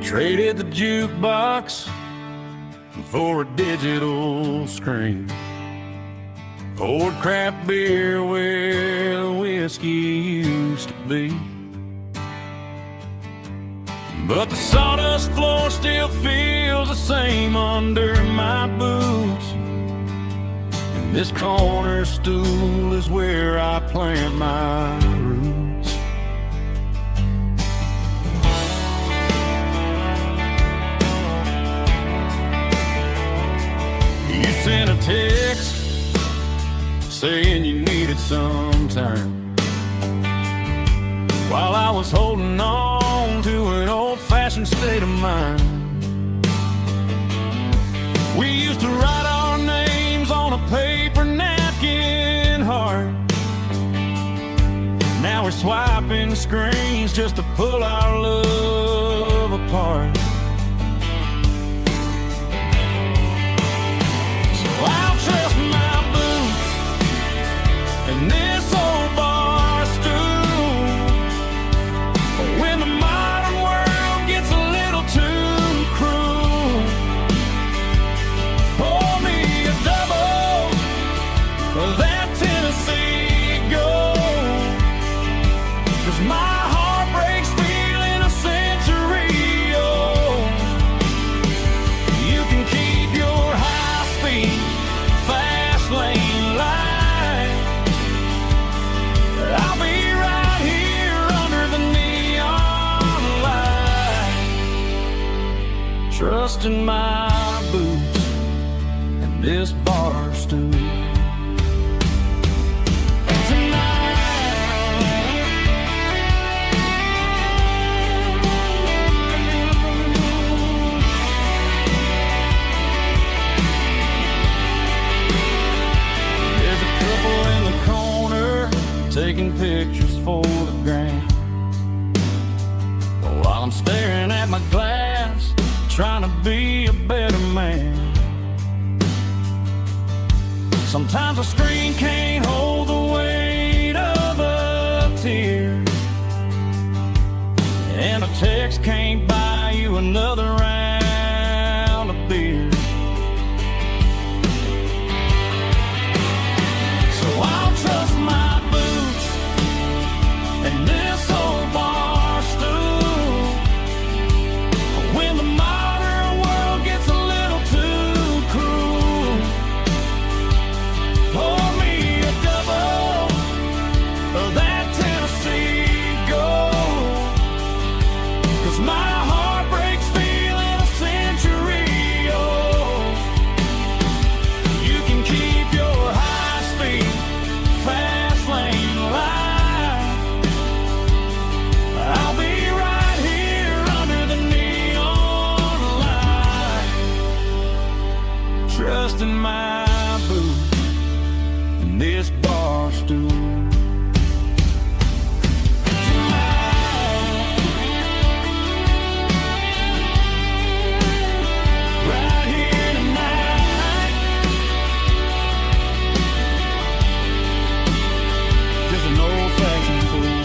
Traded the jukebox for a digital screen. Poured craft beer where the whiskey used to be. But the sawdust floor still feels the same under my boots. And this corner stool is where I plant my roots. You sent a text saying you needed some time, while I was holding on to an old-fashioned state of mind. We used to write our names on a paper napkin heart. Now we're swiping screens just to pull our love apart. So I'll trust my boots and this old bar stool. When the modern world gets a little too cruel, pour me a double of that Tennessee Gold. 'Cause my heart breaks feeling a century old. You can keep your high-speed, fast lane light. I'll be right here under the neon light, trusting my boots and this bar stool. There's a couple in the corner taking pictures for the gram, while I'm staring at my glass, trying to be a better man. Sometimes a screen can't hold the weight of a tear, and a text can't buy you another round of beer. So I'll trust my boots and this old bar stool. When the modern world gets a little too cruel, pour me a double of that Tennessee Gold. 'Cause my heart breaks feeling a century old. You can keep your high-speed, fast lane light. I'll be right here under the neon light, trusting my boots and this bar stool. Right here tonight, just an old-fashioned fool.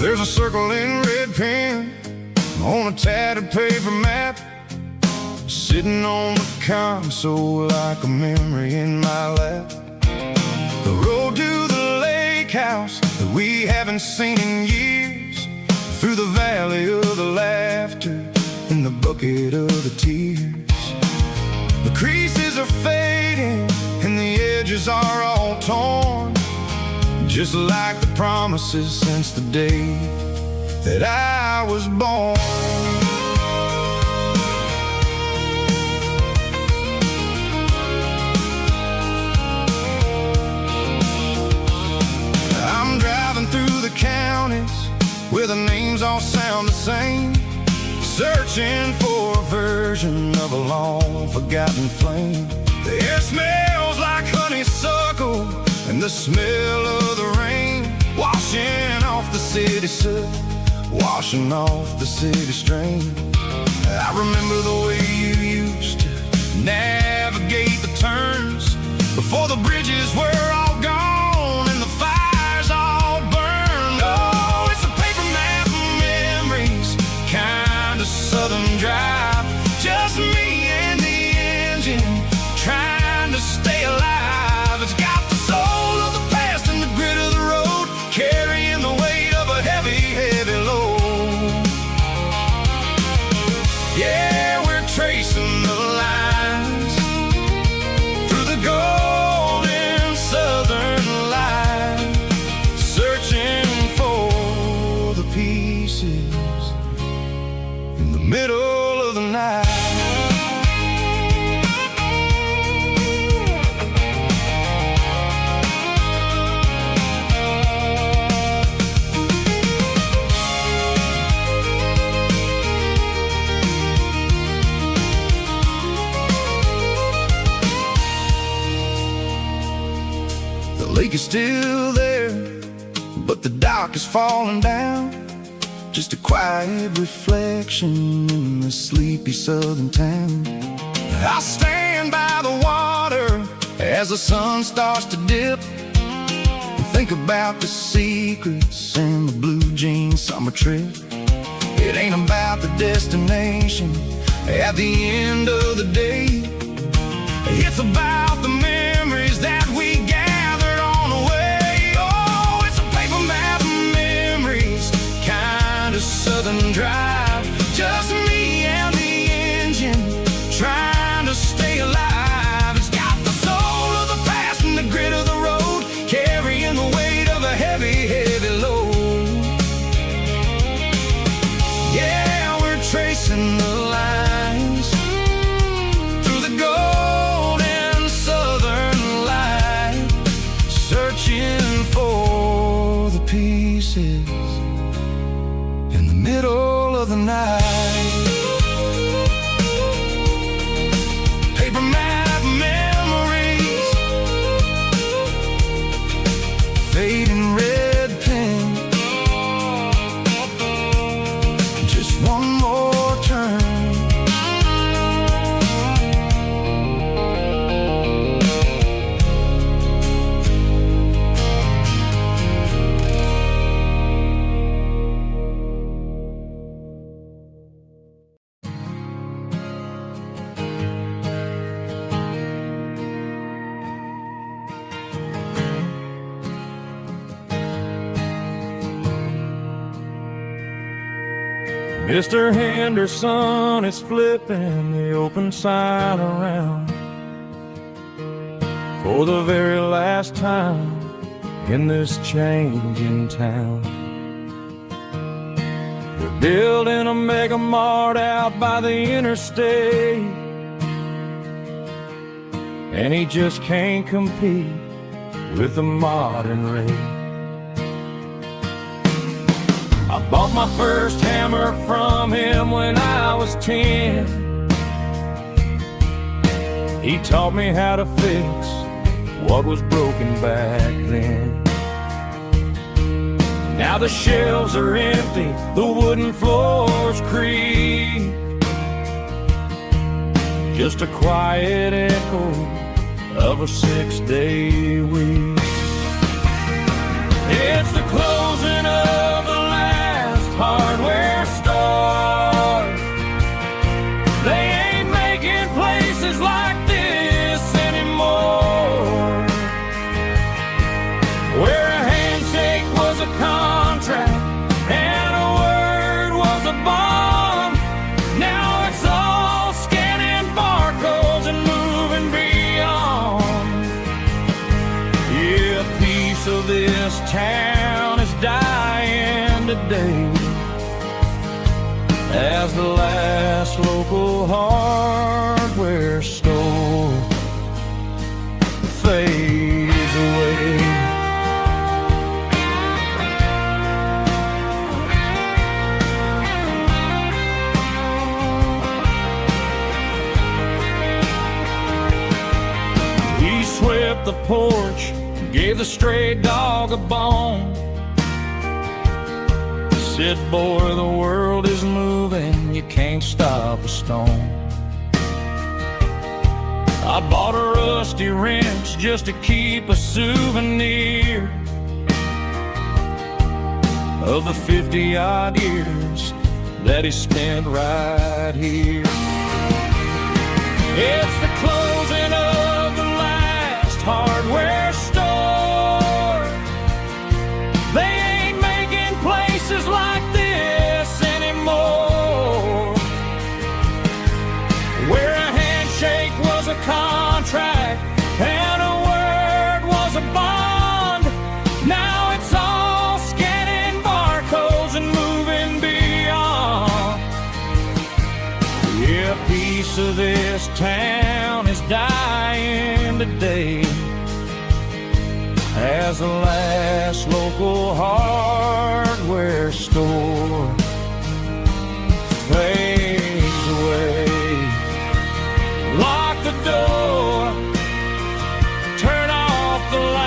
There's a circle in red pen on a tattered paper map, sitting on the console like a memory in my lap. The road to the lake house that we haven't seen in years, through the valley of the laughter and the bucket of the tears. The creases are fading and the edges are all torn, just like the promises since the day that I was born. where the names all sound the same, searching for a version of a long-forgotten flame. The air smells like honeysuckle and the smell of the rain, washing off the city soot, washing off the city strain. I remember the way you used to navigate the turns before the bridges were all gone and the fires all burned. Oh, it's a paper map of memories, kind of southern drive, just me and the engine trying to stay alive. It's got the soul of the past and the grit of the road, carrying the weight of a heavy, heavy load. Yeah, we're tracing the lines through the golden southern light, searching for the pieces in the middle of the night. The lake is still there, but the dock is falling down, just a quiet reflection in the sleepy southern town. I stand by the water as the sun starts to dip and think about the secrets and the blue jean summer trip. It ain't about the destination at the end of the day, it's about the memories that we gathered on the way. Oh, it's a paper map of memories, kind of southern drive, just me and the engine trying to stay alive. It's got the soul of the past and the grit of the road, carrying the weight of a heavy, heavy load. Yeah, we're tracing the lines through the golden southern light, searching for the pieces in the middle of the night. Paper map memories, fading red pen, just one more turn. Mr. Henderson is flipping the open sign around for the very last time in this changing town. They're building a mega mart out by the interstate, and he just can't compete with the modern rate. I bought my first hammer from him when I was 10. He taught me how to fix what was broken back then. Now the shelves are empty, the wooden floors creak, just a quiet echo of a 6-day week. It's the closing of the hardware store. They ain't making places like this anymore, where a handshake was a contract and a word was a bond. Now it's all scanning barcodes and moving beyond. Yeah, a piece of this town is dying today as the last local hardware store fades away. porch, gave the stray dog a bone. Said, boy, the world is moving, you can't stop a stone. I bought a rusty wrench just to keep a souvenir of the 50-odd years that he spent right here. It's the closing of the last hardware store. They ain't making places like this anymore, where a handshake was a contract and a word was a bond. Now it's all scanning barcodes and moving beyond. Yeah, a piece of this town is dying today as the last local hardware store fades away. Lock the door, turn off the light.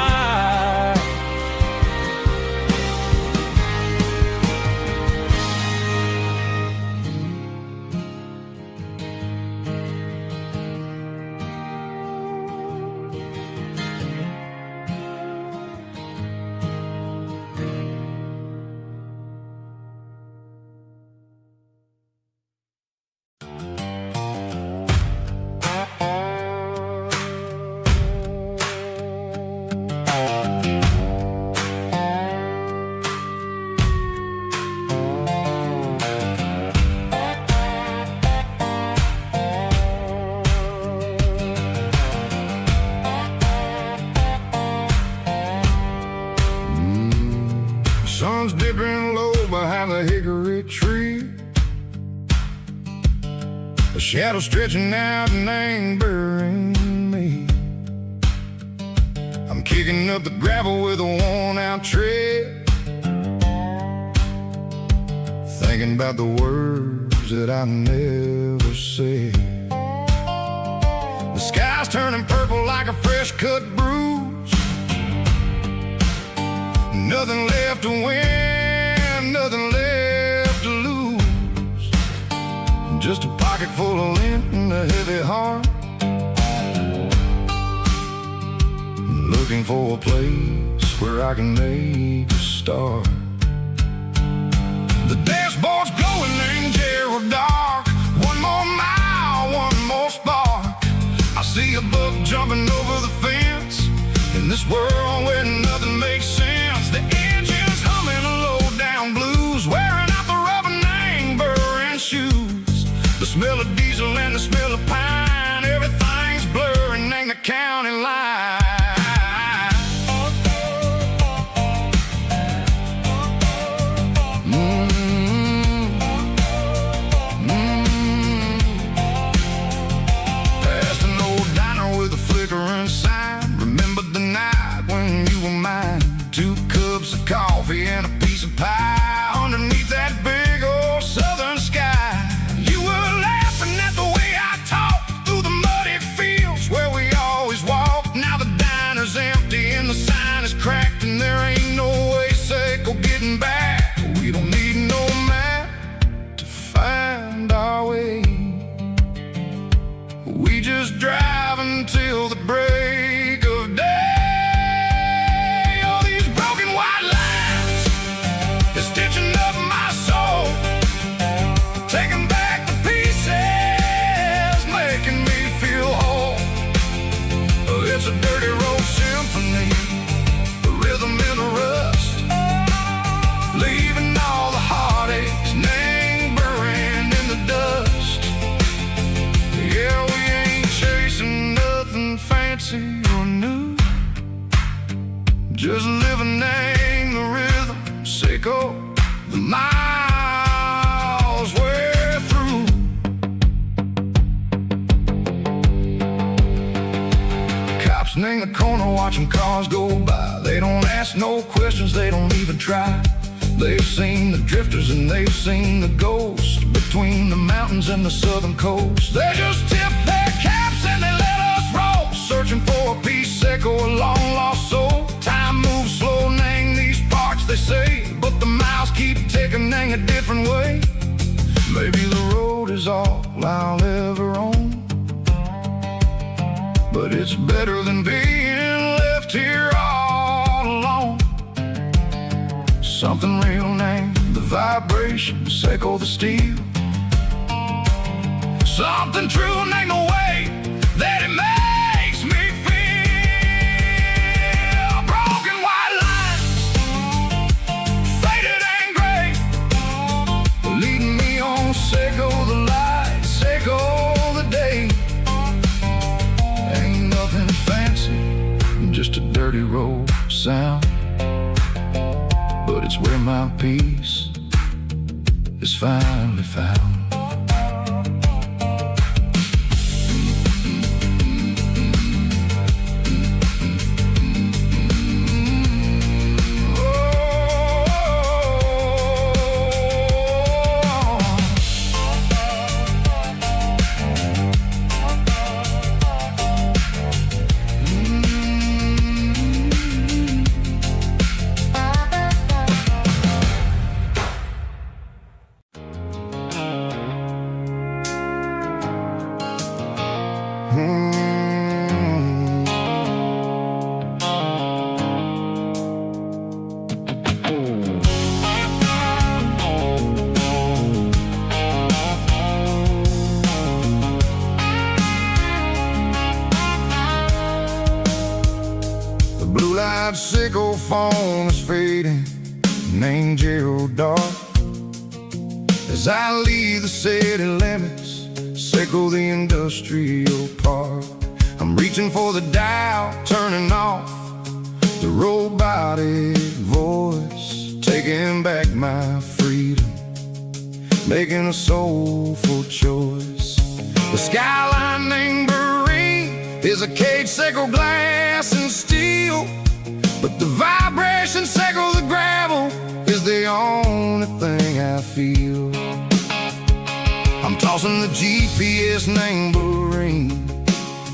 Sun's dipping low behind the hickory tree. The shadow stretching out and ain't burying me. I'm kicking up the gravel with a worn-out tread, thinking about the words that I never said. The sky's turning purple like a fresh-cut bruise. Nothing left to win, nothing left to lose. Just a pocket full of lint and a heavy heart, looking for a place where I can make a start. The dashboard's glowing in Gerald dark. One more mile, one more spark. I see a buck jumping over the fence in this world where nothing makes sense. The engine's humming a low-down blues, wearing out the rubber name burring shoes. The smell of diesel and the smell of pine, everything's blurring in the county line. Past an old diner with a flickering sign. Remember the night when you were mine. 2 cups of coffee and a piece of pie underneath that big old southern sky. You were laughing at the way I talked through the muddy fields where we always walked. Now the diner's empty and the sign is cracked, and there ain't no way safe or getting back. We don't need no map to find our way. We just drive until the break of day. It's a dirty road symphony, a rhythm in the rust, leaving all the heartaches, name burning in the dust. Yeah, we ain't chasing nothing fancy or new, just living in the rhythm, sicko, the miles we're through. In the corner watching cars go by. They don't ask no questions, they don't even try. They've seen the drifters and they've seen the ghosts between the mountains and the southern coast. They just tip their caps and they let us roll, searching for a piece Seiko, a long lost soul. Time moves slow, nang these parts they say, but the miles keep ticking, nang a different way. Maybe the road is all I'll ever own, but it's better than being left here all alone. Something real, nang the vibration, Seiko the steel. Something true, nang the way that it makes me feel. Broken white lines, faded and gray, leading me on. Seiko the light, Seiko the day. Ain't nothing fancy, just a dirty road sound, but it's where my peace is finally found. Seiko phone is fading, name Gerald dark. As I leave the city limits, Seiko the industrial park. I'm reaching for the dial, turning off the robotic voice, taking back my freedom, making a soulful choice. The skyline named Marine is a cage, Seiko glass and steel, but the vibration, Seiko the gravel, is the only thing I feel. I'm tossing the GPS named Marine,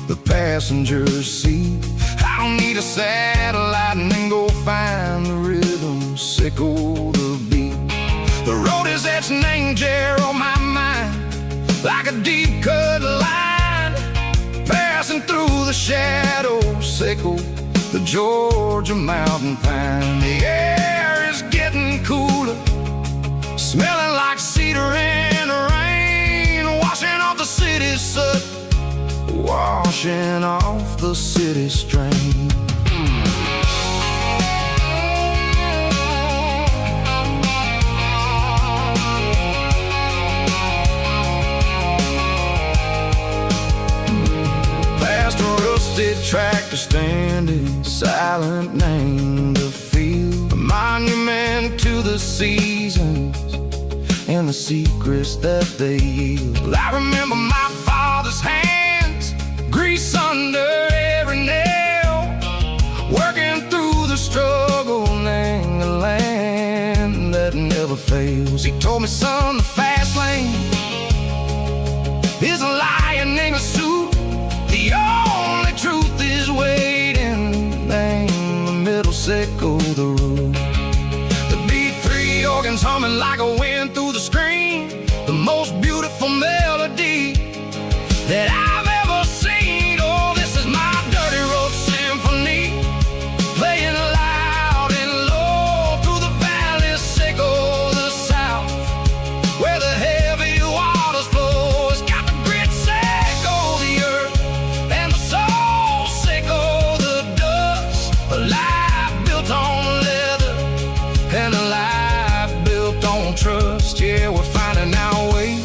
the passenger seat. I don't need a satellite and then go find the rhythm, Seiko the beat. The road is etched named Gerald on my mind, like a deep cut line, passing through the shadows, Seiko the Georgia mountain pine. The air is getting cooler, smelling like cedar in the rain, washing off the city soot, washing off the city strain. Past a rusted tractor standing silent, named the field, a monument to the seasons and the secrets that they yield. I remember my father's hands, grease under every nail, working through the struggle, nang the land that never fails. He told me, son, the fast lane is a lion in a suit, the only truth is waiting, name the middle, Seiko the road. The B3 organs humming like a wind through the screen, the most beautiful melody that I've ever seen. Oh, this is my dirty road symphony, playing loud and low through the valleys, Seiko the south, where the heavy waters flow. It's got the grit, Seiko the earth, and the soul, Seiko the dust. A life built on leather and a life built on trust. Yeah, we're finding our way,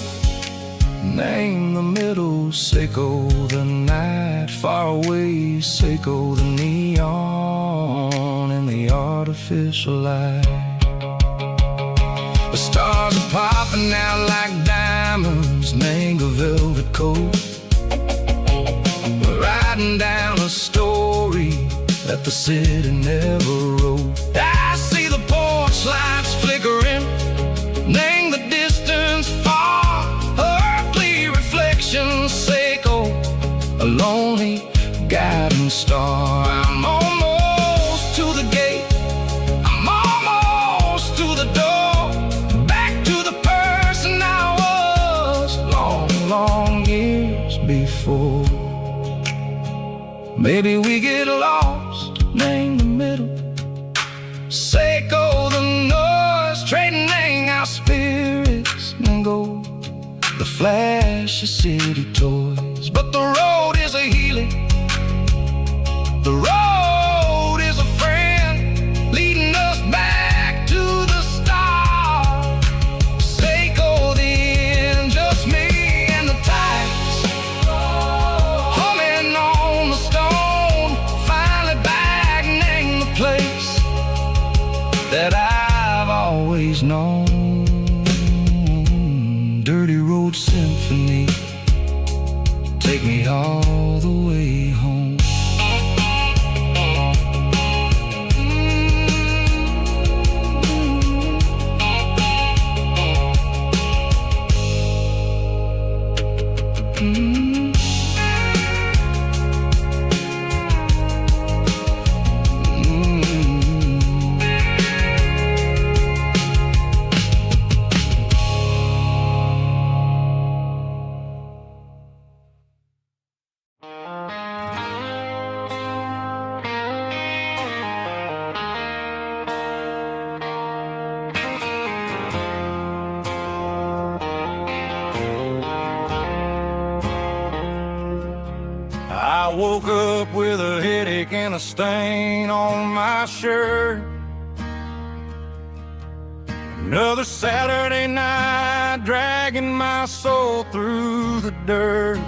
name the middle, Seiko the night, far away, Seiko the neon and the artificial light. The stars are popping out like diamonds, name a velvet coat. We're riding down a story that the city never wrote. I see the porch lights flickering, name the distance far, earthly reflections, Seiko, a lonely guiding shooting star. I'm almost to the gate, I'm almost to the door, back to the person I was long, long years before. Maybe we get lost, name the middle, Seiko the noise, trading our spirits and go the flash of city toys. But the road is a healing, the road is a friend, leading us back to the start. Seiko the end, just me and the tides, humming on the stone, finally back, name the place that I've always known. Dirty Road Symphony, take me all the way home. I woke up with a headache and a stain on my shirt. Another Saturday night, dragging my soul through the dirt.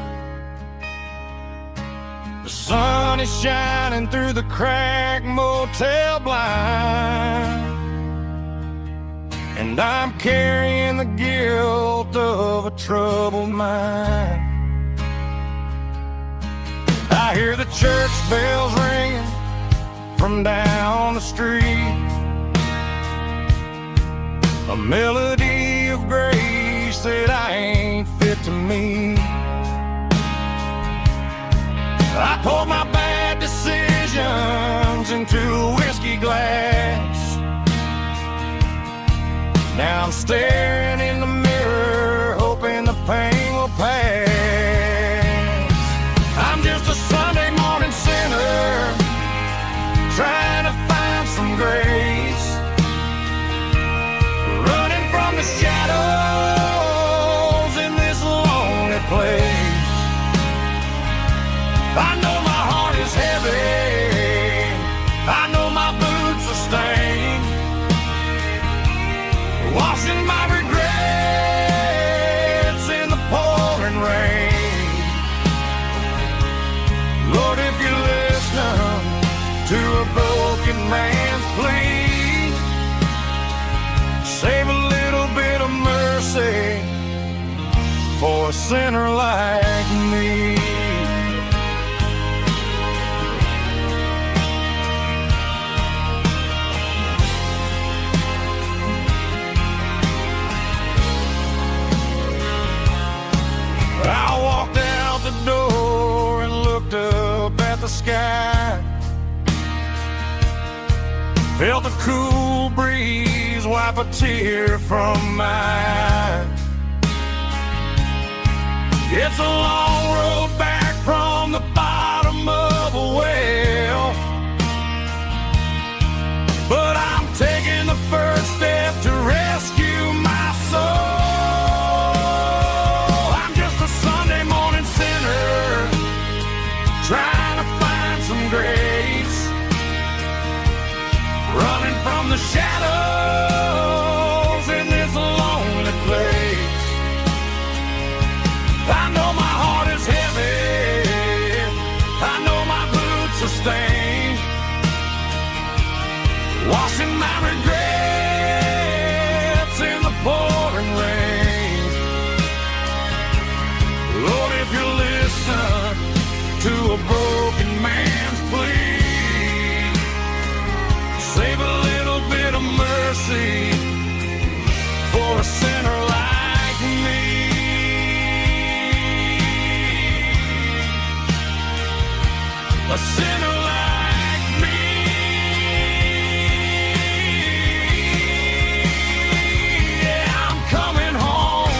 The sun is shining through the cracked motel blind, and I'm carrying the guilt of a troubled mind. I hear the church bells ringing from down the street, a melody of grace that I ain't fit to meet. I poured my bad decisions into a whiskey glass. Now I'm staring in the mirror, hoping the pain will pass. I'm just a Sunday morning sinner, trying to find some grace, running from the shadows in this lonely place. I know my heart is heavy, I know my boots are stained, washing my regrets in the pouring rain. Lord, if you're listening to a broken man's plea, save a little bit of mercy for a sinner like me. I walked out the door and looked up at the sky, felt the cool breeze wipe a tear from my eye. It's a long road back from the bottom of a well, but I'm taking the first step to rescue my soul. Trying to find some grace, running from the shadows in this lonely place. I know my heart is heavy, I know my boots are stained, washing my regrets in the pouring rain. Lord, if you listen to a broken man's plea, save a little bit of mercy for a sinner like me. a sinner like me. Yeah, I'm coming home.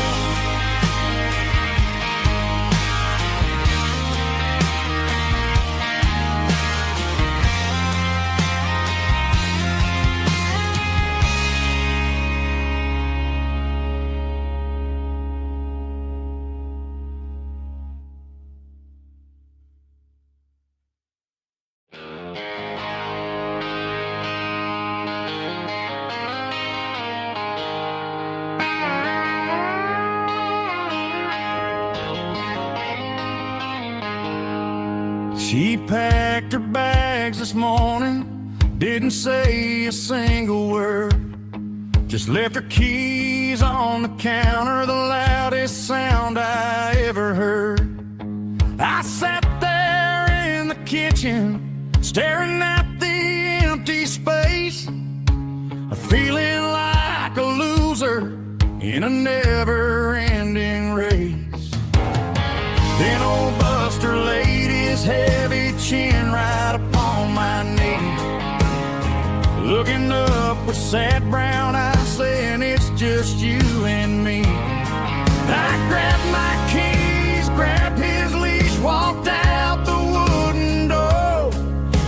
She packed her bags this morning, didn't say a single word, just left her keys on the counter, the loudest sound I ever heard. I sat there in the kitchen, staring at the empty space, feeling like a loser in a never-ending race. Then old Buster laid his heavy chin right upon my knee, looking up with sad brown eyes, saying it's just you and me. I grabbed my keys, grabbed his leash, walked out the wooden door.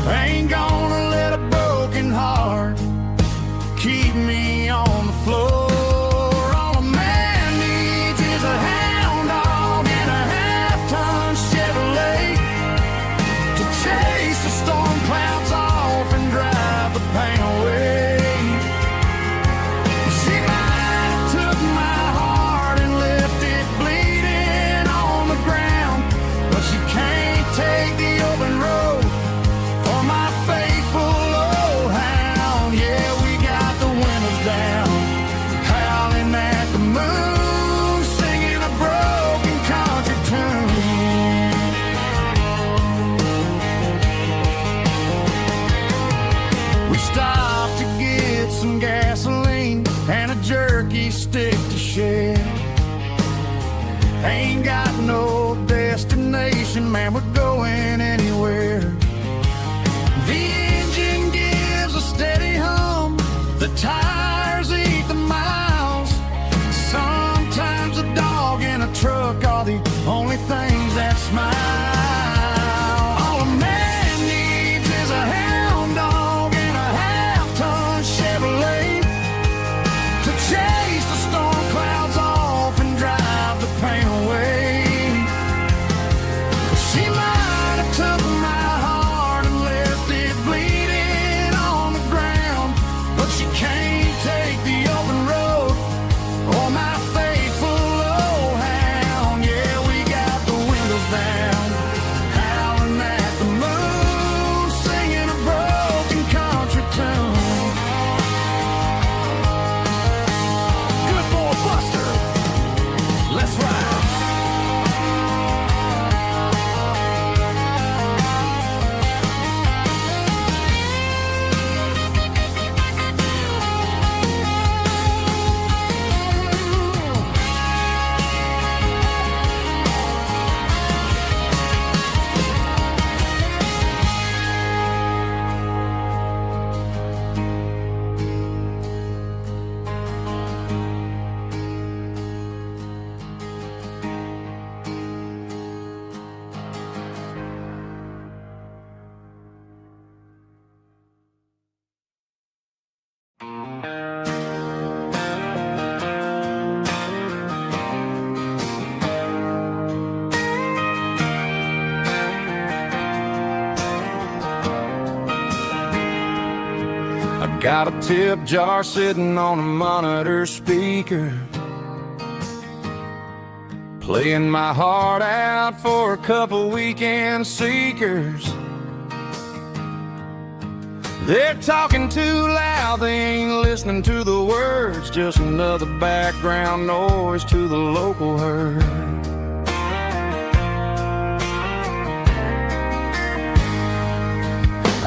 I ain't gonna let a broken heart keep me on the floor. All a man needs is a hound dog and a half-ton Chevrolet to chase the storm clouds off and drive the pain away. She might have took my heart and left it bleeding on the ground, but she can't take the open road for my faithful old hound. Yeah, we got the windows down, howling at the moon, singing a broken country tune. We stopped to get some gasoline and a jerky stick to share. Ain't got no destination, man, we're going anywhere. The engine gives a steady hum, the tires eat the miles. Sometimes a dog and a truck are the only things that smile. All a man needs is a hound dog and a half-ton Chevrolet to chase the storm clouds off and drive the pain away. She might have took my heart and left it bleeding on the ground, but she can't take the open road or my faithful old hound. Yeah, we got the windows down, howling at the moon, singing a broken country tune. Good boy Buster, let's ride. Got a tip jar sitting on a monitor speaker, playing my heart out for a couple weekend seekers. They're talking too loud, they ain't listening to the words, just another background noise to the local herd.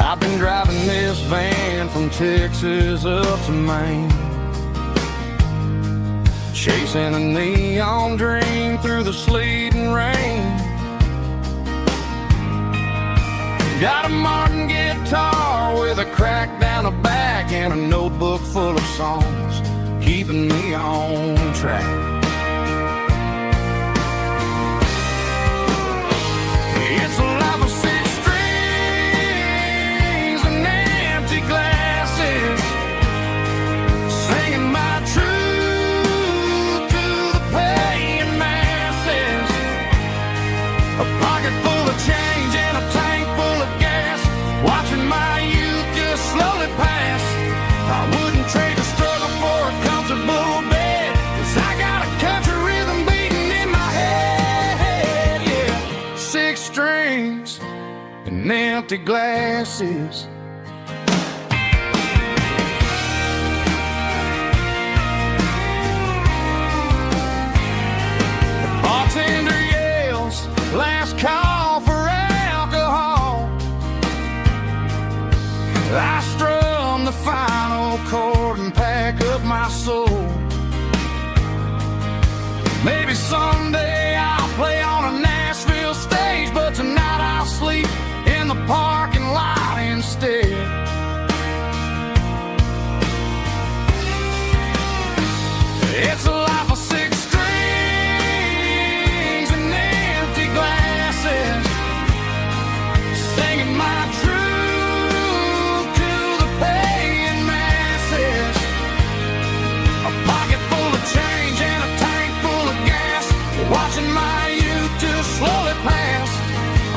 I've been driving this van from Texas up to Maine, chasing a neon dream through the sleet and rain. Got a Martin guitar with a crack down the back and a notebook full of songs, keeping me on track. It's a life of 6 strings and empty glasses, singing my truth to the paying masses. A pocket full of change and a tank full of gas, watching my youth just slowly pass. I wouldn't trade the struggle for a comfortable bed, 'cause I got a country rhythm beating in my head, yeah. 6 strings and empty glasses. The bartender yells, last call for alcohol. I strum the final chord and pack up my soul. Maybe someday I'll play on a Nashville stage, but tonight I'll sleep in the parking lot instead. It's a life of 6 strings and empty glasses, singing my truth to the paying masses. A pocket full of change and a tank full of gas, watching my youth just slowly pass.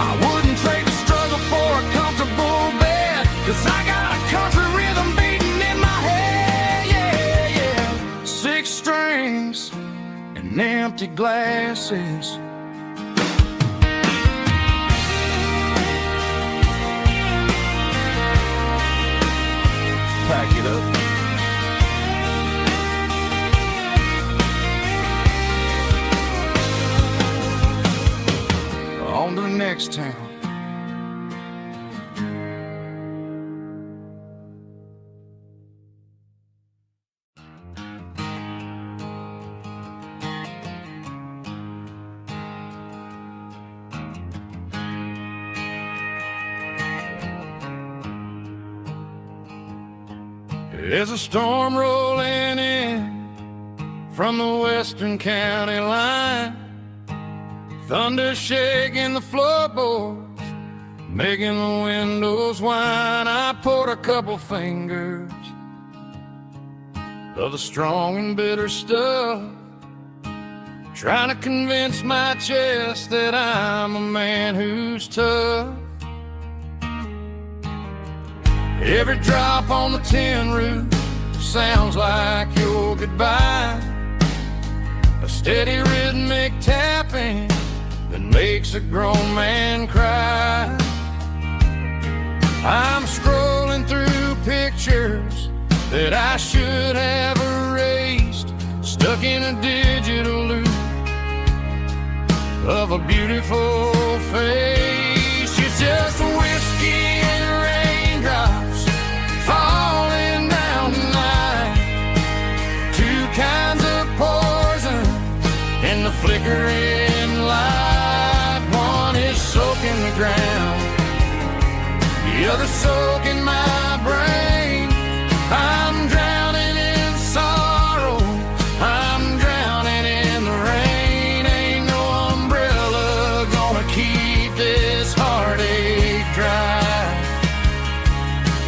I wouldn't trade the struggle for a comfortable bed, 'cause I got a country rhythm beating in my head, yeah, yeah. 6 strings and empty glasses. Pack it up. On to the next town. There's a storm rolling in from the western county line, thunder shaking the floorboards, making the windows whine. I poured a couple fingers of the strong and bitter stuff, trying to convince my chest that I'm a man who's tough. Every drop on the tin roof sounds like your goodbye, a steady rhythmic tapping that makes a grown man cry. I'm scrolling through pictures that I should have erased, stuck in a digital loop of a beautiful face. It's just whiskey and raindrops falling down tonight, 2 kinds of poison in the flickering light. One is soaking the ground, the other soaking my brain. I'm drowning in sorrow, I'm drowning in the rain. Ain't no umbrella gonna keep this heartache dry,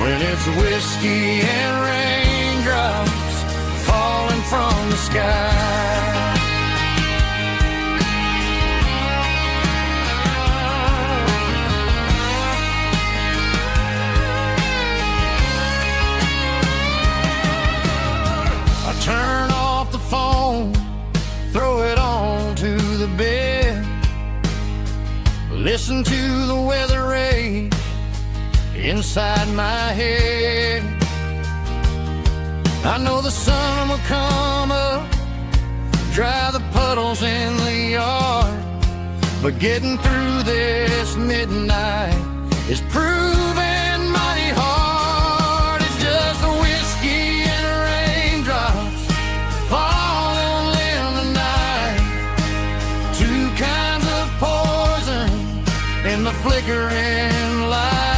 when it's whiskey and raindrops falling from the sky. I turn off the phone, throw it on to the bed, listen to the weather rage inside my head. I know the sun will come up, dry the puddles in the yard, but getting through this midnight is proving mighty hard. It's just a whiskey and raindrops falling in the night, 2 kinds of poison in the flickering light.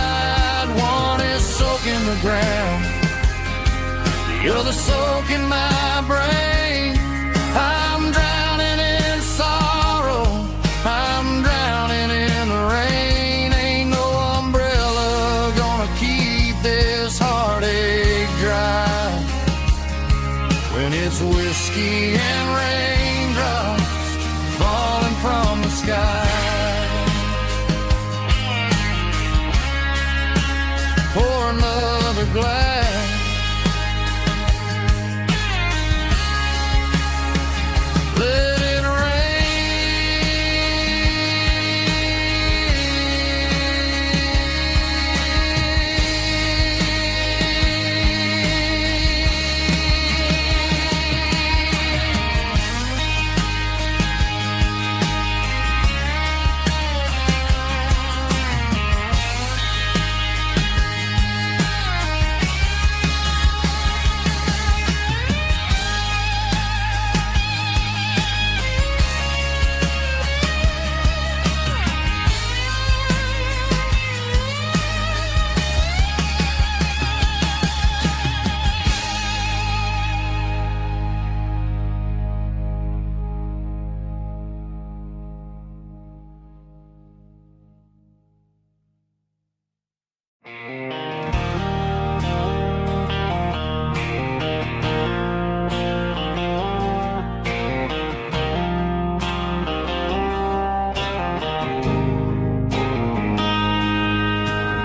You're the soak in my brain. I'm drowning in sorrow. I'm drowning in the rain. Ain't no umbrella gonna keep this heartache dry. When it's whiskey and raindrops falling from the sky. Pour another glass. Let it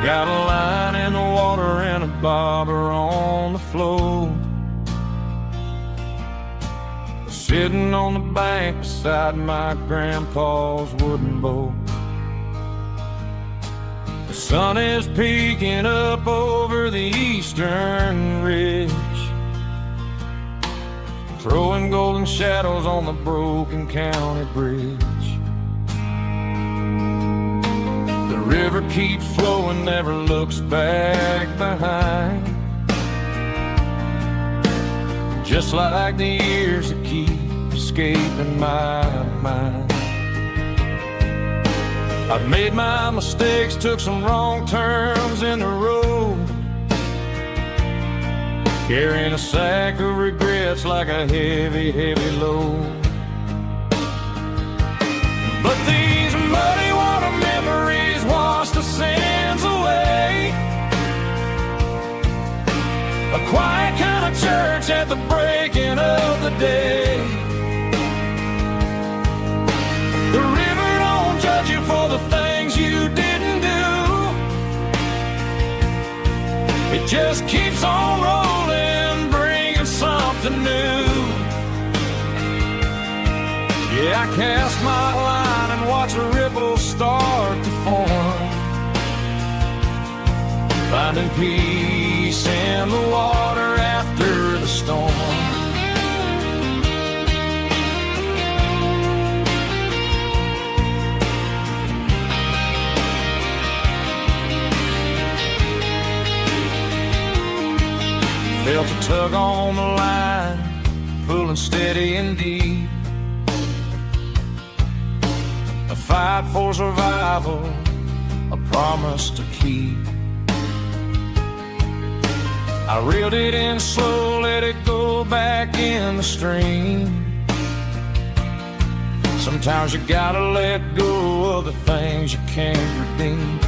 got a line in the water and a bobber on the floor. Sitting on the bank beside my grandpa's wooden boat. The sun is peeking up over the eastern ridge, throwing golden shadows on the broken county bridge. The river keeps flowing, never looks back behind, just like the years that keep escaping my mind. I've made my mistakes, took some wrong turns in the road, carrying a sack of regrets like a heavy, heavy load. But these muddy water memories wash the sins away. A quiet kind of church at the breaking of the day. The river don't judge you for the things you didn't do. It just keeps on rolling, bringing something new. Yeah, I cast my line and watch a ripple start to form, finding peace in the water after the storm. Felt a tug on the line, pulling steady and deep. A fight for survival, a promise to keep. I reeled it in slow, let it go back in the stream. Sometimes you gotta let go of the things you can't redeem.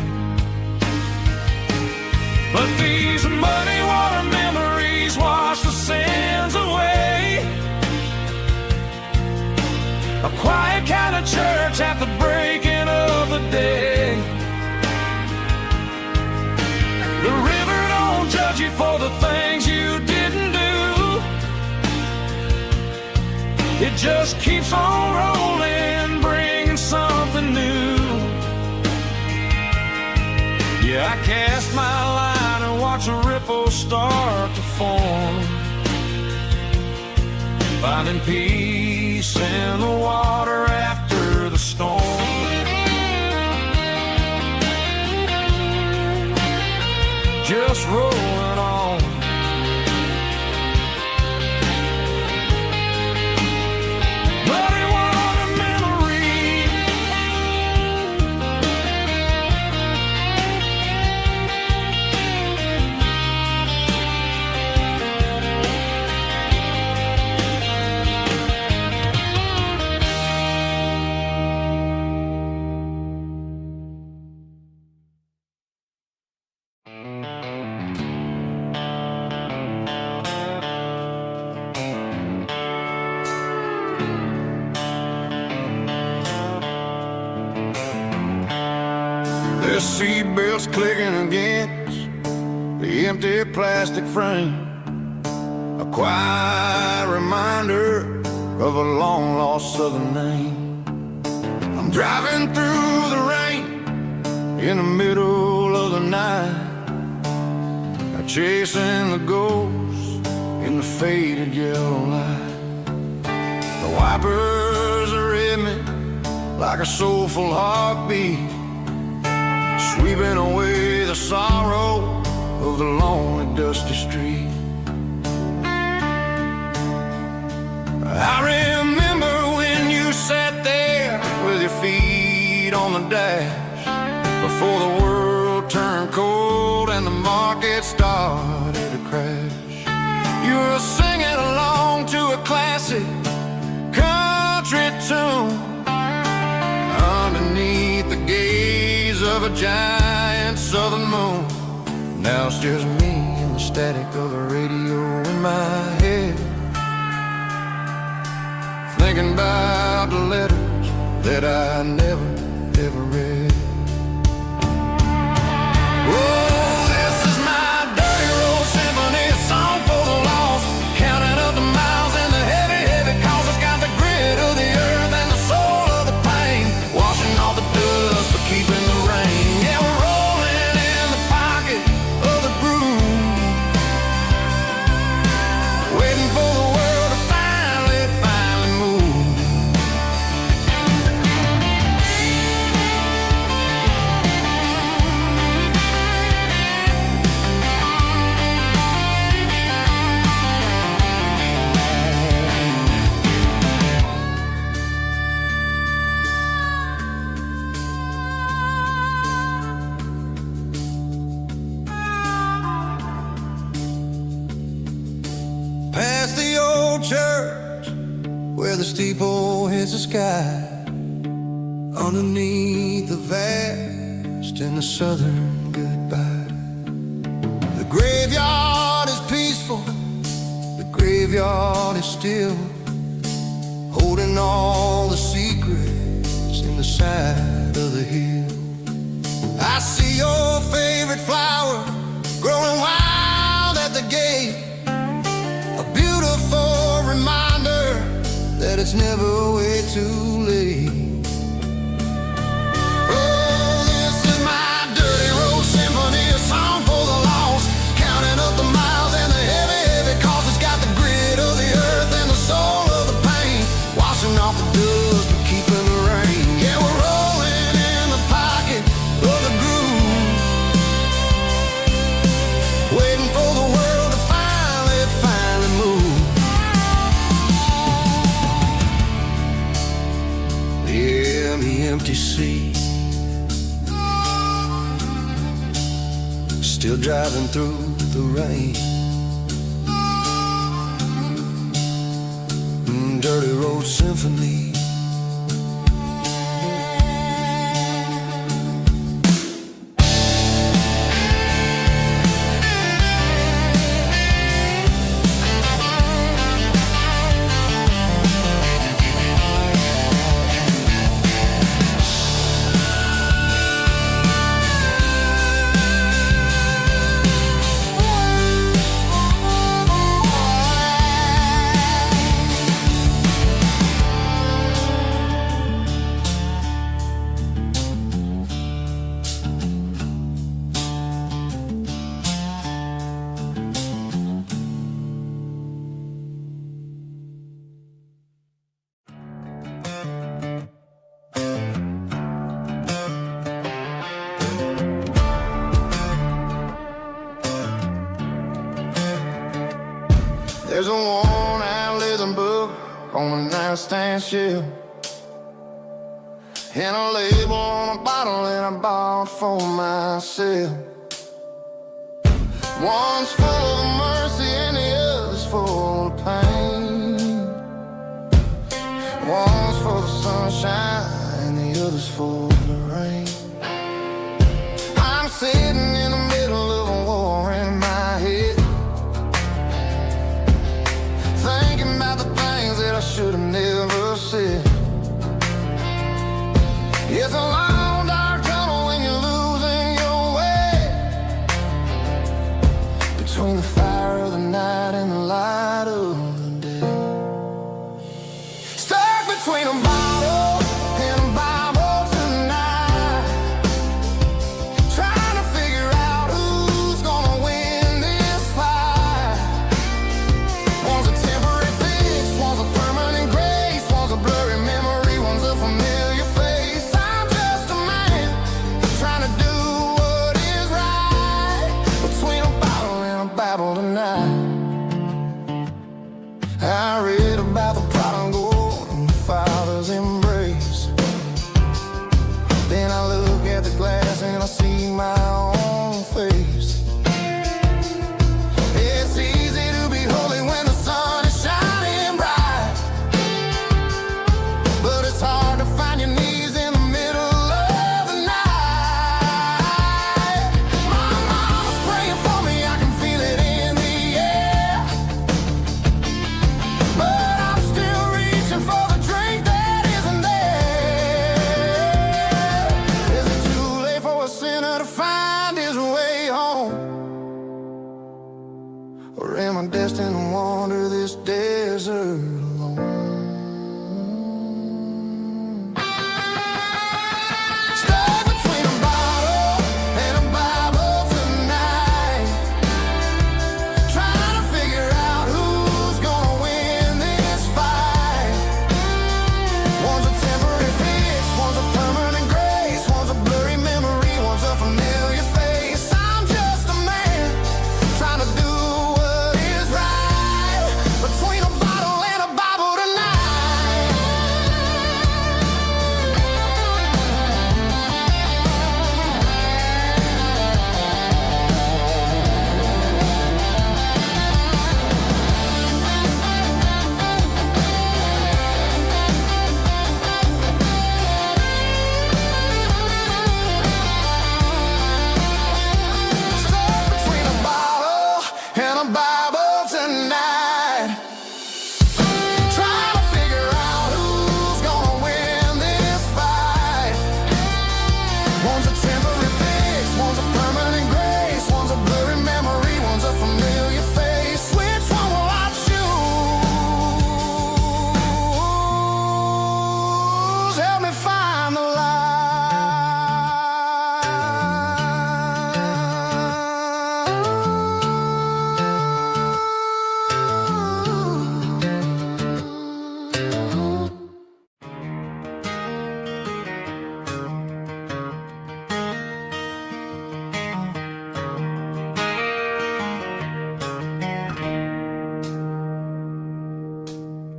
But these muddy water memories wash the sins away. A quiet kind of church at the breaking of the day. The river don't judge you for the things you didn't do. It just keeps on rolling, bringing something new. Yeah, I cast my line and watch a ripple start to form, finding peace in the water after the storm. Just rolling on. Muddy water memory. With seatbelts clicking against the empty plastic frame, a quiet reminder of a long-lost southern name. I'm driving through the rain in the middle of the night, chasing the ghosts in the faded yellow light. The wipers are in me like a soulful heartbeat, sweeping away the sorrow of the lonely dusty street. I remember when you sat there with your feet on the dash, before the world turned cold and the market started to crash. You were singing along to a classic country tune underneath the gaze of a giant southern moon. Now it's just me and the static of the radio in my head, thinking about the letters that I never, ever read. Oh, this is my dirty road symphony, a song for the lost, counting up the miles and the heavy, heavy calls. It's got the grit of the earth and the soul of the pain, washing off the dust but keeping the rain. Yeah, we're rolling in the pocket of the groove, waiting for the world to finally move. Past the old church where the steeple hits the sky, underneath the vast and the southern goodbye. The graveyard is peaceful, the graveyard is still, holding all the secrets in the side of the hill. I see your favorite flower growing wild at the gate, a beautiful reminder that it's never way too late. Oh, this is my dirty road symphony, a song for the lost, counting up the miles and the heavy, heavy calls. It's got the grit of the earth and the soul of the pain, washing off the dust but keeping the rain. Yeah, we're rolling in the pocket of the groove, waiting for the world to finally move. Yeah, the empty seat, still driving through the rain. Dirty road symphony. There's a worn-out leather book on the nightstand shelf, and a label on a bottle that I bought for myself. One's full of mercy and the other's full of pain. One's for the sunshine and the other's for the rain. I'm sitting in the middle of a war in my head, thinking about the things that I should have never said. It's a long dark tunnel when you're losing angels help me find the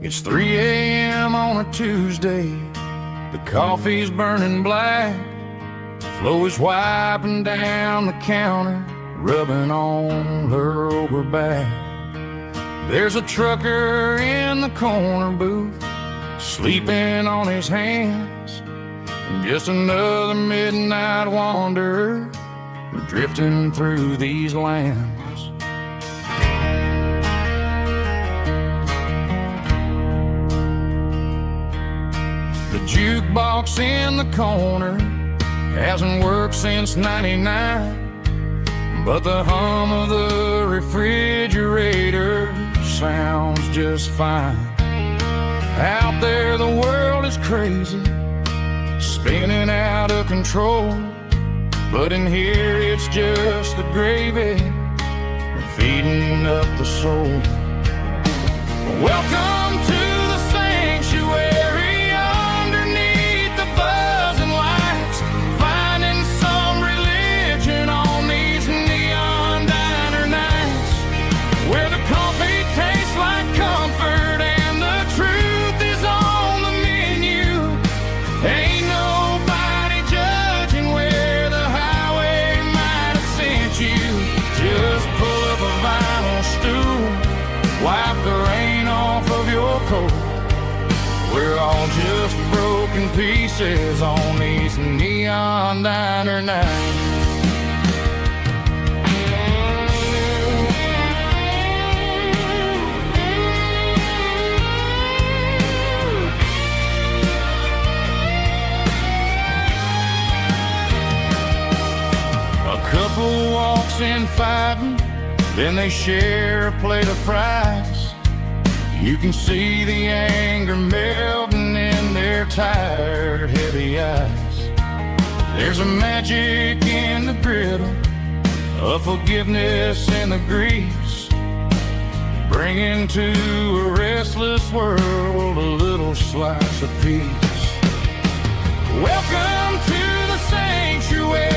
It's 3 a.m. on a Tuesday. The coffee's burning black. Flo is wiping down the counter, rubbing on her over back. There's a trucker in the corner booth, sleeping on his hands. And just another midnight wanderer, drifting through these lands. The jukebox in the corner hasn't worked since '99, but the hum of the refrigerator sounds just fine. Out there the world is crazy, spinning out of control, but in here it's just the gravy feeding up the soul. Welcome to the sanctuary. Wipe the rain off of your coat. We're all just broken pieces on these neon diner nights. A couple walks in fighting, then they share a plate of fries. You can see the anger melting in their tired, heavy eyes. There's a magic in the griddle, a forgiveness in the grease, bringing to a restless world a little slice of peace. Welcome to the sanctuary.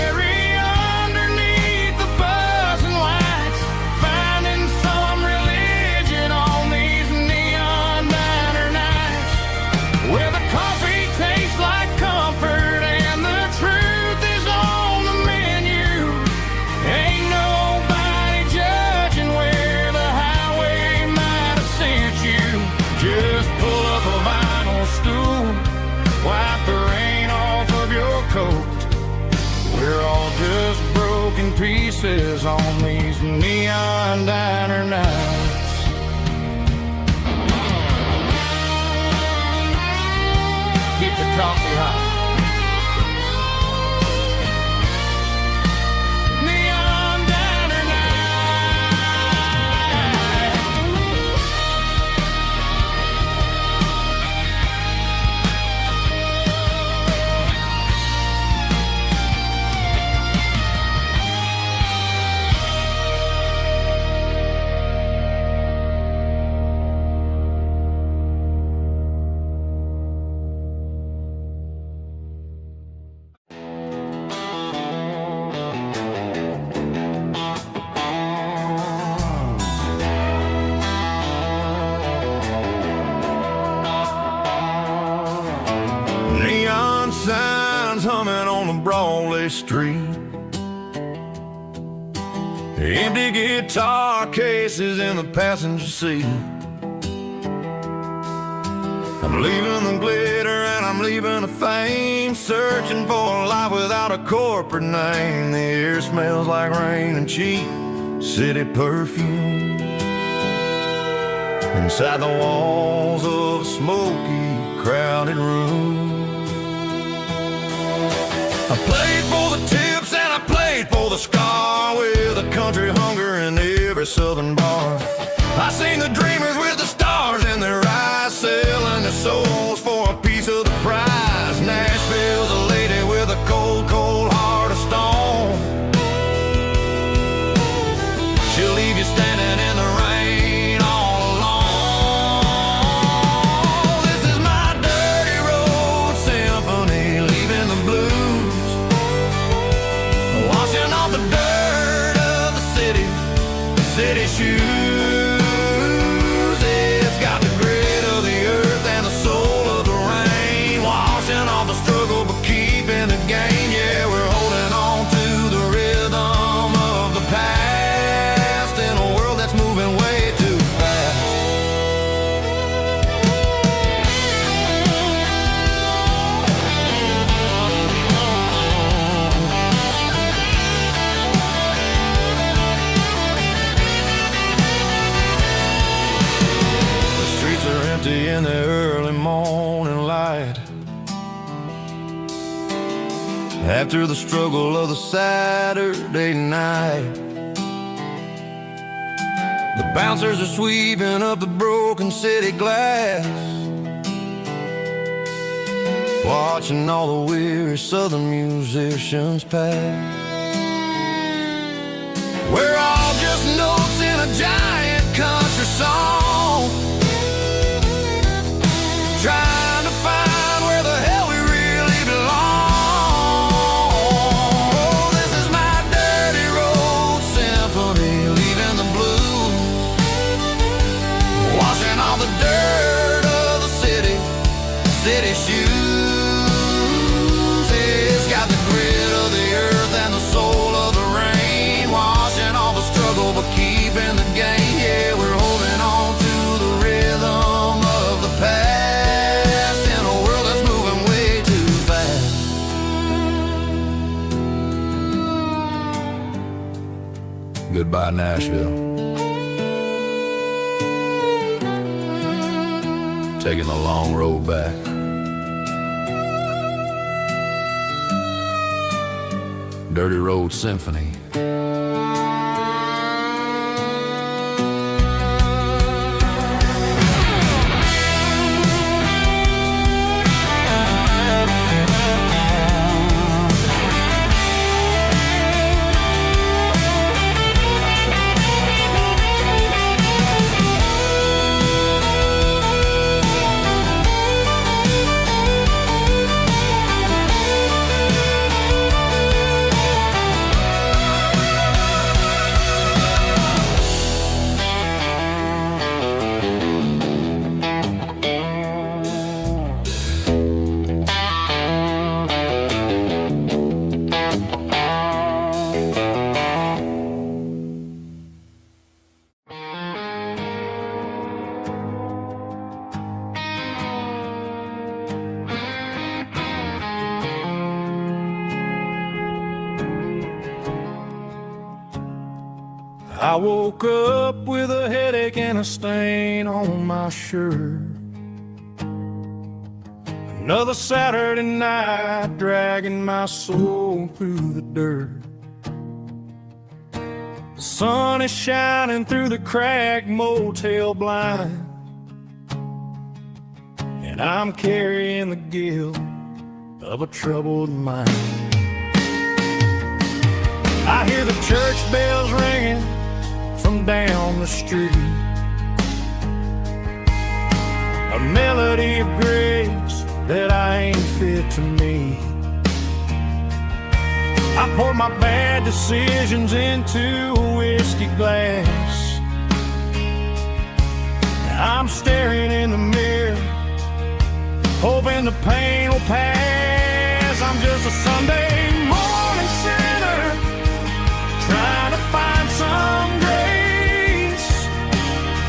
We're all just broken pieces on these neon diner nights. Keep the coffee hot. Signs humming on the Broadway street, empty guitar cases in the passenger seat. I'm leaving the glitter and I'm leaving the fame, searching for a life without a corporate name. The air smells like rain and cheap city perfume. Inside the walls of a smoky, crowded room, I played for the tips and I played for the scar, with a country hunger in every southern bar. I seen the dreamers with the stars in their eyes, selling their souls for a piece of the prize. after the struggle of the Saturday night. The bouncers are sweeping up the broken city glass, watching all the weary southern musicians pass. We're all just notes in a giant country song, trying to find where the hell we really belong. Oh, this is my dirty road symphony, leaving the blues, washing all the dirt of the city shoes. It's got the grit of the earth and the soul of the rain, washing all the struggle but keeping the game. Yeah, we're holding on to the rhythm of the past in a world that's moving way too fast. Goodbye, Nashville. Taking the long road back. Dirty Road Symphony. I woke up with a headache and a stain on my shirt. Another Saturday night dragging my soul through the dirt. The sun is shining through the cracked motel blind, and I'm carrying the guilt of a troubled mind. I hear the church bells ringing from down the street, a melody of grace that I ain't fit to meet. I pour my bad decisions into a whiskey glass. I'm staring in the mirror, hoping the pain will pass. I'm just a Sunday morning sinner, trying to find some grace,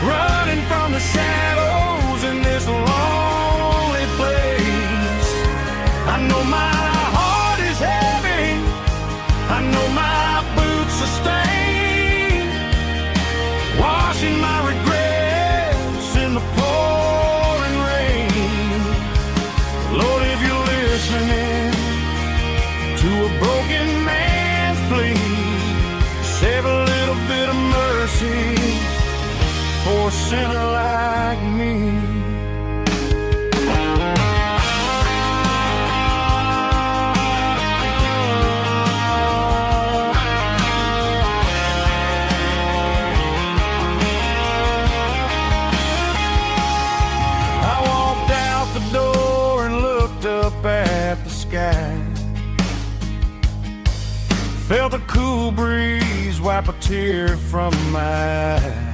running from the shadows in this lonely place. I know my heart is heavy, I know my boots are stained, washing my regrets in the pouring rain. Lord, if you're listening to a broken man's plea, save a little bit of mercy for a sinner like me. I walked out the door and looked up at the sky, felt a cool breeze wipe a tear from my eye.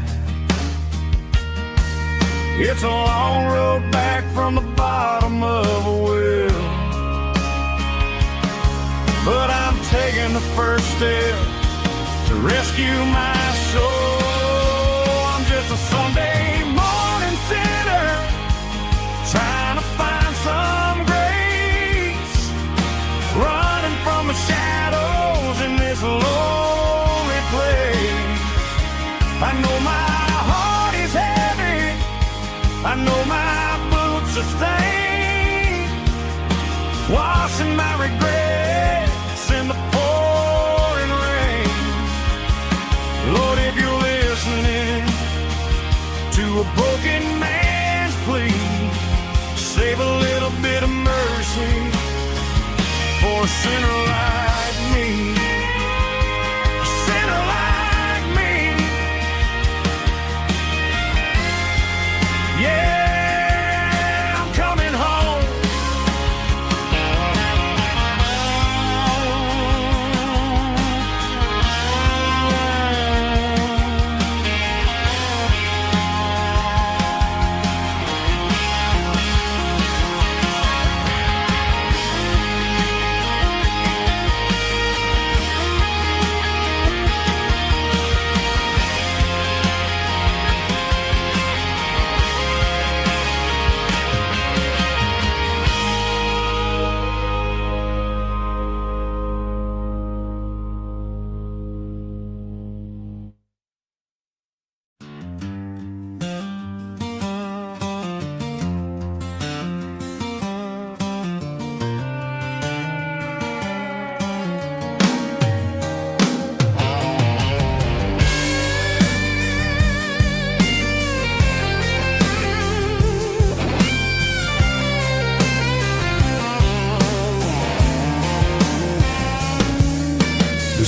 It's a long road back from the bottom of a well, but I'm taking the first step to rescue my soul. I'm just a Sunday morning sinner, trying to find some grace, running from the shadows in this lonely place. I know my heart is heavy, I know my boots are stained, washing my regrets a broken man's plea. Save a little bit of mercy for a sinner like me. A sinner like me. Yeah, I'm coming home.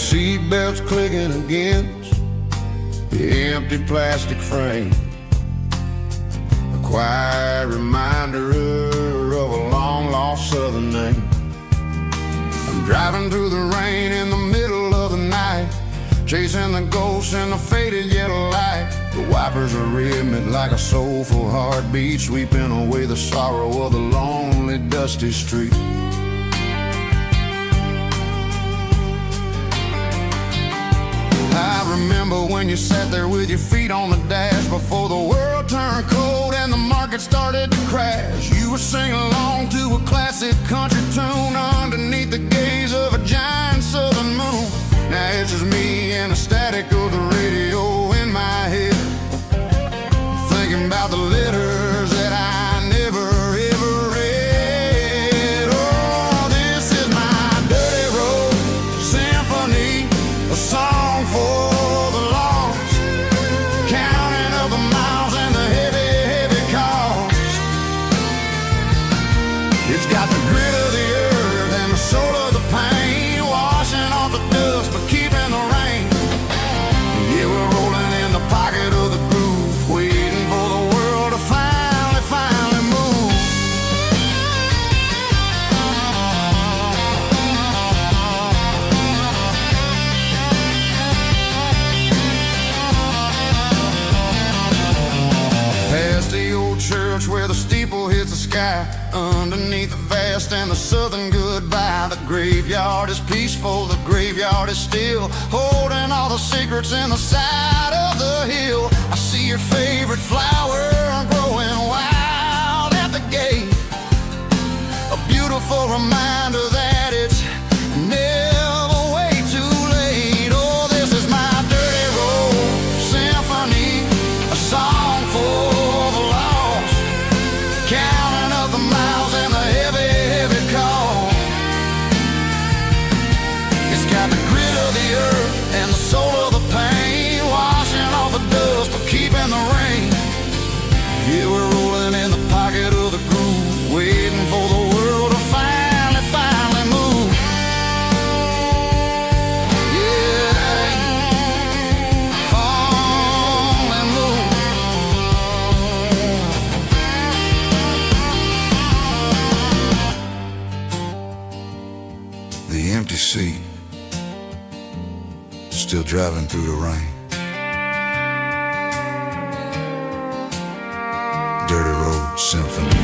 Seatbelts clicking against the empty plastic frame, a quiet reminder of a long-lost southern name. I'm driving through the rain in the middle of the night, chasing the ghosts in the faded yellow light. The wipers are rhythmic like a soulful heartbeat, sweeping away the sorrow of the lonely, dusty street. I remember when you sat there with your feet on the dash before the world turned cold and the market started to crash. You were singing along to a classic country tune underneath the gaze of a giant southern moon. Now it's just me and the static of the radio in my head, thinking about the letters that I never ever read. Oh, this is my dirty road symphony, a song for the lost, counting up the miles and the heavy, heavy cost. It's got the grit of the earth and the soul of the pain, washing off the dust but keeping the rain. Yeah, we're rolling in the pocket of the groove, waiting for the world to finally move. Past the old church where the steeple hits the sky, underneath the vast and the southern goodbye. The graveyard is peaceful, the graveyard is still, holding all the secrets in the side of the hill. I see your favorite flower growing wild at the gate, a beautiful reminder that it's never way too late. Oh, this is my dirty road symphony, a song for the lost, counting up the miles and the heavy, heavy call. It's got the grit of the earth and the soul of the pain, washing off the dust but keeping the rain. Yeah, we're rolling in the pocket of the groove, waiting for the world to finally move. Yeah, finally move. The empty seat, still driving through the rain. Dirty Road Symphony.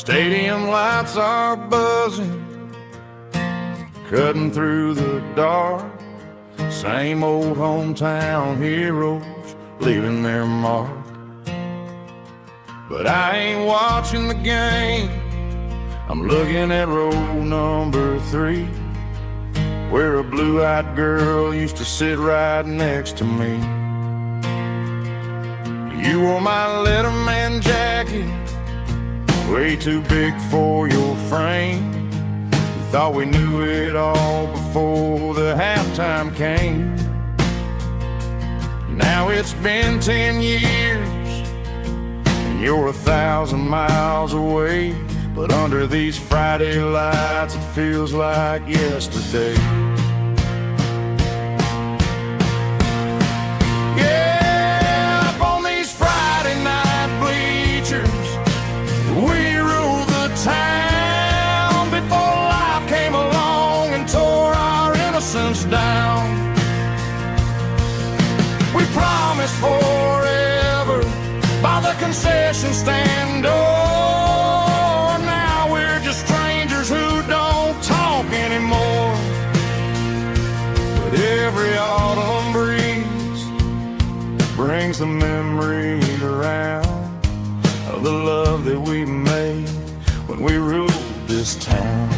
Stadium lights are buzzing, cutting through the dark. Same old hometown heroes leaving their mark. But I ain't watching the game, I'm looking at row number 3, where a blue-eyed girl used to sit right next to me. You wore my Letterman jacket, way too big for your frame. We thought we knew it all before the halftime came. Now it's been 10 years, and you're 1,000 miles away. But under these Friday lights, it feels like yesterday. Yeah, up on these Friday night bleachers, we rule the town before life came along and tore our innocence down. We promised forever by the concession stand door. Now we're just strangers who don't talk anymore. But every autumn breeze brings the memory around of the love that we made when we ruled this town.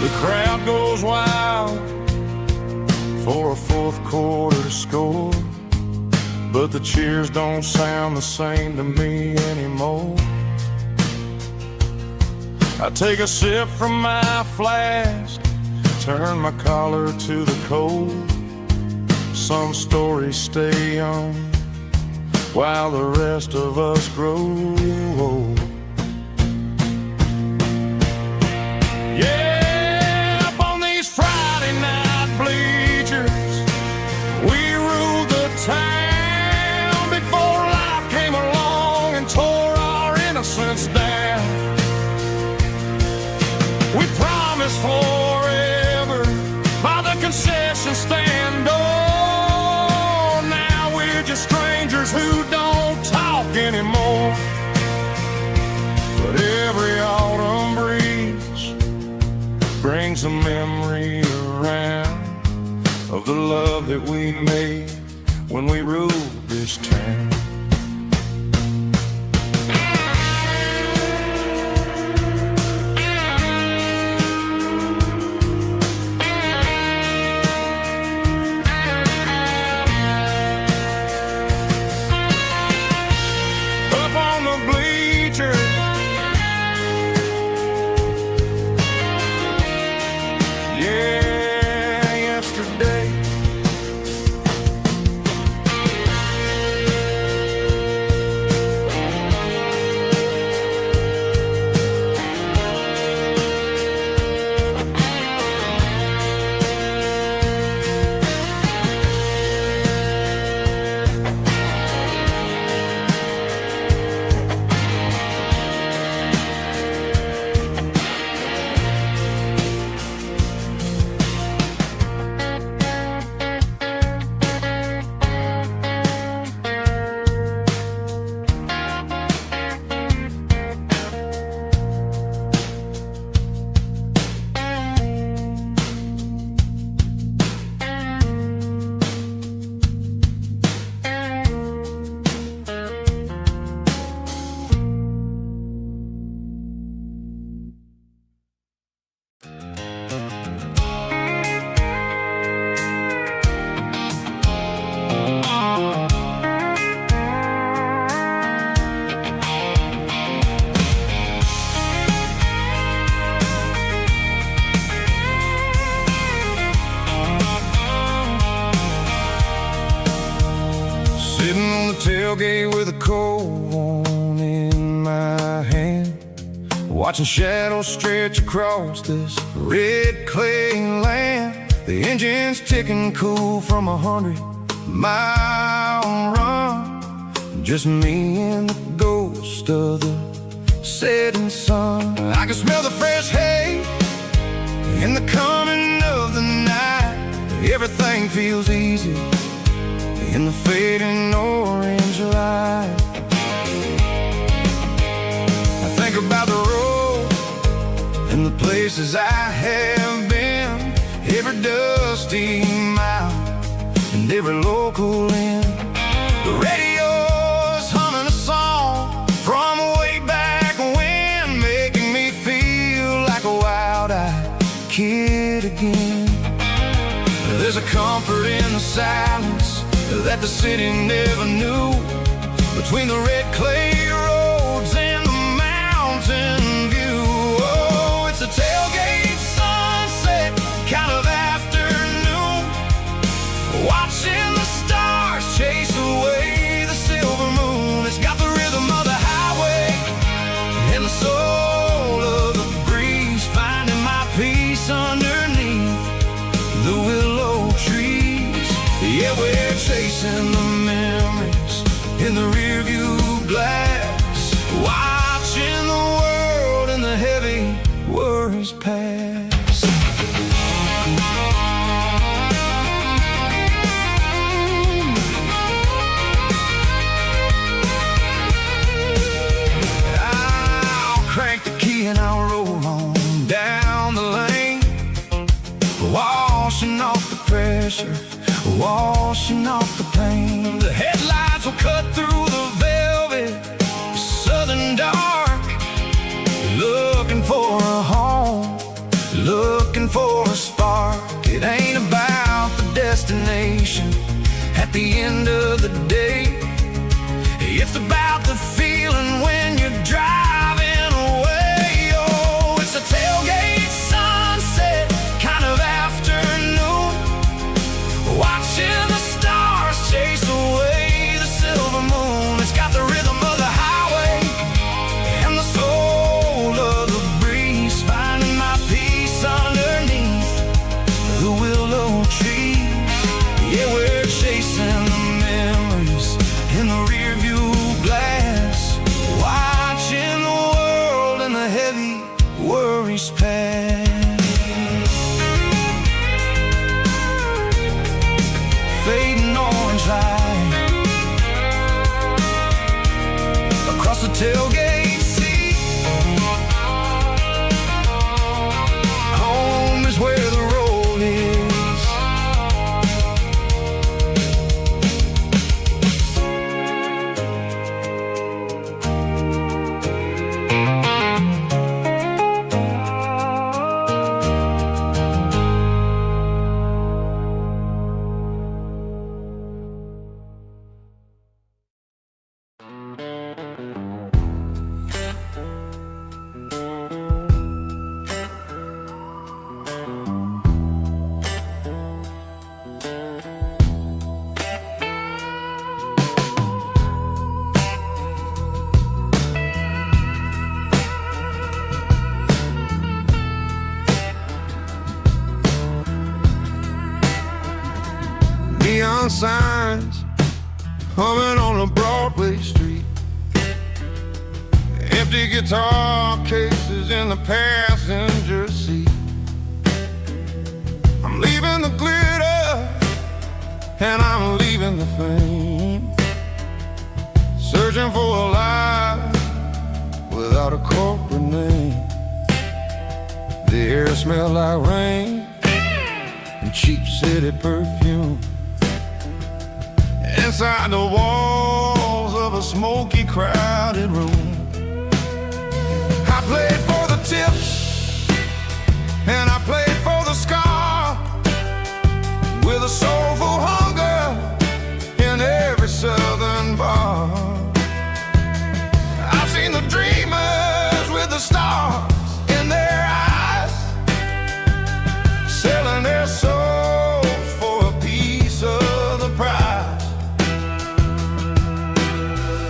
The crowd goes wild for a fourth quarter score, but the cheers don't sound the same to me anymore. I take a sip from my flask, turn my collar to the cold. Some stories stay young while the rest of us grow old. Yeah, up on these Friday night bleachers, we ruled the town before life came along and tore our innocence down. We promised forever by the concession stand door. Now we're just strangers who don't talk anymore. But every autumn breeze brings a memory around of the love that we made when we ruled this town. Tailgate with a cold one in my hand, watching shadows stretch across this red clay land. The engine's ticking cool from 100-mile run. Just me and the ghost of the setting sun. I can smell the fresh hay in the coming of the night. Everything feels easy in the fading orange light. I think about the road and the places I have been, every dusty mile and every local inn. The radio's humming a song from way back when, making me feel like a wild-eyed kid again. There's a comfort in the silence that the city never knew, between the red clay roads and the mountain view. Oh, it's a tailgate sunset kind of afternoon, watching the stars chase away the silver moon. It's got the rhythm of the highway and the soul of the breeze, finding my peace underneath the willow trees. Yeah, we're chasing the memories in the rearview glass, watching the world and the heavy worries pass. I'll crank the key and I'll roll on down the lane, washing off the pressure, washing off the pain. The headlights will cut through the velvet southern dark, looking for a home, looking for a spark. It ain't about the destination at the end of the day, it's about the feeling when you're driving away. Oh, it's a tailgate sunset kind of afternoon, watching the stars chase away the silver moon. It's got the rhythm of the highway and the soul of the breeze, finding my peace underneath the willow trees. Yeah, we're chasing the memories in the rearview glass, watching the world and the heavy worries pass. Fading orange light across the tailgate seat. Home is where the road is. Neon signs humming on a Broadway street, empty guitar cases in the passenger seat. I'm leaving the glitter and I'm leaving the fame, searching for a life without a corporate name. The air smells like rain and cheap city perfume. Inside the walls of a smoky, crowded room, I played for the tips and I played for the scar, with a soulful hunger in every southern bar. I've seen the dreamers with the stars in their eyes, selling their souls for a piece of the prize.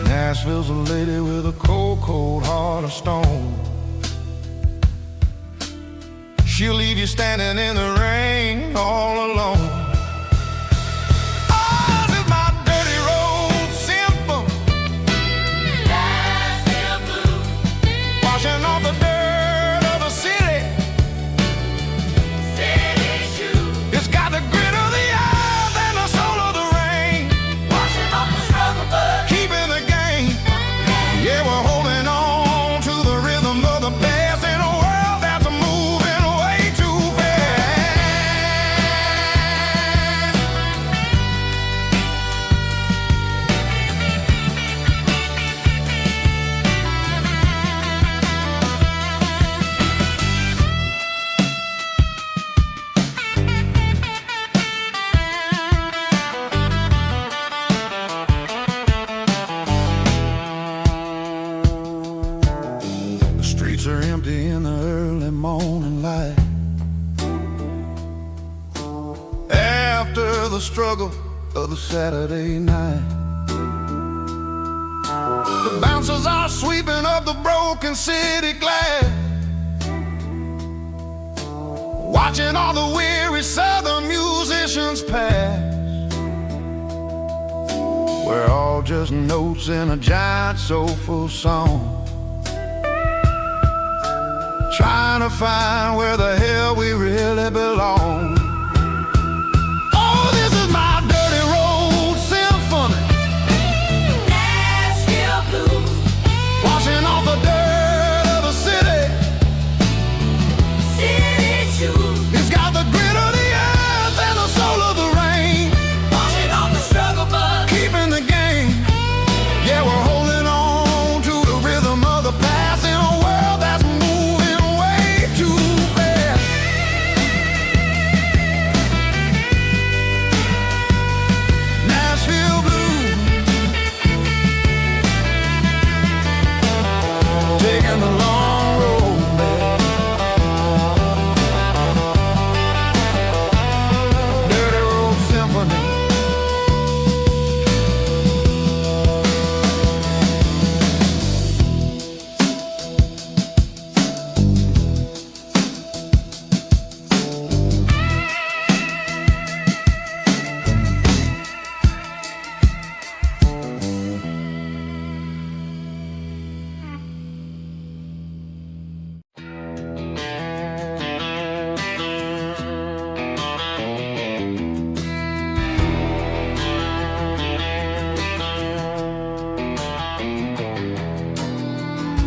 Nashville's a lady with a cold, cold heart of stone. She'll leave you standing in the rain all alone. Ours is my dirty road, simple. Nashville blues. struggle of the Saturday night. The bouncers are sweeping up the broken city glass, watching all the weary southern musicians pass. We're all just notes in a giant soulful song, trying to find where the hell we really belong. Oh, this is my dirty road symphony, Nashville blues, washing off the dirt of the city. city shoes, It's got the grit of the earth and the soul of the rain, washing off the struggle bug. keeping the game. Yeah, we're holding on to the rhythm of the past in a world that's moving way too fast. Nashville blues, taking the long road back. Dirty road symphony.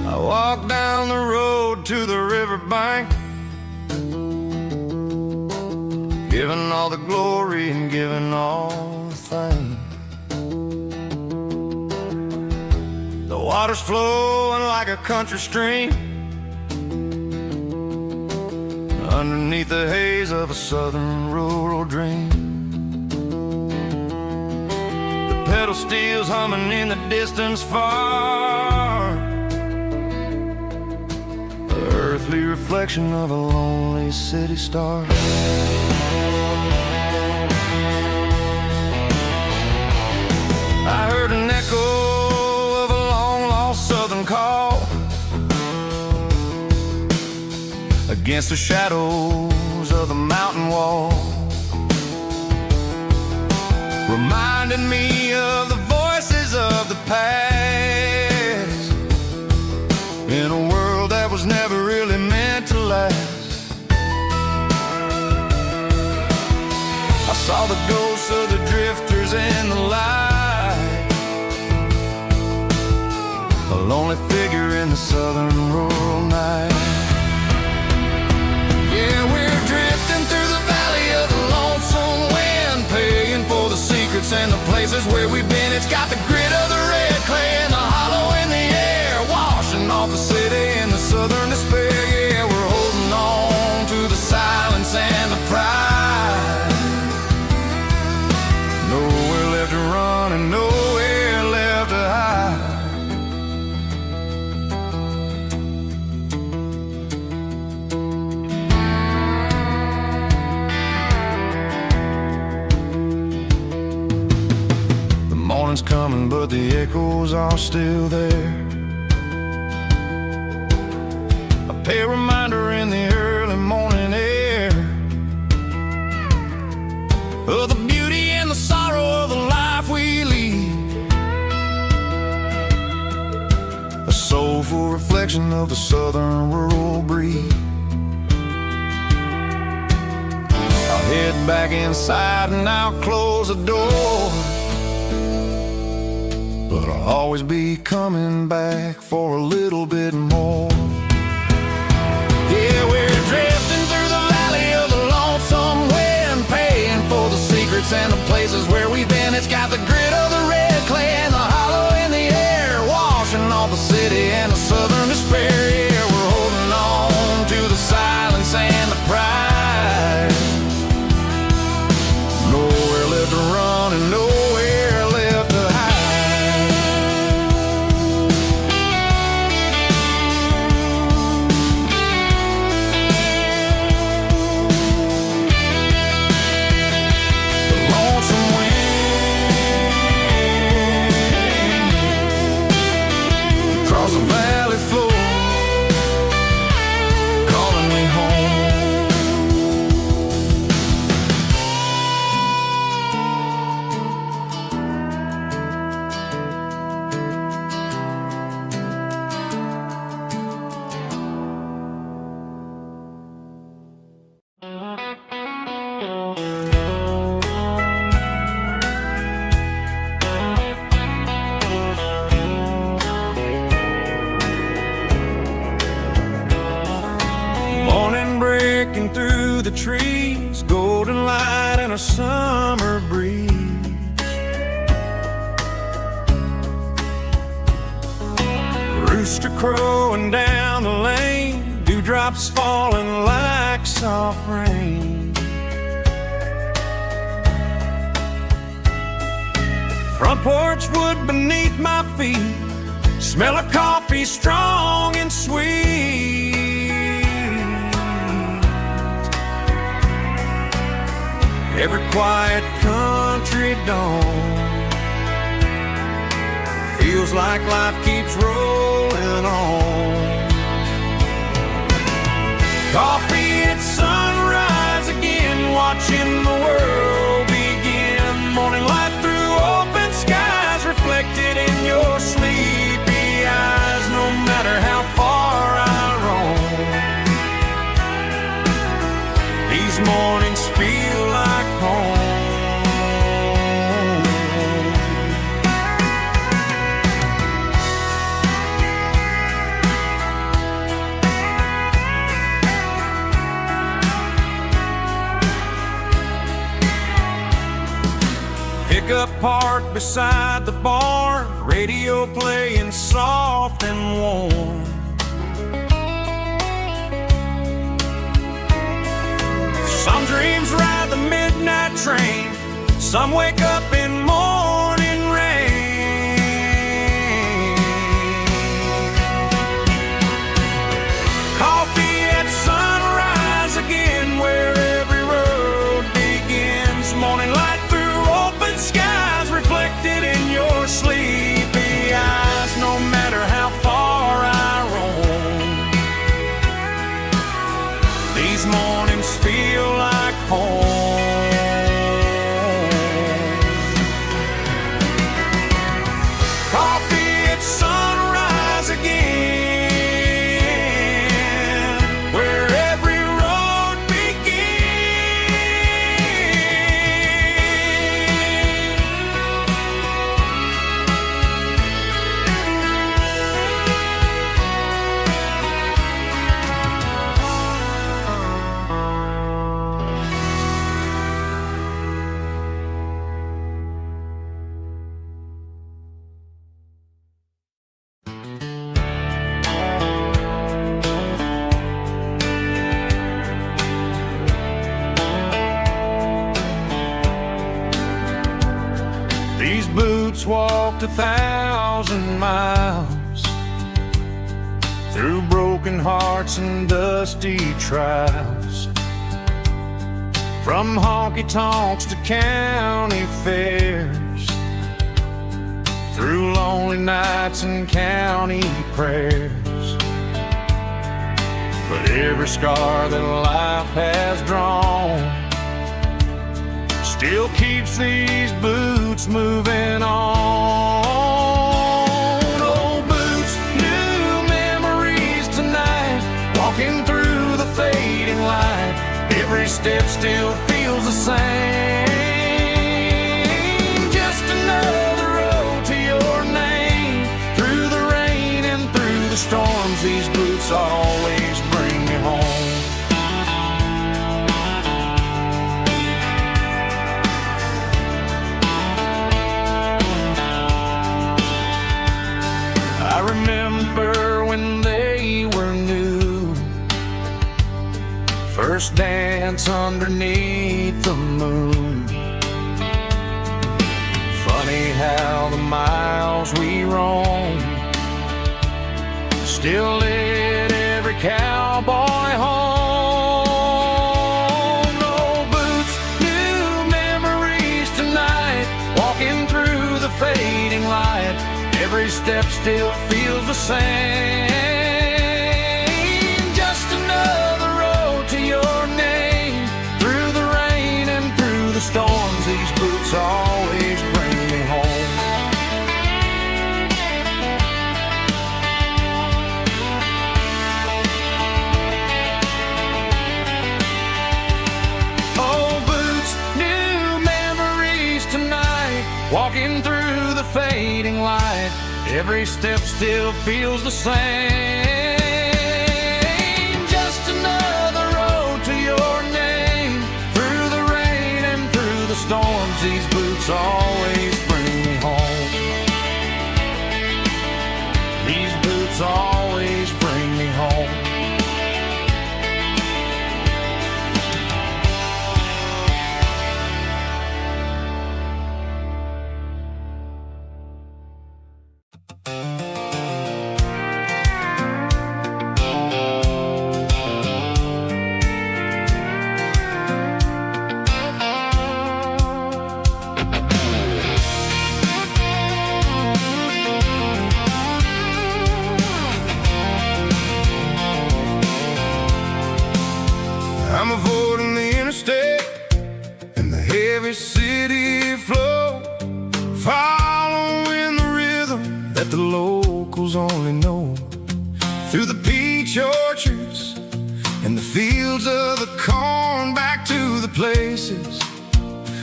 I walk down the road to the riverbank, giving all the glory and giving all the thanks. The water's flowing like a country stream, underneath the haze of a southern rural dream. The pedal steel's humming in the distance far, the earthly reflection of a lonely city star. I heard an echo of a long-lost southern call against the shadows of the mountain wall, reminding me of the voices of the past in a world that was never really meant to last. I saw the ghosts of the drifters in the light, a lonely figure in the southern rural night. Yeah, we're drifting through the valley of the lonesome wind, paying for the secrets and the places where we've been. It's got the grit of the red clay and the hollow in the air, washing off the city in the southern despair. Yeah, we're holding on to the silence and the pride. Nowhere left to run and nowhere left to hide. The morning's coming, but the echoes are still there. A pale reminder in the early morning air of the beauty and the sorrow of the life we lead, a soulful reflection of the southern rural breed. I'll head back inside and I'll close the door, but I'll always be coming back for a little bit more. Yeah, we're drifting through the valley of the lonesome wind, paying for the secrets and the places where we've been. It's got the grit of the red clay and the hollow in the air, washing off the city and the southern despair. Yeah, we're holding on to the silence and the pride. Nowhere left to run and nowhere left to hide. the trees, golden light and a summer breeze. Rooster crowing down the lane, dewdrops falling like soft rain. Front porch wood beneath my feet, smell of coffee strong and sweet. Every quiet country dawn feels like life keeps rolling on. Coffee at sunrise again, watching the world begin. Morning light through open skies, reflected in your sleepy eyes. No matter how far I roam, these mornings feel like home. Pickup parked beside the barn, radio playing soft and warm. Some dreams ride the midnight train, some wake up in morning rain. Coffee at sunrise again, where every road begins. Morning light through open skies, reflected in your sleepy eyes. No matter how far I roam, these mornings feel like home. Coffee at sunrise again, where every road These boots walked 1,000 miles through broken hearts and dusty trials, from honky-tonks to county fairs, through lonely nights and county prayers. But every scar that life has drawn still keeps these boots moving on. Old boots, new memories tonight, walking through the fading light. Every step still feels the same. Just another road to your name. Through the rain and through the storms, these boots always bring me home. I remember when they were new, first dance underneath the moon. Funny how the miles we roam still lit every cowboy home. Old boots, new memories tonight, walking through the fading light. Every step still feels the same. Just another road to your name. Through the rain and through the storms, these boots always bring me home. Old boots, new memories tonight, walking through the fading light. Every step still feels the same. Just another road to your name. these boots always bring me home. These boots always bring me home. I'm avoiding the interstate and the heavy city flow, following the rhythm that the locals only know. Through the peach orchards and the fields of the corn, back to the places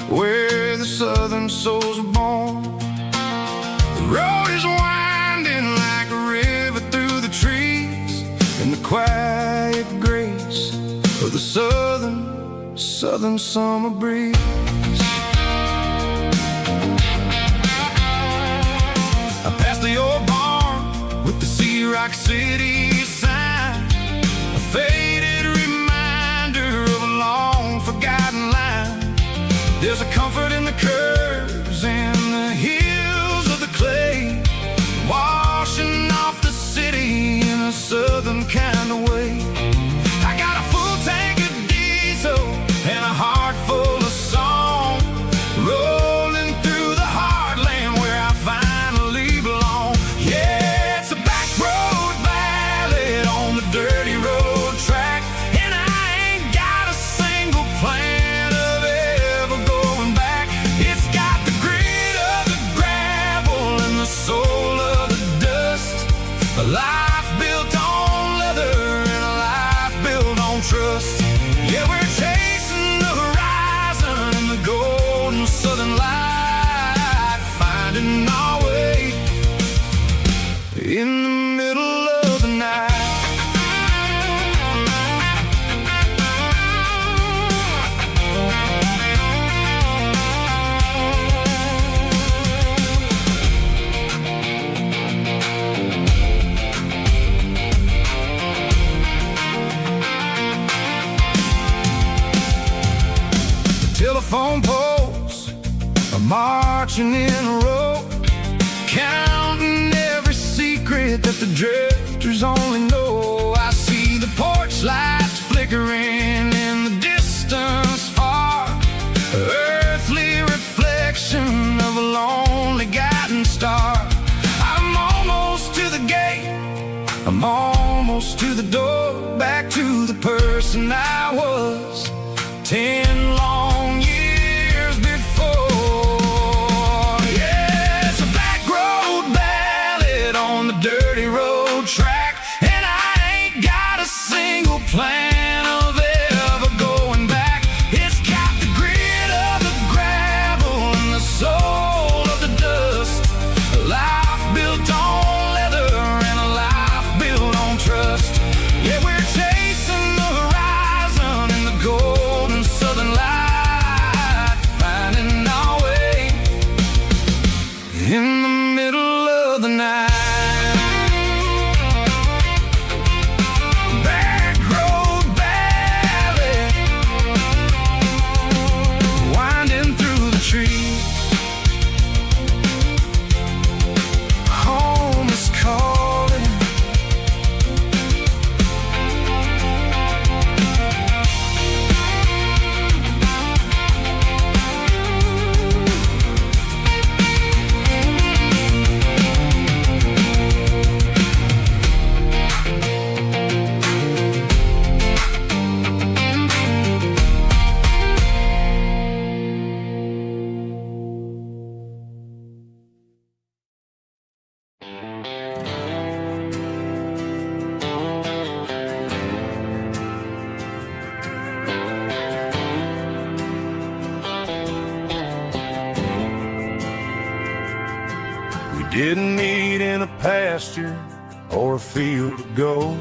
where the southern souls were born. The road is winding like a river through the trees, in the quiet grace of the southern summer breeze. I passed the old barn with the Sea Rock City sign, a faded reminder of a long forgotten line. There's a comfort in the curves and the hills of the clay, washing off the city in a southern kind of way. I got a full tank of diesel and a heart full of song, rolling through the heartland where I finally belong. Yeah, it's a back road ballad on the dirty road track, and I ain't got a single plan of ever going back. It's got the grit of the gravel and the soul of the dust, a life built on leather and a life built on trust. Yeah, we're chasing the horizon in the golden southern light, finding our way in the middle of the night. Telephone poles are marching in a row, counting every secret that the drifters only know. I see the porch lights flickering in the distance far, earthly reflection of a lonely guiding star. I'm almost to the gate, I'm almost to the door, back to the person I was 10 long years before. Yeah, it's a back road ballad on the dirty road track, and I ain't got a single plan of ever going back. It's got the grit of the gravel and the soul of the dust, a life built on leather and a life built on trust. Yeah, we're chasing the horizon in the golden southern light, finding our way in the middle of the night. Back road ballad, winding through the trees. Home is calling. Didn't meet in a pasture or a field of gold.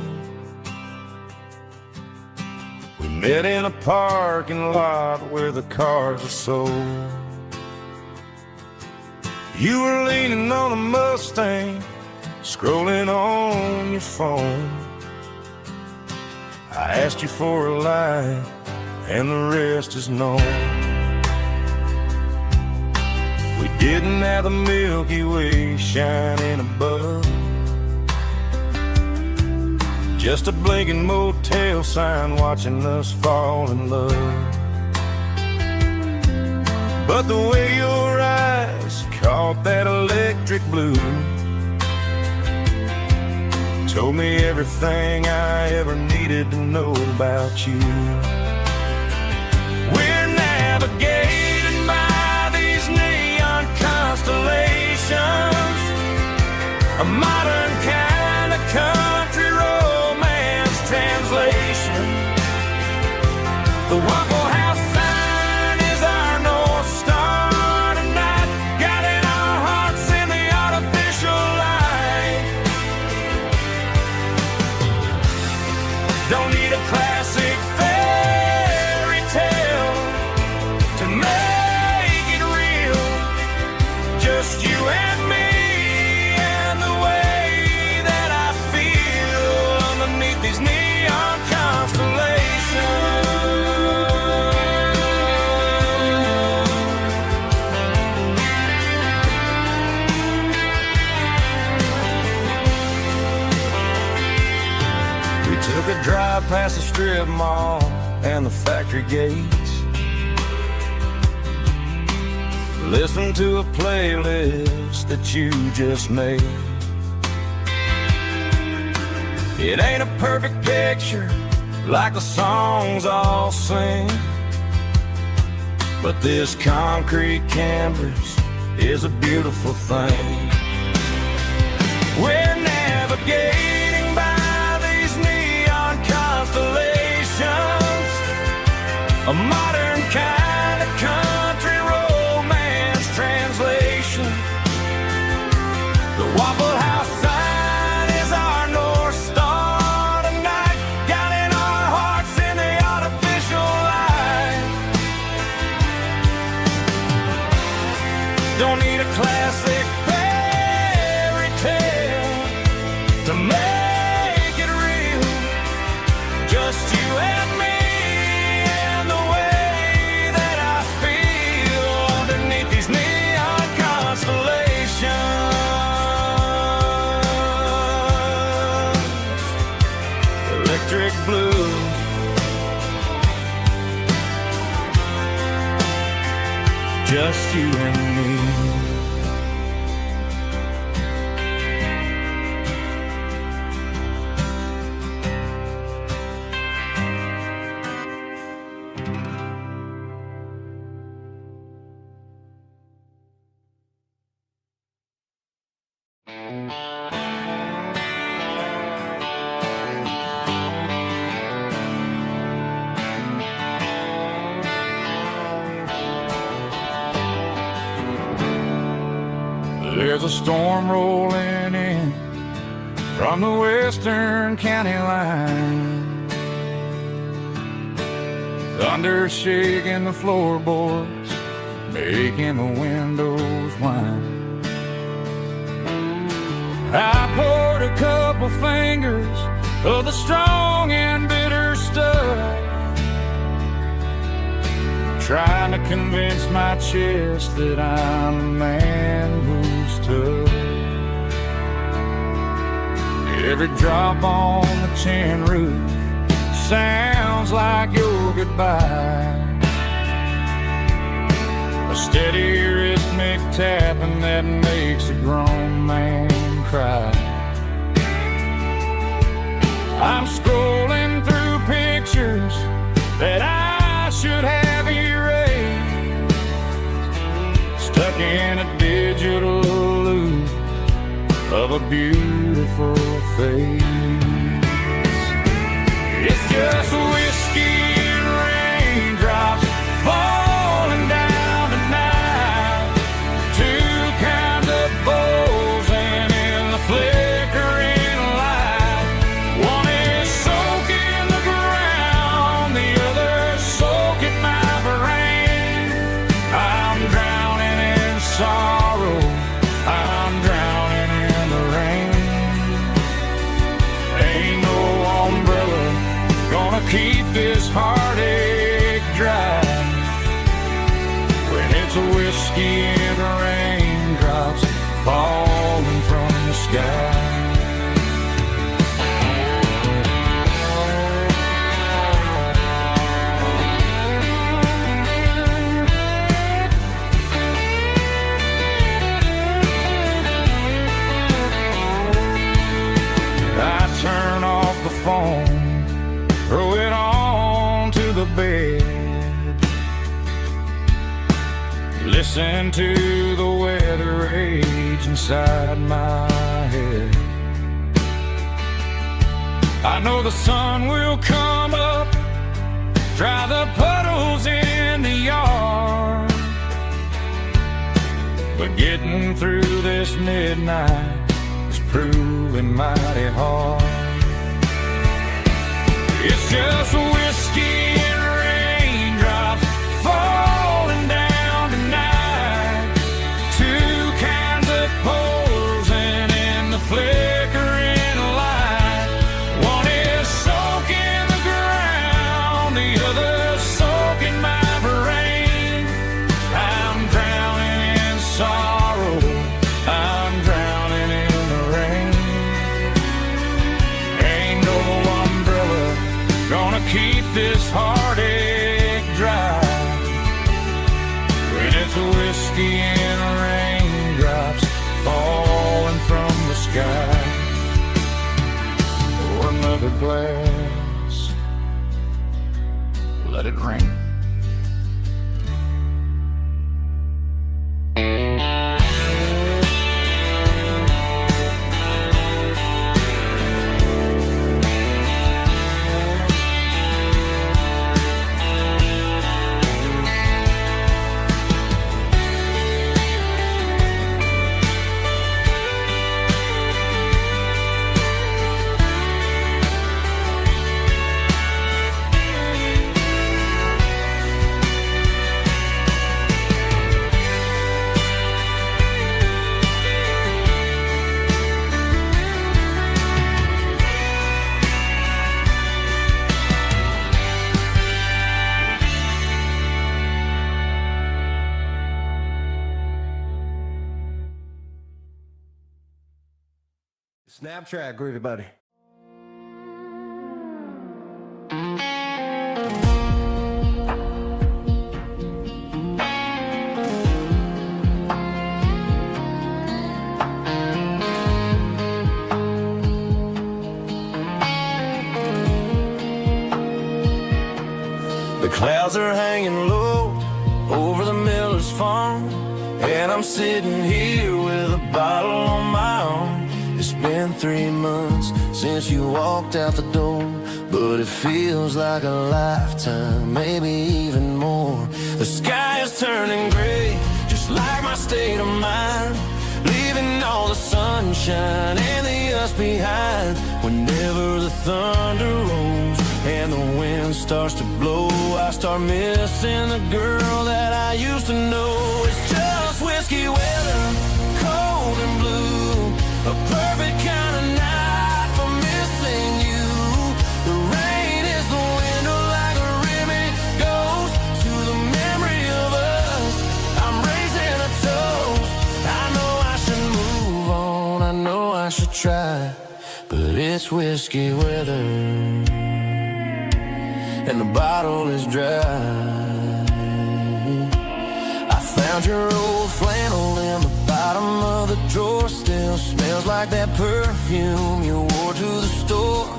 We met in a parking lot where the cars are sold. You were leaning on a Mustang, scrolling on your phone. I asked you for a light, and the rest is known. We didn't have the Milky Way shining above, just a blinking motel sign watching us fall in love. But the way your eyes caught that electric blue told me everything I ever needed to know about you. We're navigating by these neon constellations, a modern kind of country romance translation. The Waffle House sign is our North Star tonight, guiding our hearts in the artificial light. Don't need a classic fairy tale to make it real, just you and me and the way that I feel underneath these neon constellations. We took a drive past the strip mall and the factory gates, listened to a playlist that you just made. It ain't a perfect picture like the songs all sing, but this concrete canvas is a beautiful thing. We're navigating by these neon constellations, a modern kind of country romance translation. The Waffle House sign is our North Star tonight, guiding our hearts in the artificial light. Don't need a classic fairy tale to make it real, just you and me and the way that I feel underneath these neon constellations. Electric blue, just you and me. There's a storm rolling in from the western county line, thunder shaking the floorboards, making the windows whine. I poured a couple fingers of the strong and bitter stuff, trying to convince my chest that I'm a man who's tough. Every drop on the tin roof sounds like your goodbye, a steady rhythmic tapping that makes a grown man cry. I'm scrolling through pictures that I should have erased, stuck in a digital loop of a beautiful face. It's just whiskey and raindrops falling down tonight, two kinds of bowls and in the flickering light. One is soaking the ground, the other soaking my brain. I'm drowning in sorrow listen to the weather rage inside my head. I know the sun will come up, dry the puddles in the yard, but getting through this midnight is proving mighty hard. It's just whiskey and raindrops falling down tonight. Two kinds of posing in the flickering light. One is soaking the ground, the other soaking my brain. I'm drowning in sorrow, I'm drowning in the rain. Ain't no umbrella gonna keep this heartache dry when it's whiskey and raindrops falling from the sky. Pour another glass, let it rain. Snap track, groovy buddy. The clouds are hanging low over the miller's farm, and I'm sitting here with a bottle on my arm. It's been 3 months since you walked out the door, but it feels like a lifetime, maybe even more. The sky is turning gray, just like my state of mind, leaving all the sunshine and the us behind. Whenever the thunder rolls and the wind starts to blow, I start missing the girl that I used to know. It's just whiskey weather, cold and blue, a perfect kind of night for missing you. The rain is the window like a ribbon goes to the memory of us. I'm raising a toast. I know I should move on, I know I should try, but it's whiskey weather and the bottle is dry. I found your old flannel in the bottom of the drawer, still smells like that perfume you wore to the store.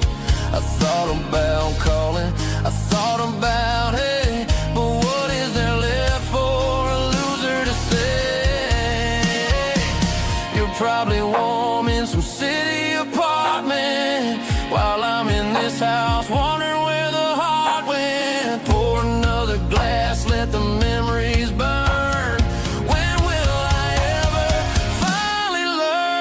I thought about calling, I thought about, hey, but what is there left for a loser to say? You're probably warm in some city apartment while I'm in this house wondering where the heart went. Pour another glass, let the memories burn. When will I ever finally learn?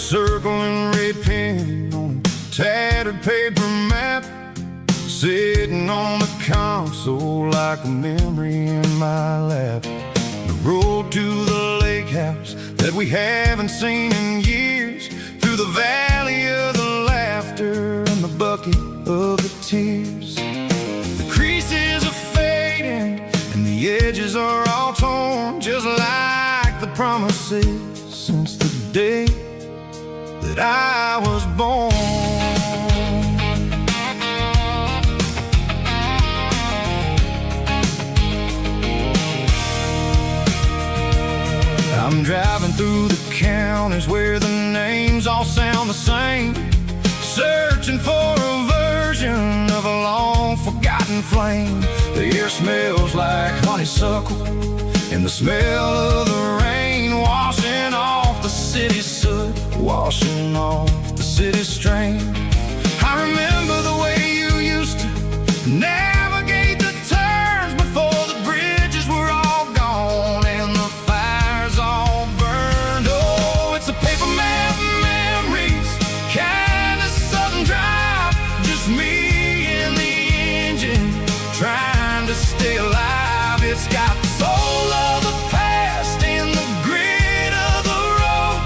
circling red pen on a tattered paper map, sitting on the console like a memory in my lap. The road to the lake house that we haven't seen in years, through the valley of the laughter and the bucket of the tears. The creases are fading and the edges are all torn, just like the promises since the day that I was born. I'm driving through the counties where the names all sound the same, searching for a version of a long forgotten flame. The air smells like honeysuckle and the smell of the rain, washing off the city's soot, washing off the city's strain. I remember the way you used to navigate the turns before the bridges were all gone and the fires all burned. Oh, it's a paper map memories, kind of sudden drive, just me and the engine trying to stay alive. It's got the soul of the past and the grit of the road,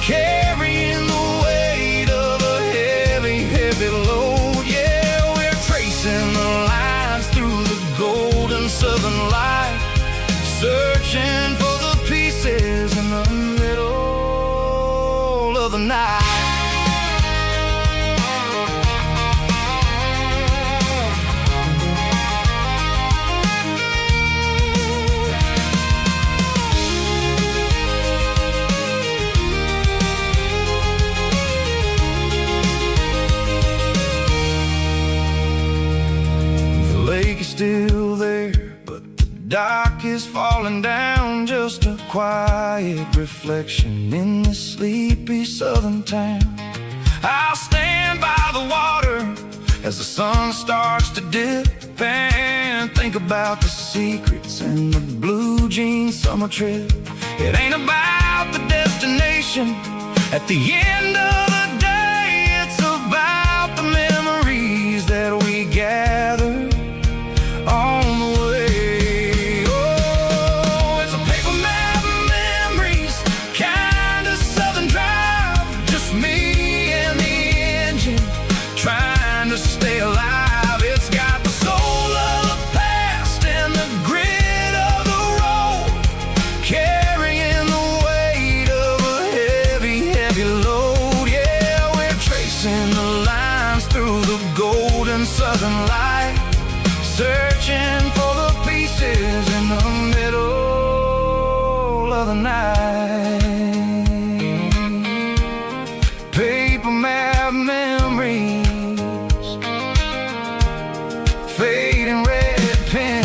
carrying the weight of a heavy, heavy load. Yeah, we're tracing the lines through the golden southern light, searching for the pieces in the middle of the night. The lake is still there, but the dock is falling down, just a quiet reflection in this sleepy southern town. I'll stand by the water as the sun starts to dip and think about the secrets and the blue jean summer trip. It ain't about the destination at the end of the day, it's about the memories that we gather on the way. Oh, it's a paper map memories, kind of southern drive, just me and the engine trying to stay alive. It's got the soul of the past and the grit of the road, carrying the weight of a heavy, heavy load. Yeah, we're tracing the lines through the golden southern light, searching for the pieces in the middle of the night. Paper map memories, fading red pen,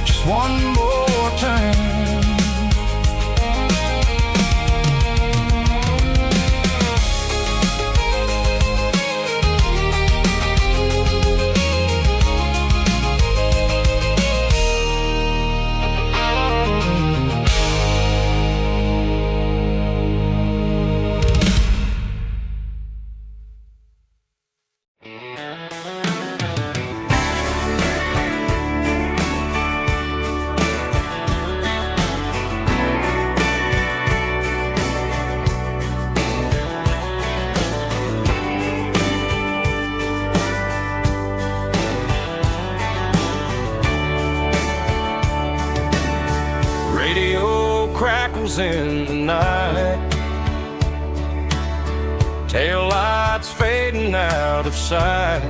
just one more turn. Radio crackles in the night, tail lights fading out of sight,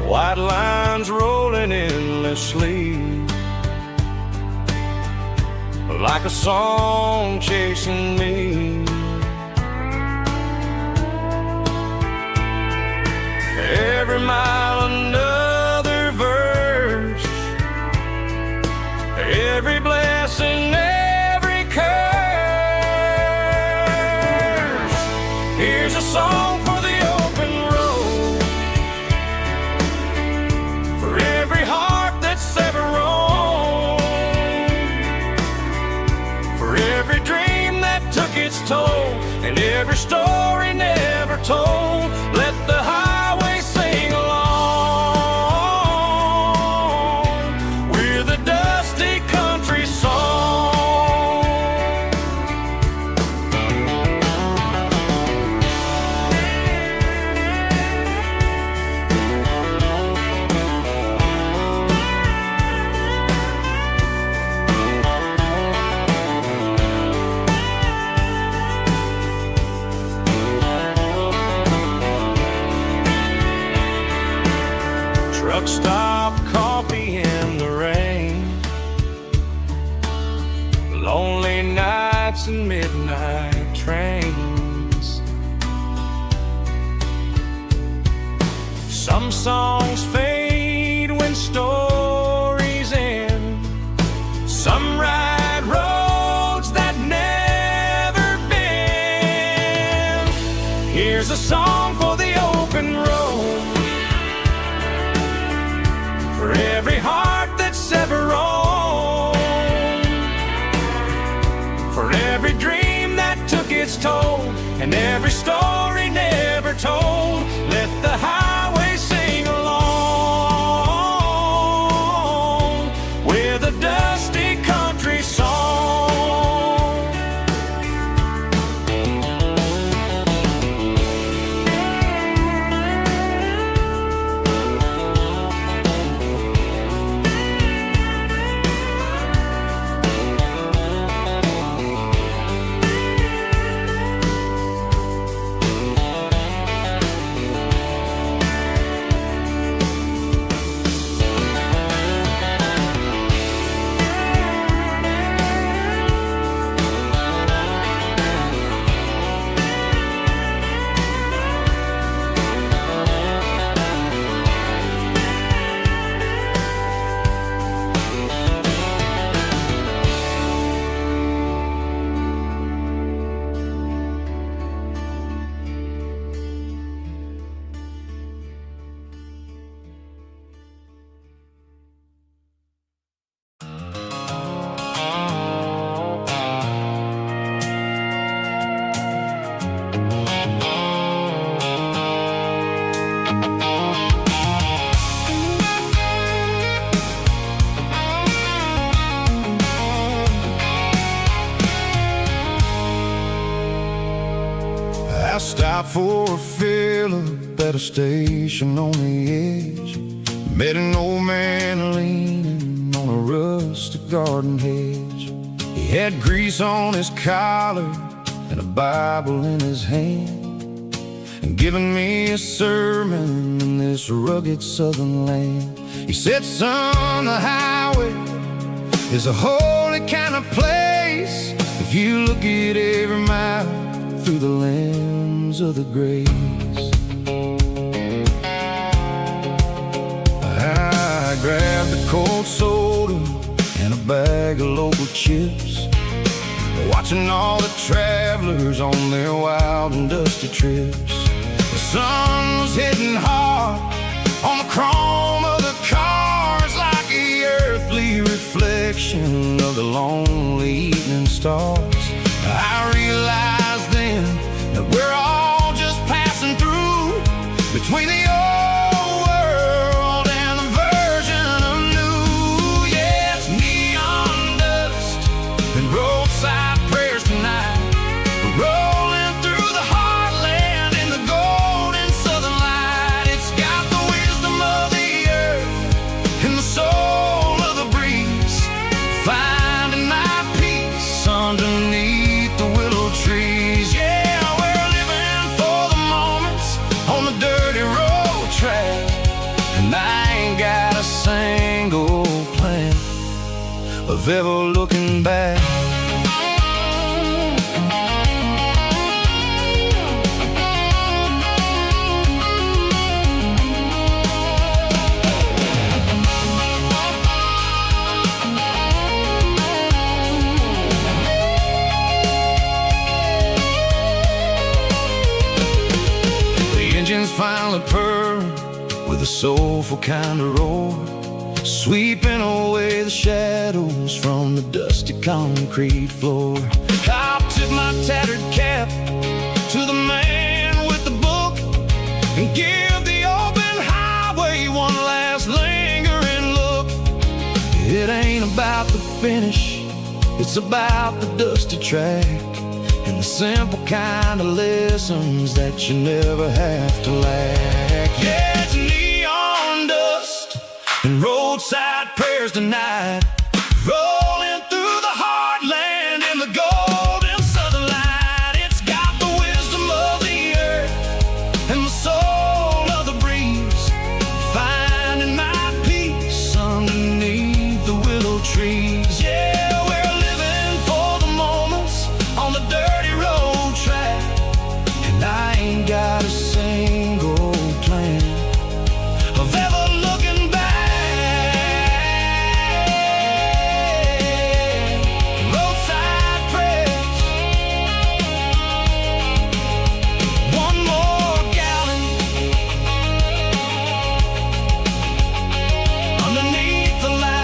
white lines rolling endlessly, like a song chasing me. Every mile another verse, every blessing, every curse. Here's a song for the open road, for every heart that's ever roamed. told, and every story never told. Let the highway sing along with a dusty country song. Truck stop, coffee in the rain, lonely nights and midnight trains. Some songs fade when stories end. Some ride roads that never bend. Here's a song for the open road, for every heart that's ever roamed, for every dream that took its toll, and every story never told. Let the highway sing along with a dusty country song. I stopped for a fill-up at a station on the edge. Met an old man leaning on a rustic garden hedge. He had grease on his collar and a Bible in his hand, and giving me a sermon in this rugged southern land. He said, son, the highway is a holy kind of place if you look at every mile through the lens of the grace. I grabbed a cold soda and a bag of local chips, watching all the travelers on their wild and dusty trips. The sun was hitting hard on the chrome of the cars, like the earthly reflection of the lonely evening stars. I realized then that we're all just passing through between the old world and the version of new. Yes, neon dust and roadside prayers tonight, rolling through the heartland in the golden southern light. It's got the wisdom of the earth and the soul of the breeze, finding my peace underneath the willow trees. Yeah, we're living for the moments on the dirty road track, and I ain't got a single plan of ever looking back. The engines finally purr with a soulful kind of roar, sweeping away the shadows from the dusty concrete floor. I'll tip my tattered cap to the man with the book and give the open highway one last lingering look. It ain't about the finish, it's about the dusty track and the simple kind of lessons that you never have to lack. Yeah, it's neon dust and roadside prayers tonight, rolling through the heartland in the golden southern light. It's got the wisdom of the earth and the soul of the breeze, finding my peace underneath the willow trees. Yeah, we're living for the moments on the dirty road track, and I ain't got a single plan of ever looking back. Roadside prayers, one more gallon underneath the light.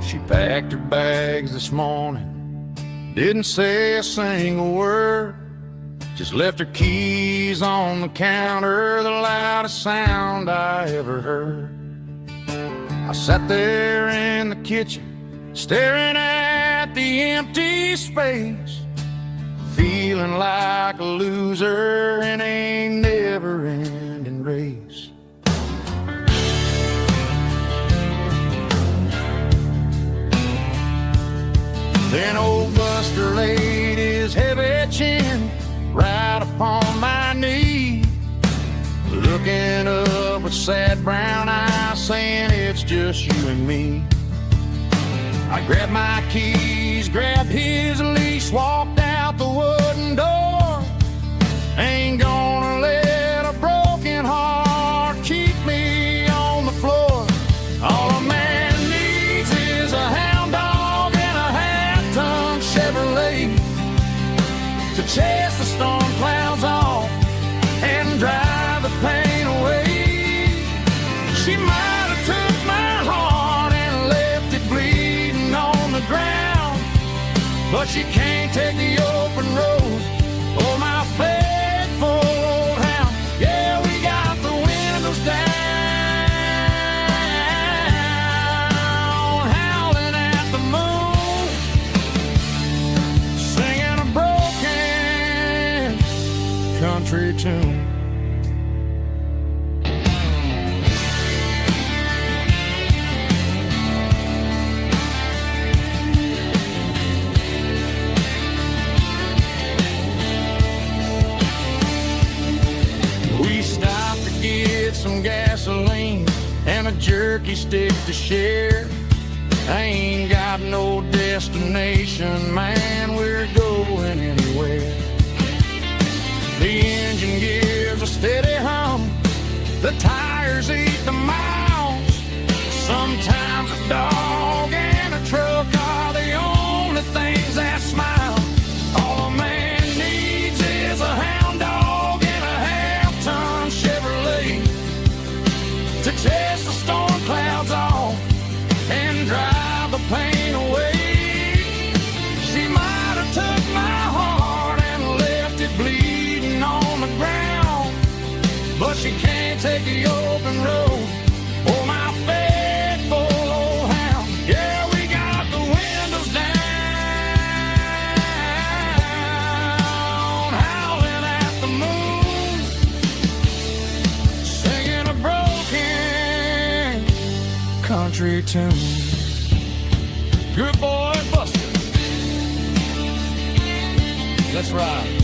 She packed her bags this morning, didn't say a single word, just left her keys on the counter, the loudest sound I ever heard. I sat there in the kitchen, staring at the empty space, feeling like a loser in a never-ending race. Then old Buster laid his heavy chin right upon my knee, looking up with sad brown eyes, saying it's just you and me. I grabbed my keys, grabbed his leash, walked out the wooden door. Ain't gonna let a broken heart keep me on the floor. All a man needs is a hound dog and a half-ton Chevrolet to chase the storm clouds off and drive the pain away. She might have took my heart and left it bleeding on the ground, but she can't take the open road or my faithful old hound. Yeah, we got the windows down, howling at the moon, singing a broken country tune. We stopped to get some gasoline and a jerky stick to share. I ain't got no destination, man, we're going anywhere. The engine gives a steady hum, the tires eat the miles. Sometimes a dog and a truck are the only things that smile. All a man needs is a hound dog and a half-ton Chevrolet to chase the storm clouds off and drive the pain away. She might have took my heart and left it bleeding on the ground, but she can't take the open road or my faithful old hound. Yeah, we got the windows down, howling at the moon, singing a broken country tune. Good boy, Buster. Let's ride.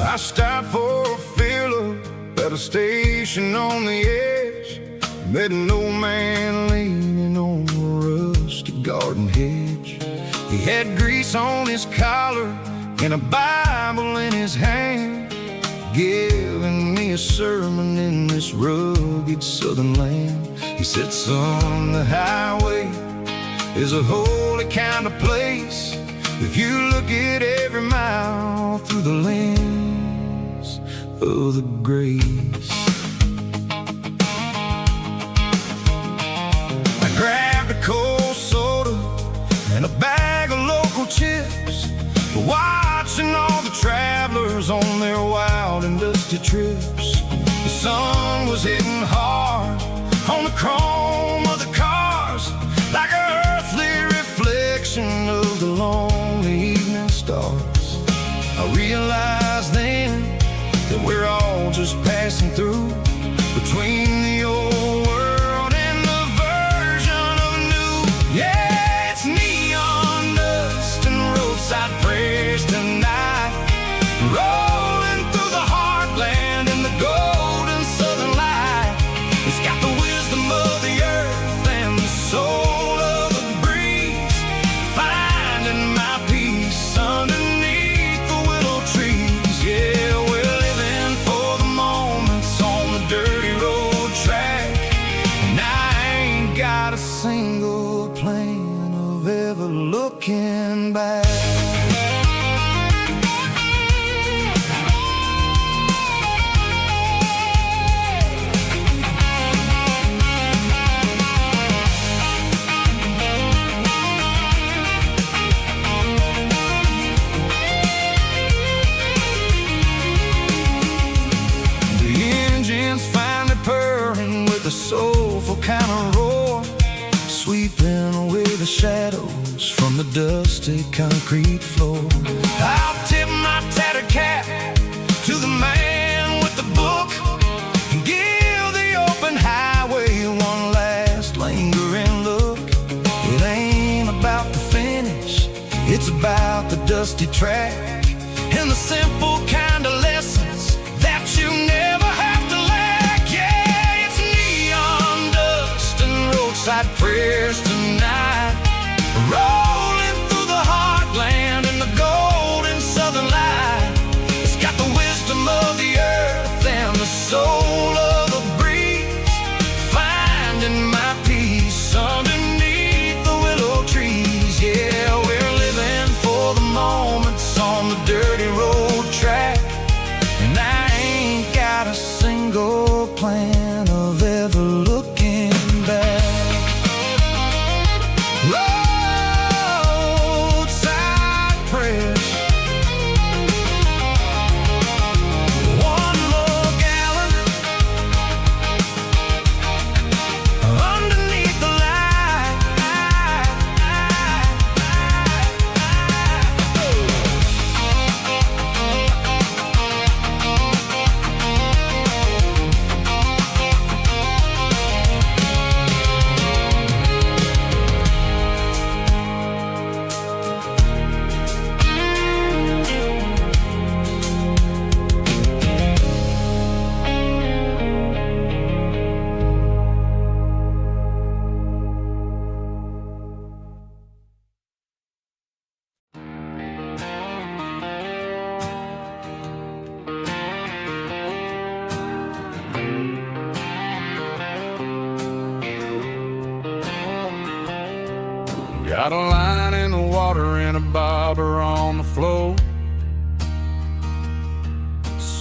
I stopped for a fill-up at a station on the edge. Met an old man leaning on a rusty garden hedge. He had grease on his collar and a Bible in his hand, giving me a sermon in this rugged southern land. He said, son, the highway is a holy kind of place if you look at every mile through the lens of the grace. I grabbed a cold soda and a bag of local chips, watching all the travelers on their wild and dusty trips. The sun was hitting hard on the chrome of the cars, like an earthly reflection of the lonely evening stars. I realized then that we're all just passing through, between the old world and the version of new. Yeah, it's neon dust and roadside prayers tonight, rolling through the heartland in the golden southern light. It's got the wisdom of the earth and the soul of the breeze, finding my peace underneath the willow trees. Yeah, we're living for the moments on the dirty road track, and I ain't got a single plan of ever looking back. The soulful kind of roar, sweeping away the shadows from the dusty concrete floor. I'll tip my tattered cap to the man with the book and give the open highway one last lingering look. It ain't about the finish, it's about the dusty track and the simple kind of lessons that you never have to lack. Yeah, it's neon dust and roadside prayers tonight, rolling through the heartland in the golden southern light. It's got the wisdom of the earth and the soul of the breeze, finding my peace underneath the willow trees. Yeah, we're living for the moments on the dirty road track, and I ain't got a single plan of ever looking back. Roadside prayers, one more gallon underneath the light. Got a line in the water and a bobber on the floor.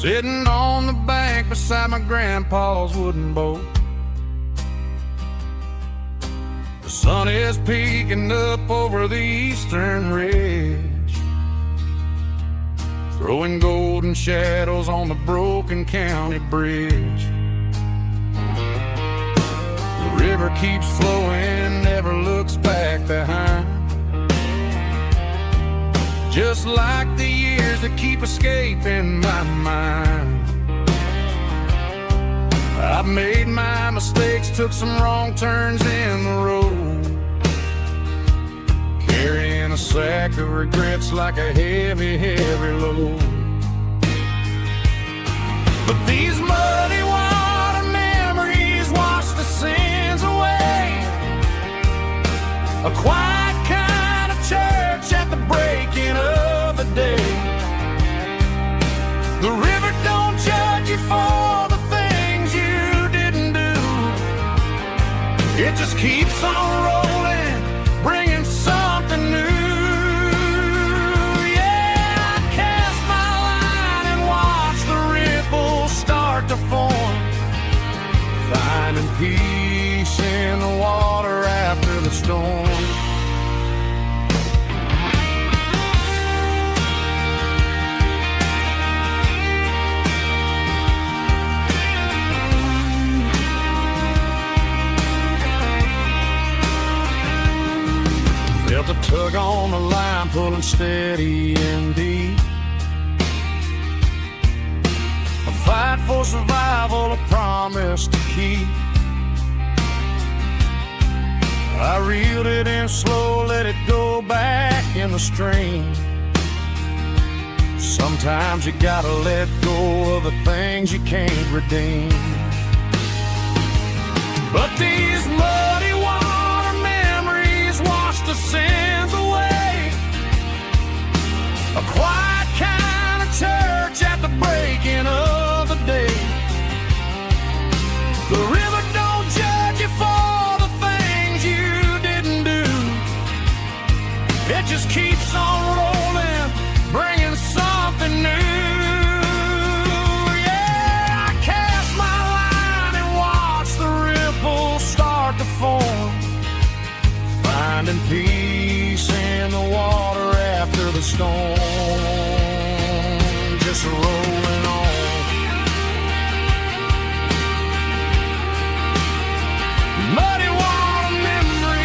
Sitting on the bank beside my grandpa's wooden boat. The sun is peeking up over the eastern ridge, throwing golden shadows on the broken county bridge. The river keeps flowing, never looks back behind, just like the years that keep escaping my mind. I've made my mistakes, took some wrong turns in the road, carrying a sack of regrets like a heavy, heavy load. But these muddy water memories wash the sins away. A quiet kind of church at the breaking of the day. The river don't judge you for the things you didn't do. It just keeps on rolling, bringing something new. Yeah, I cast my line and watch the ripples start to form, finding peace in the water after the storm. Felt a tug on the line, pulling steady and deep. A fight for survival, a promise to keep. I reeled it in slow, let it go back in the stream. Sometimes you gotta let go of the things you can't redeem. But these muddy water memories wash the sins away. A quiet kind of church at the breaking of the day. The river don't judge you for the things you didn't do. It just keeps on rolling, bringing something new. Yeah, I cast my line and watch the ripples start to form, finding peace in the water after the storm. Just rolling on. Muddy water memory.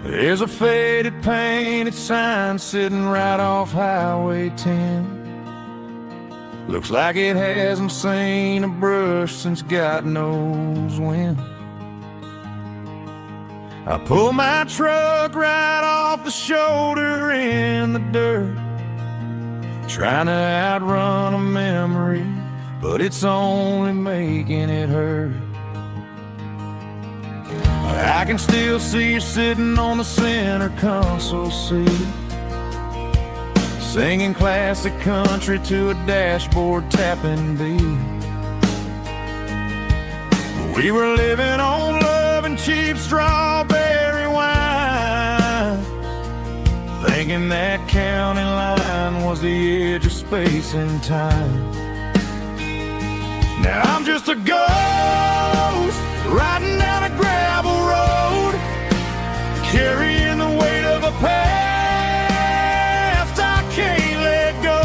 There's a faded painted sign sitting right off Highway 10. Looks like it hasn't seen a brush since God knows when. I pull my truck right off the shoulder in the dirt, trying to outrun a memory, but it's only making it hurt. I can still see you sitting on the center console seat, singing classic country to a dashboard tapping beat. We were living on love and cheap strawberry wine, thinking that county line was the edge of space and time. Now I'm just a ghost riding down a gravel road, carrying the weight of a past I can't let go.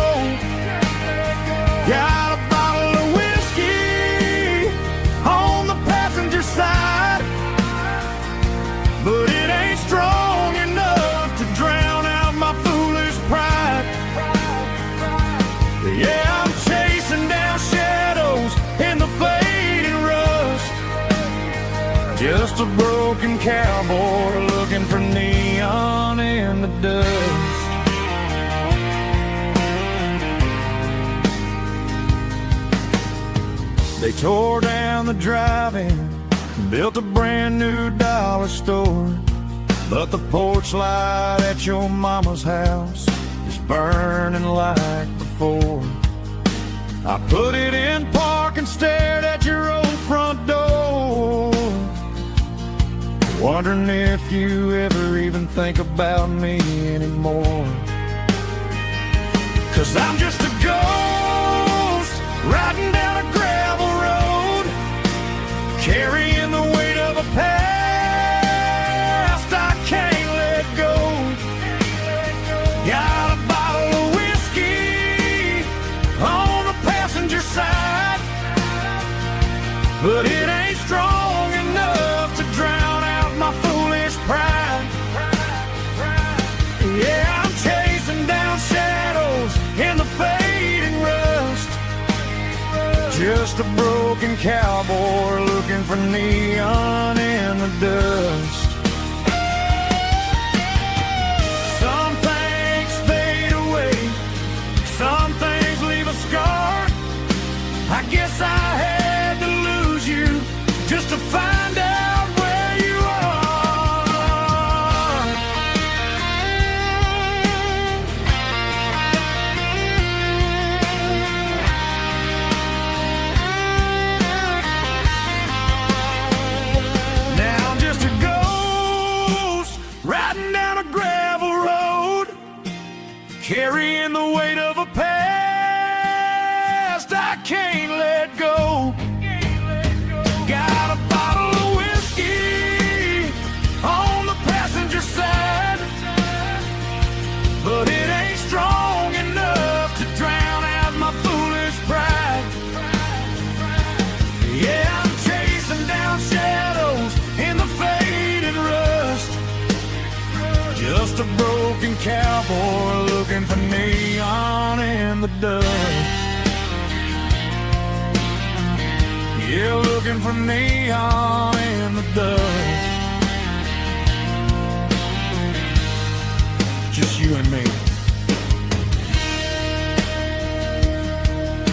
Got a bottle of whiskey on the passenger side, but it ain't strong enough to drown out my foolish pride. Yeah, I'm chasing down shadows in the fading rust, just a broken cowboy looking for neon the dust. They tore down the drive-in, built a brand new dollar store, but the porch light at your mama's house is burning like before. I put it in park and stared at your old front door, wondering if you ever even think about me anymore. 'Cause I'm just a ghost riding down a gravel road, carrying the weight of a past I can't let go. Got a bottle of whiskey on the passenger side, but it ain't strong enough to drown out my foolish pride. Yeah, I'm chasing down shadows in the fading rust, just a broken cowboy looking for neon in the dust. Some things fade away, some things leave a scar. I guess I had to lose you just to find out where you are. Now I'm just a ghost riding down a gravel road, carrying the weight of a past I can't let go. Got a bottle of whiskey on the passenger side, but it ain't strong enough to drown out my foolish pride. Yeah, I'm chasing down shadows in the faded rust, just a broken cowboy looking for neon in the dust. Yeah, looking for neon in the dust. Just you and me.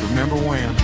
Remember when?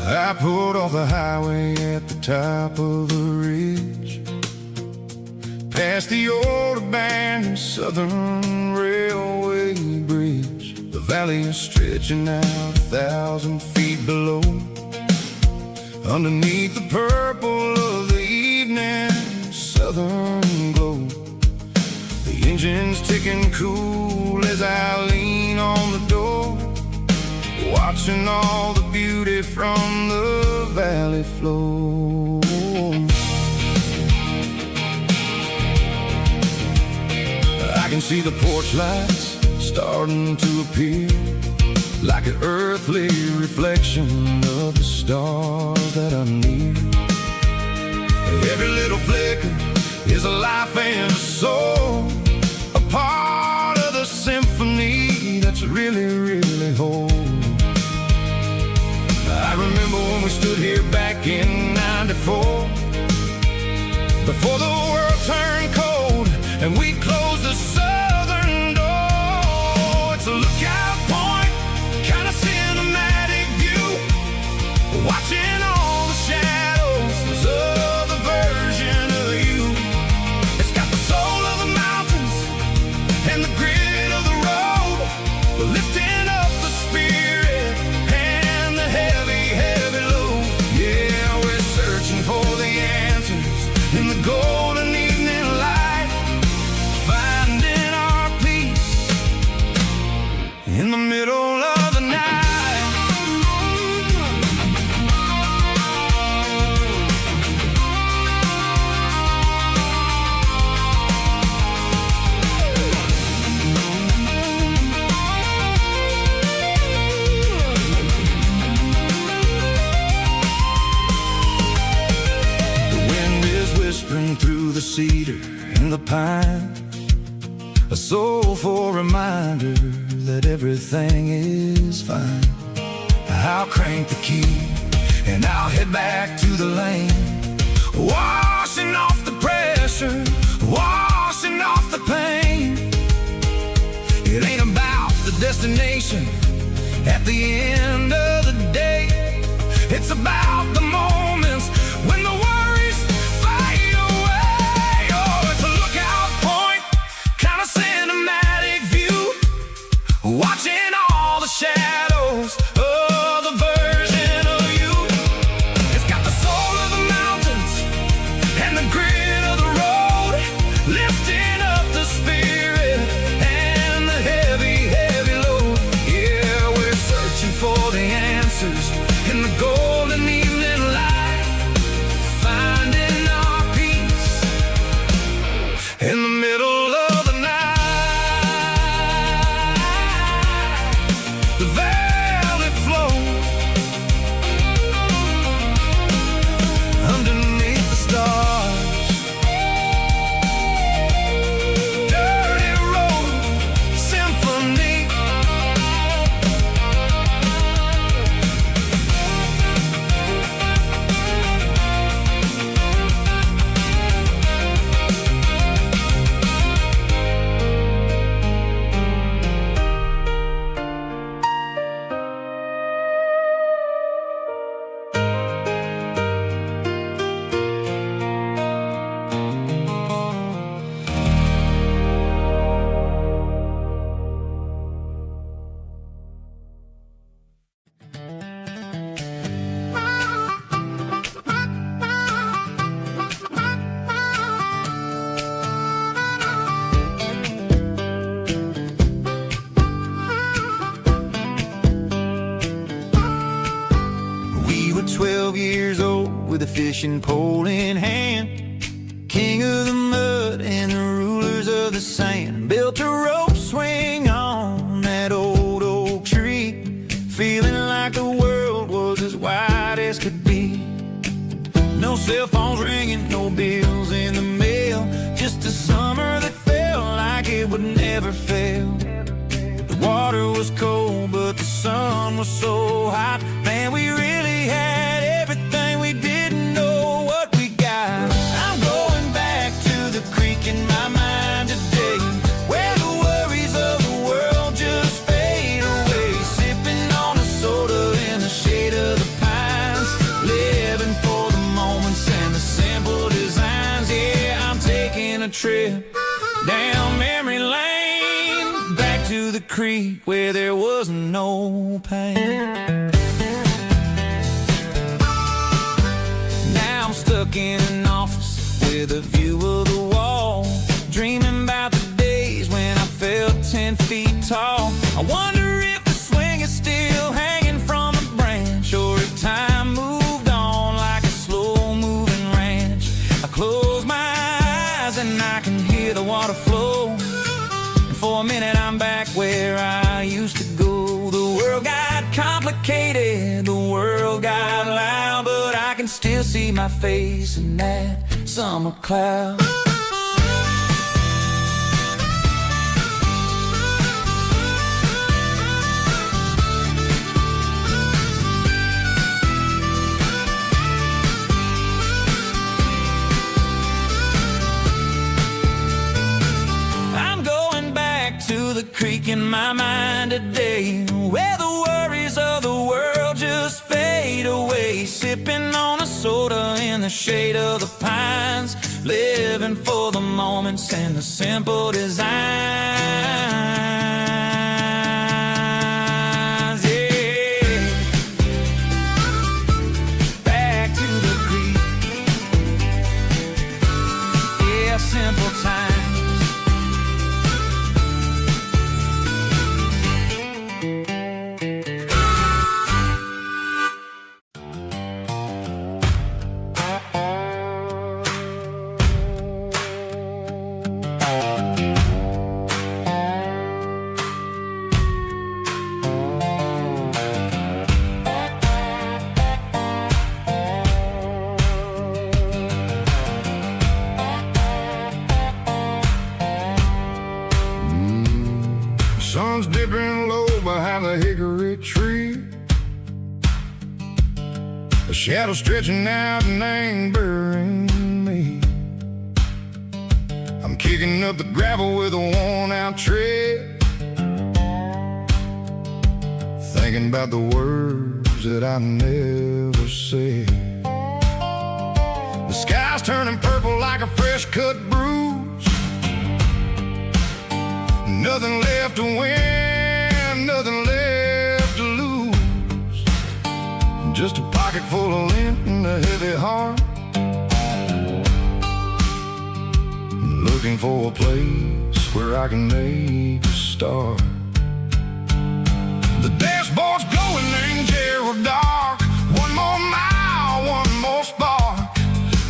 I pulled off the highway at the top of the ridge, past the old abandoned Southern Railway bridge. The valley is stretching out 1,000 feet below, underneath the purple of the evening southern glow. The engine's ticking cool as I lean on the door, watching all the beauty from the valley flow. I can see the porch lights starting to appear, like an earthly reflection of the stars that are near. Every little flicker is a life and a soul, a part of the symphony that's really, really whole. I remember when we stood here back in '94, before the world turned cold and we closed the southern door. It's a lookout point, kind of cinematic view, watching all the shadows of the version of you. It's got the soul of the mountains and the grit of the road, lifting up the spirit and the heavy, heavy load. Yeah, we're searching for the answers in the golden evening light, finding in the middle of the night. The wind is whispering through the cedar and the pine, a soulful reminder that everything is fine. I'll crank the key and I'll head back to the lane, washing off the pressure, washing off the pain. It ain't about the destination at the end of the day. It's about the moments when the worries fade away. Oh, it's a lookout point, kind of cinematic view, watching all the shadows of the version of you. It's got the soul of the mountains and the grit of the road, lifting up the spirit and the heavy, heavy load. Yeah, we're searching for the answers in the golden evening light, finding our peace in the middle of the night. The velvet flow underneath the stars, dirty road symphony. We were 12 years old with a fishing pole in hand, king of the mud and the rulers of the sand. Built a rope swing on that old oak tree, feeling like the world was as wide as could be. No cell phones ringing, no bills in the mail, just a summer that felt like it would never fail. The water was cold, but the sun was so hot. Man, we really had everything, we didn't know what we got. I'm going back to the creek in my mind today, where the worries of the world just fade away. Sipping on a soda in the shade of the pines, living for the moments and the simple designs. Yeah, I'm taking a trip down memory lane, back to the creek where there was no pain. Now I'm stuck in an office with a view of the wall, dreaming about the days when I felt 10 feet tall. I wonder if the swing is still hanging from a branch, or if time moved on like a slow-moving ranch. I close my eyes and I can hear the water flow, and for a minute I'm back where I used to go. The world got complicated, the world got loud, but I can still see my face in that summer cloud. I'm going back to the creek in my mind today, where the worries of the world just fade away. Sipping on a soda in the shade of the pines, living for the moments and the simple designs. Yeah, back to the creek. Yeah, simple times. Sun's dipping low behind the hickory tree. A shadow stretching out and angering me. I'm kicking up the gravel with a worn-out tread, thinking about the words that I never said. The sky's turning purple like a fresh-cut bruise. Nothing left to win, nothing left to lose. Just a pocket full of lint and a heavy heart, looking for a place where I can make a start. The dashboard's glowing in Gerald dark. One more mile, one more spark.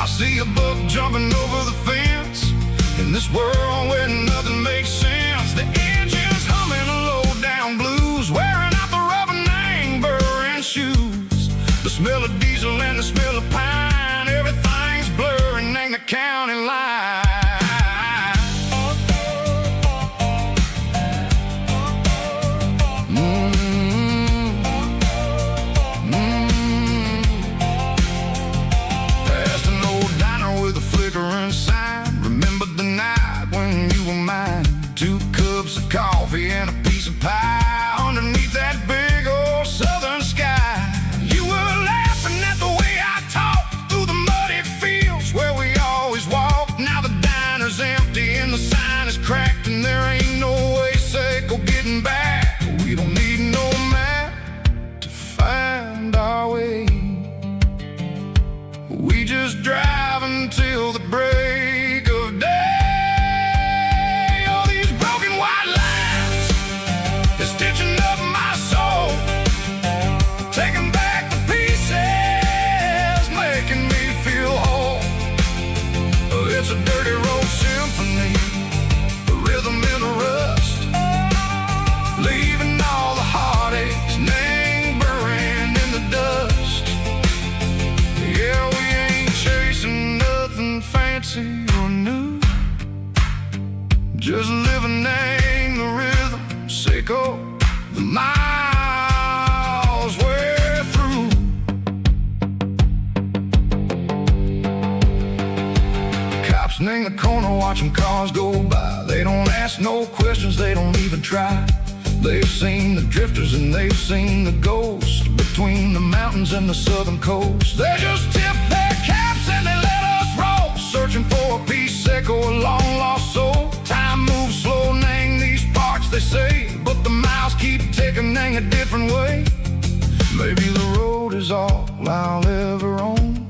I see a buck jumping over the fence in this world where nothing makes sense. The engine's humming a low-down blues, wearing out the rubber-nang burring shoes. The smell of diesel and the smell of pine, everything's blurring in the county line. Past an old diner with a flickering sign. Remember the night when you were mine. 2 cups of coffee and a piece of pie underneath that big old southern sky. You were laughing at the way I talked through the muddy fields where we always walked. Now the diner's empty and the sign is cracked, and there ain't no way go getting back. We don't need no map to find our way. We just drive until the break of day. All these broken white lines is stitching up my soul, taking back the pieces, making me feel whole. It's a dirty road symphony, a rhythm in a rust, leaving all the heartaches lingering in the dust. Yeah, we ain't chasing nothing fancy or new, just living in the rhythm, sicko, the miles we're through. Cops in the corner watching cars go by. They don't ask no questions, they don't even try. They've seen the drifters and they've seen the ghosts between the mountains and the southern coast. They just tip their caps and they let us roll, searching for a piece echo, a long lost soul. Time moves slow, nang these parts they say, but the miles keep ticking, nang a different way. Maybe the road is all I'll ever own,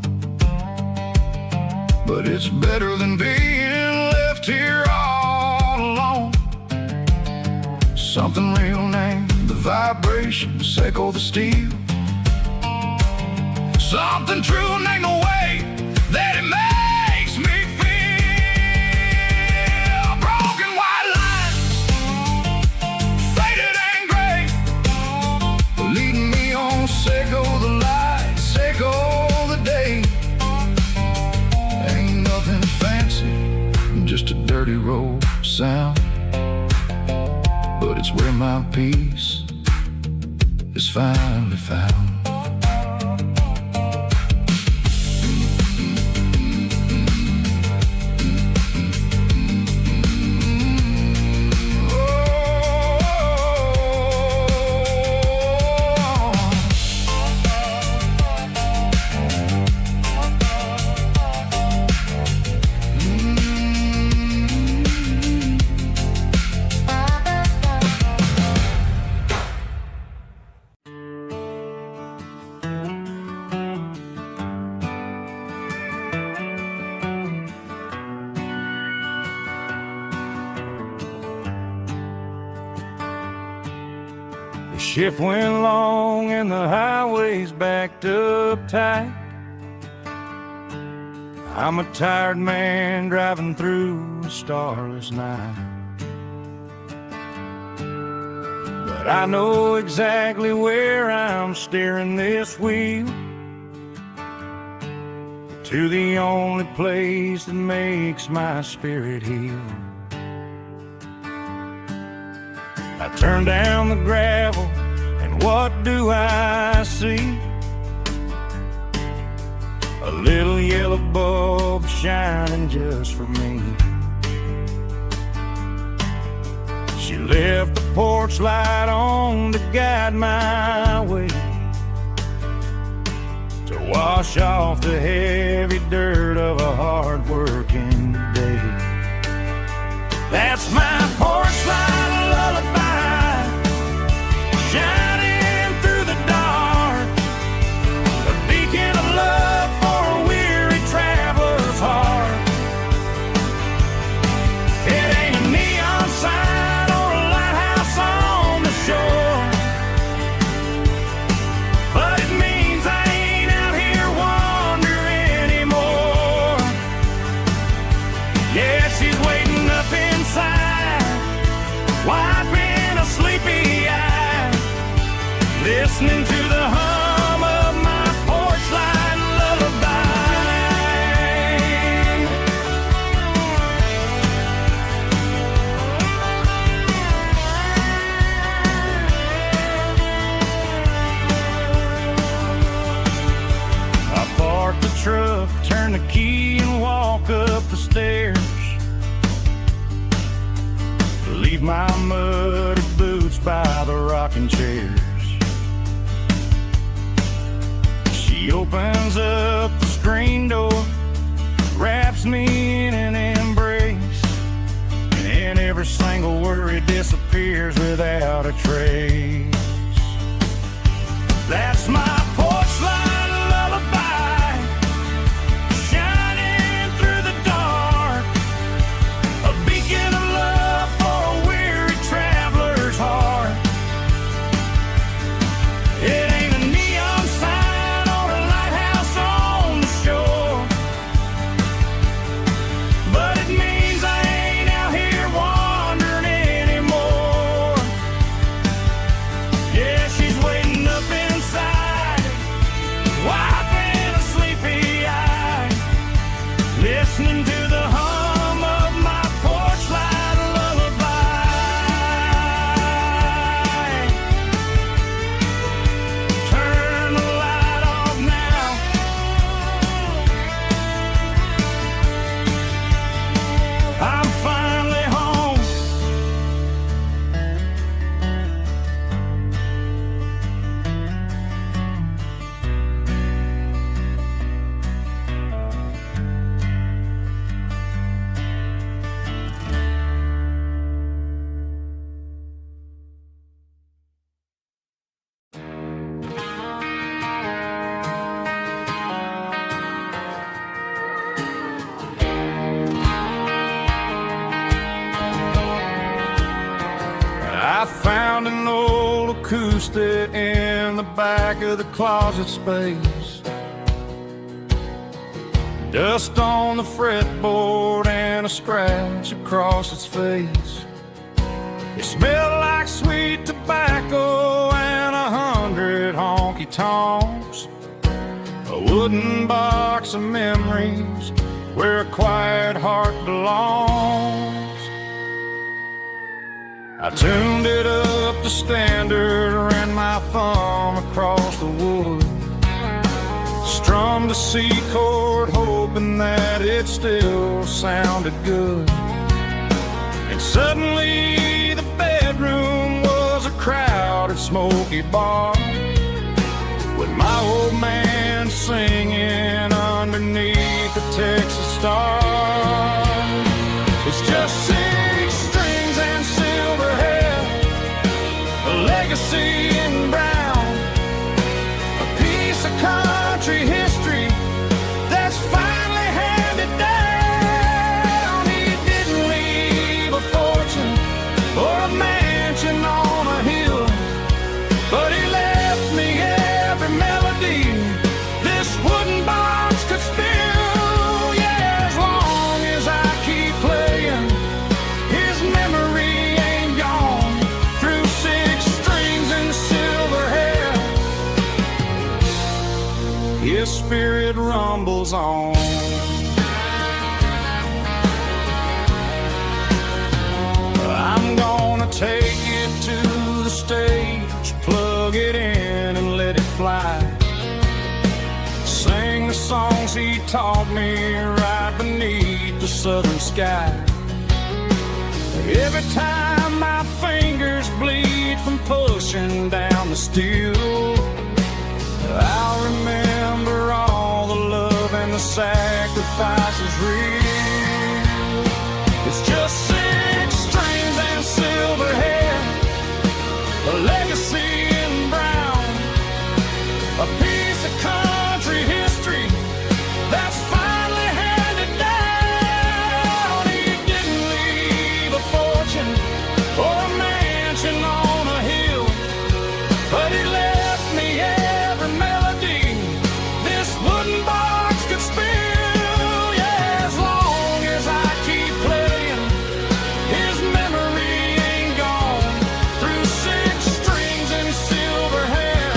but it's better than being left here all alone. Something real named the vibrations echo the steel. Something true named the way that it makes me feel. Broken white lines, faded and gray, leading me on, Seco the light, Seco the day. Ain't nothing fancy, just a dirty road sound, but it's where my peace is finally found. The shift went long and the highway's backed up tight. I'm a tired man driving through a starless night, but I know exactly where I'm steering this wheel, to the only place that makes my spirit heal. I Turn down the gravel, and what do I see? A little yellow bulb shining just for me. She left the porch light on to guide my way, to wash off the heavy dirt of a hard-working day. That's my porch light lullaby, shining through the dark, a beacon of love for a weary traveler's heart. It ain't a neon sign or a lighthouse on the shore, but it means I ain't out here wandering anymore. Yeah, she's waiting up inside, wiping a sleepy eye, listening to the hum of my porch light lullaby. I park the truck, turn the key, and walk up the stairs. Leave my muddy boots by the rocking chairs. She opens up the screen door, wraps me in an embrace, and every single worry disappears without a trace. That's my porch light lullaby, shining through the dark, a beacon of love for a weary traveler's heart. It ain't a neon sign or a lighthouse on the shore, but it means I ain't out here wandering anymore. Yeah, she's waiting up inside, wiping a sleepy eye, listening to the hum of my porch light lullaby. Turn the light off now, I'm finally home. I found an old acoustic in the back of the closet space, dust on the fretboard and a scratch across its face. It smelled like sweet tobacco and 100 honky-tonks, a wooden box of memories where a quiet heart belongs. I tuned it up to standard, ran my thumb across the wood, strummed a C chord hoping that it still sounded good. And suddenly the bedroom was a crowded smoky bar, with my old man singing underneath the Texas star. It's just 6 strings and silver hair, a legacy in brown, a piece of country history that's finally handed down. He didn't leave a fortune or a mansion on a hill, but he left me every melody this wooden box could spill. Yeah, as long as I keep playing, his memory ain't gone. Through 6 strings and silver hair, his spirit rumbles on. I'm gonna take it to fly. Sing the songs he taught me right beneath the southern sky. Every time my fingers bleed from pushing down the steel, I'll remember all the love and the sacrifices real. It's just 6 strings and silver hair, a legacy in brown, a piece of country history that's finally handed down. He didn't leave a fortune or a mansion on a hill, but he left me every melody this wooden box could spill. Yeah, as long as I keep playing, his memory ain't gone. Through 6 strings and silver hair,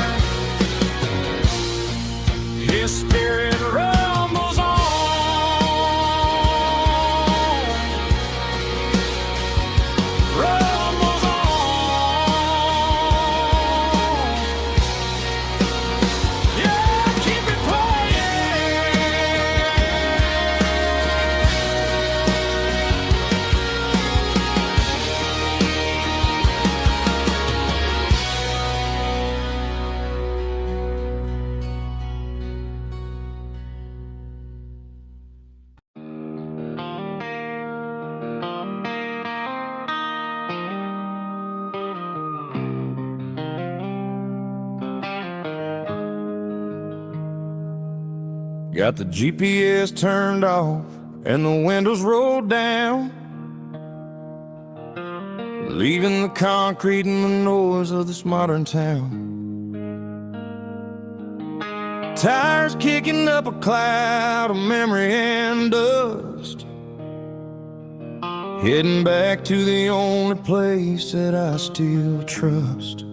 his spirit rumbles on, rumbles on. Yeah, keep it playing. Got the GPS turned off and the windows rolled down, leaving the concrete and the noise of this modern town. Tires kicking up a cloud of memory and dust, heading back to the only place that I still trust.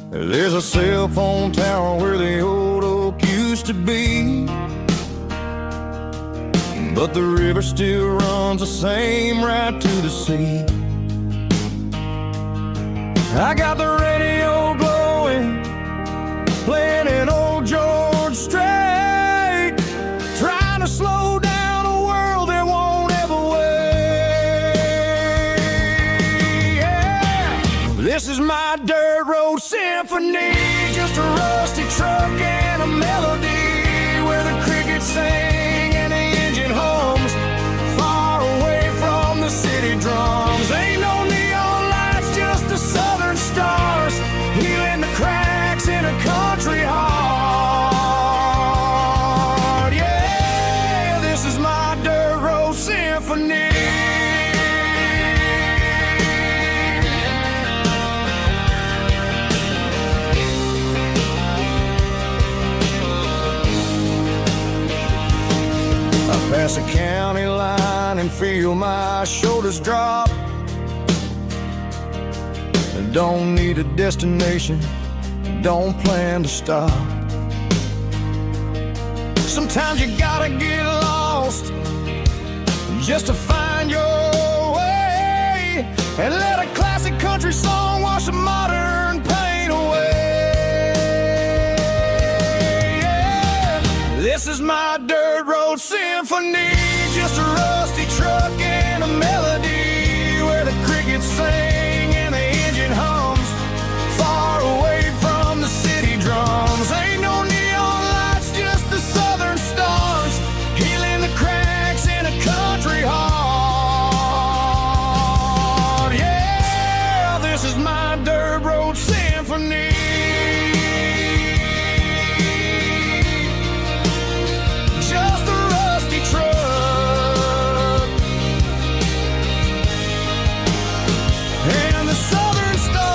There's a cell phone tower where the old oak used to be, but the river still runs the same right to the sea. I got the radio glowing, playing an old George Strait, trying to slow down a world that won't ever wait. Yeah. This is my dirt road symphony, just a rusty truck and a melody where the crickets sing and the engine hums, far away from the city drums. Ain't no neon lights, just the southern stars, healing the cracks in a country heart. Yeah, this is my dirt road symphony. Pass a county line and feel my shoulders drop. Don't need a destination, don't plan to stop. Sometimes you gotta get lost just to find your way, and let a classic country song wash a modern pain away. Yeah. This is my dirt road symphony, just a rusty truck and a melody where the crickets sing and the engine hums, far away from the city drums. Ain't no neon lights, just the southern stars, healing the cracks in a country heart. Yeah, this is my dirt road symphony. Just a rusty truck and the southern stars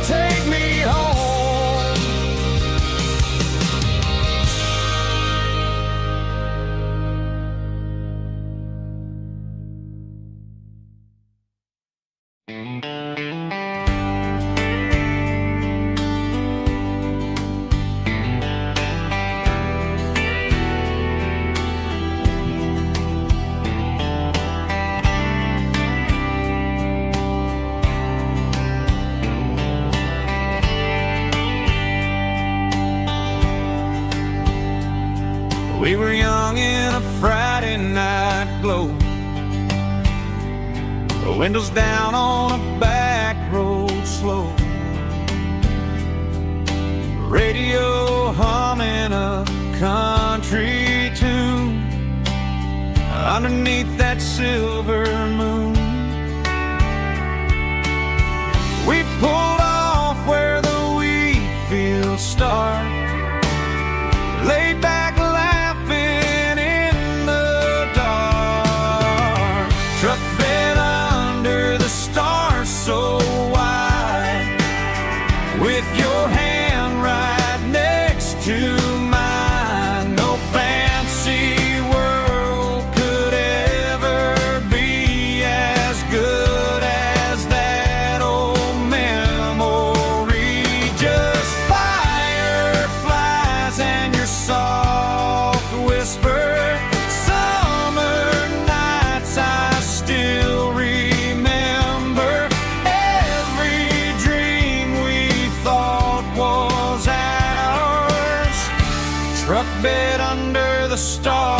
take me home. Windows down on a back road slow, radio humming a country tune underneath that silver moon. We pulled off where the wheat fields start, laid back laughing in the dark. Truck bed under the stars so wide, with your hand right next to mine. No fancy world could ever be as good as that old memory. Just fireflies and your soft whisper. Summer nights I still remember. Every dream we thought was ours. Truck bed under the stars.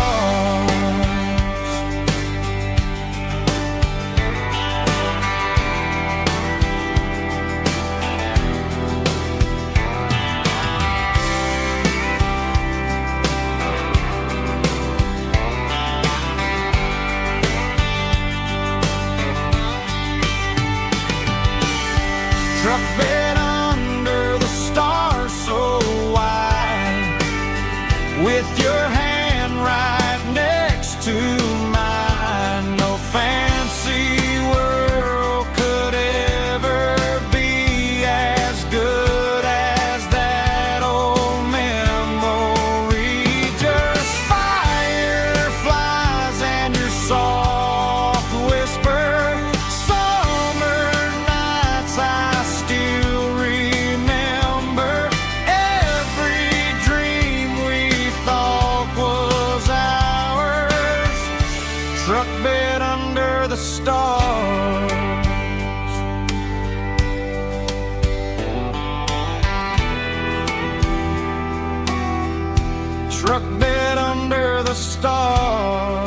Truck bed under the stars so wide, with your hand right next to mine. No fancy world could ever be as good as that old memory. Just fireflies and your soft whisper. Summer nights I still remember. Every dream we thought was ours. Truck bed under the stars. Truck bed under the stars.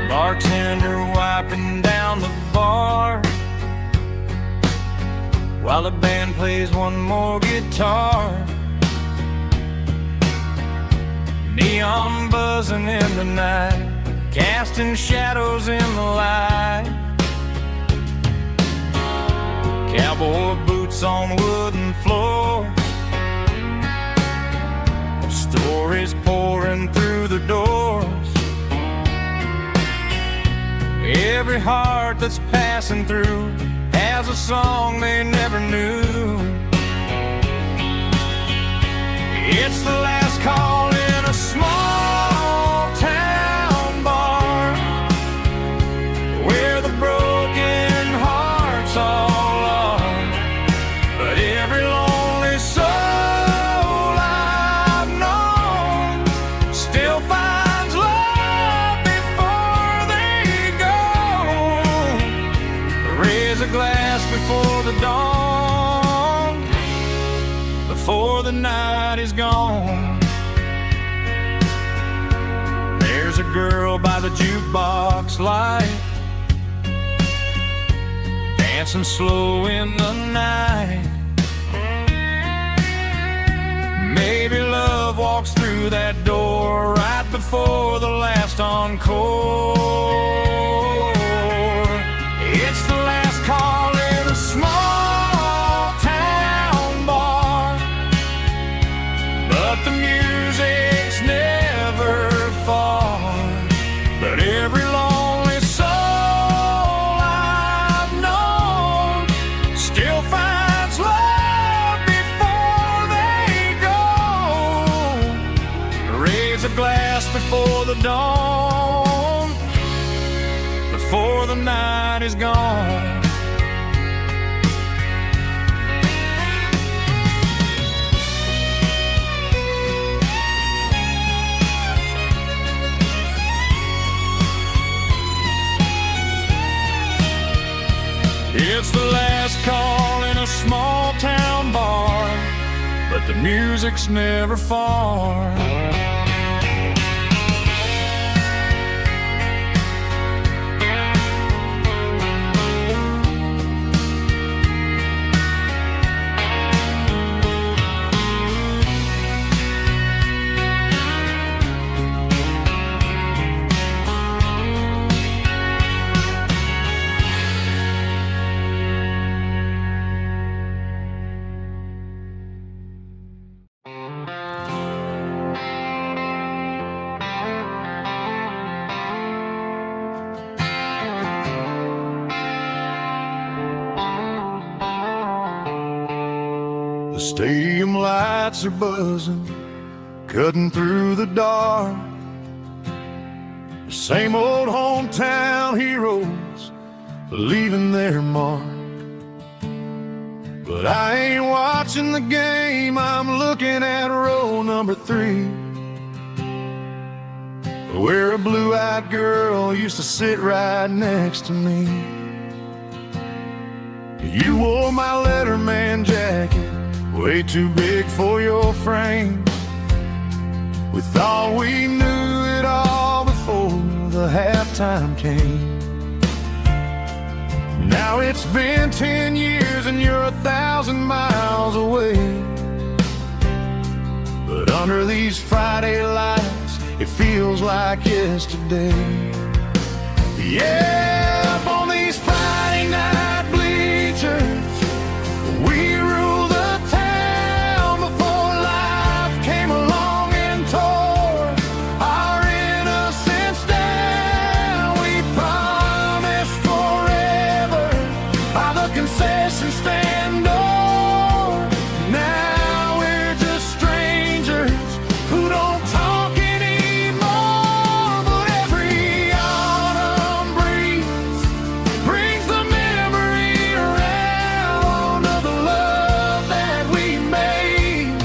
Bartender wiping down the bar while the band plays one more guitar. Neon buzzing in the night, casting shadows in the light. Cowboy boots on wooden floors, stories pouring through the doors. Every heart that's passing through has a song they never knew. It's the last call in a small town bar, where the broken hearts all are. But every lonely soul I've known still finds love before they go. Raise a glass before the dawn, before the night is gone. There's a girl by the jukebox light, dancing slow in the night. Maybe love walks through that door right before the last encore. It's the last call in a small town bar, but the music's never far. But every lonely soul I've known still finds love before they go. Raise breaks a glass before the dawn, before the night is gone. It's the last call in a small town bar, but the music's never far. The stadium lights are buzzing, cutting through the dark. The same old hometown heroes leaving their mark. But I ain't watching the game, I'm looking at row number 3, where a blue-eyed girl used to sit right next to me. You wore my Letterman jacket, way too big for your frame. We thought we knew it all before the halftime came. Now it's been 10 years and you're 1,000 miles away. But under these Friday lights, it feels like yesterday. Yeah, up on these Friday night bleachers, we rule the town before life came along and tore our innocence down. We promised forever by the concession stand door. Now we're just strangers who don't talk anymore. But every autumn breeze brings the memory around of the love that we made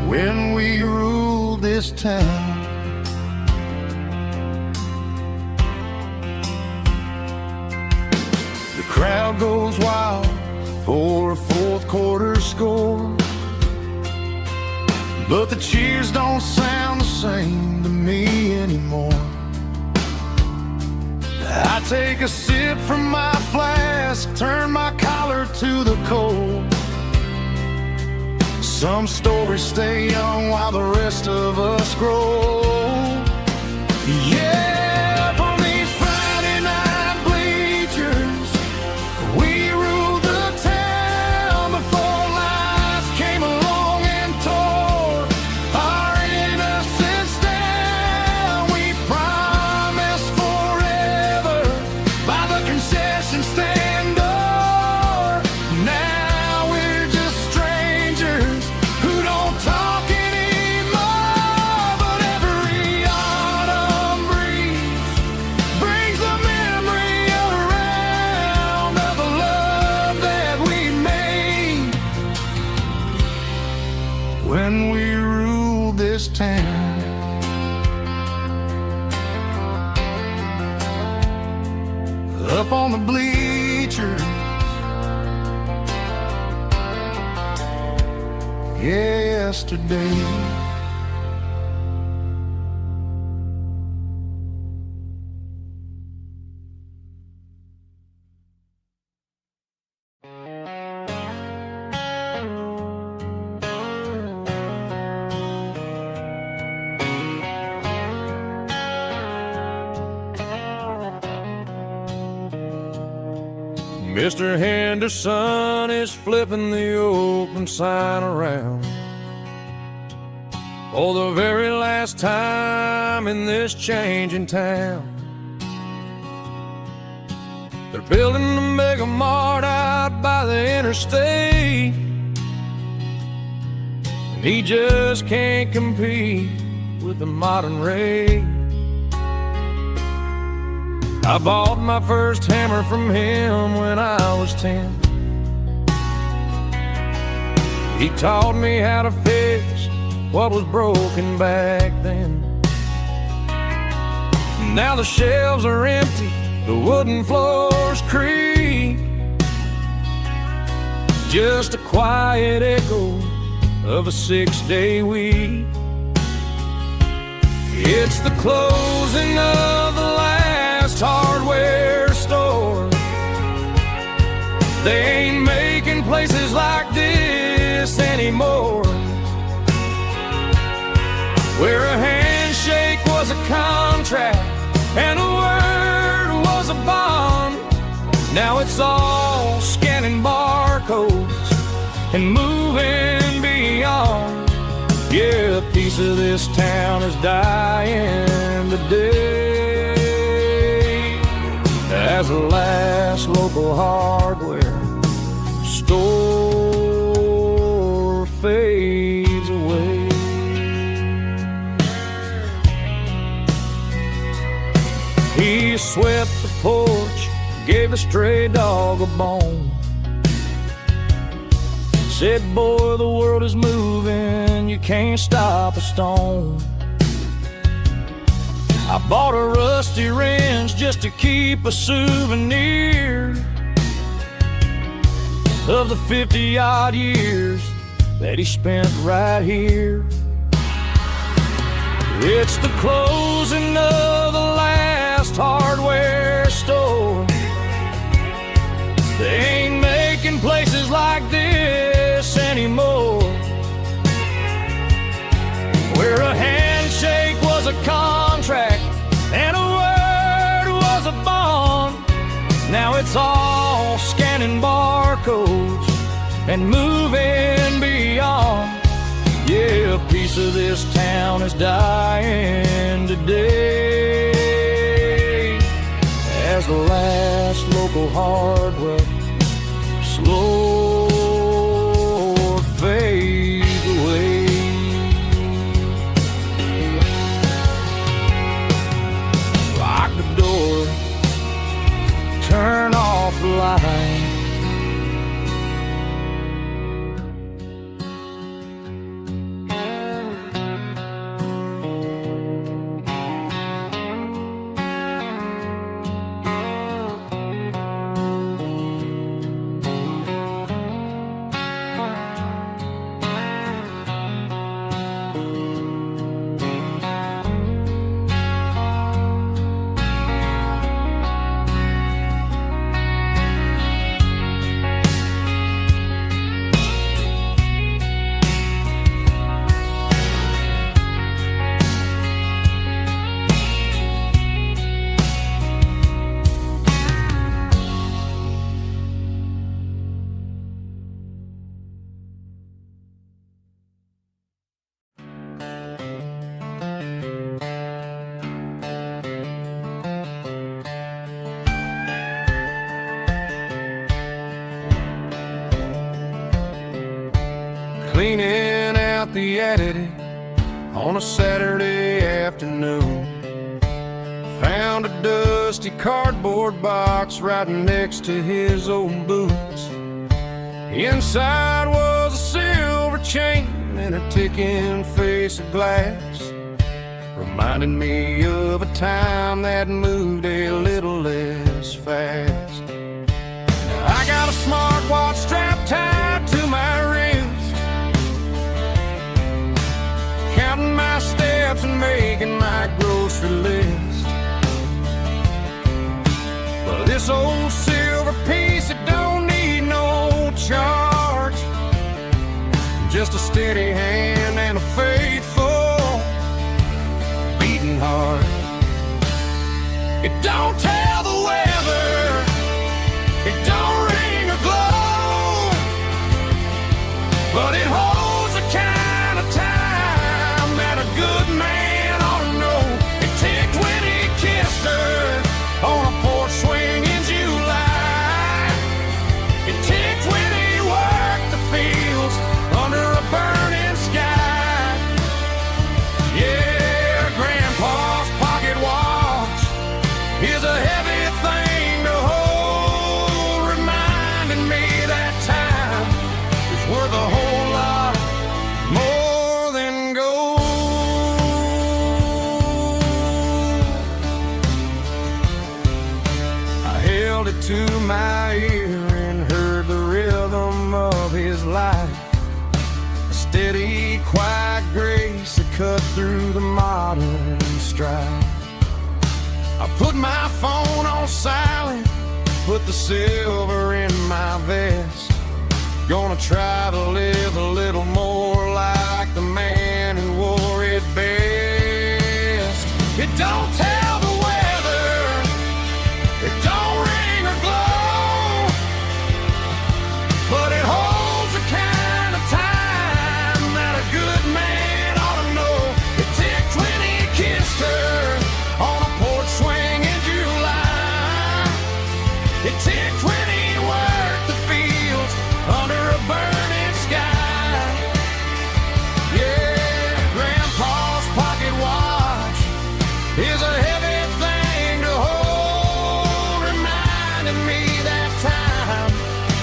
when we ruled this town. The crowd goes wild for a fourth quarter score, but the cheers don't sound the same to me anymore. I take a sip from my flask, turn my collar to the cold. Some stories stay young while the rest of us grow. Yeah, up on these Friday night bleachers, we ruled the town before life came along and tore our innocence down. We promised forever by the concession stand door. Now we're just strangers who don't talk anymore. But every autumn breeze brings the memory around of the love that we made when we ruled this town. Up on the bleachers, yesterday. Mr. Henderson is flipping the open sign around for the very last time in this changing town. They're building a mega mart out by the interstate. He just can't compete with the modern race. I bought my first hammer from him when I was 10. He taught me how to fix what was broken back then. Now the shelves are empty, the wooden floors creak, just a quiet echo of a 6-day week. It's the closing of the last hardware store. They ain't making places like this anymore, where a handshake was a contract and a word was a bond. Now it's all scanning barcodes and moving beyond. Yeah, a piece of this town is dying today as the last local hardware store fades away. He swept the porch, gave a stray dog a bone, said, boy, the world is moving, you can't stop a stone. I bought a rusty wrench just to keep a souvenir of the 50-odd years that he spent right here. It's the closing of the last hardware store. They ain't making places like this anymore, where a handshake was a contract and a word was a bond. Now it's all scanning barcodes and moving beyond. Yeah, a piece of this town is dying today as the last local hardware slow fades away. Lock the door, turn off the light. Cleaning out the attic on a Saturday afternoon, found a dusty cardboard box right next to his old boots. Inside was a silver chain and a ticking face of glass, reminding me of a time that moved a little less fast. Now I got a smartwatch strapped tied to my wrist, counting my steps and making my grocery list. But this old silver piece, it don't need no charge, just a steady hand and a faithful beating heart. It don't tell the weather, it don't ring or glow, but it holds the kind of time that a good man ought to know. It ticked when he kissed her on a porch swing in July. It ticked when he worked the fields under a burning sky. to my ear and heard the rhythm of his life. A steady, quiet grace that cut through the modern strife. I put my phone on silent, put the silver in my vest. Gonna try to live a little more like the man who wore it best. It don't tell the weather, it don't ring or glow, but it holds the kind of time that a good man ought to know. It ticked when he kissed her on a porch swing in July. It ticked when he worked the fields under a burning sky. Yeah, Grandpa's pocket watch is a heavy thing to hold, reminding me that time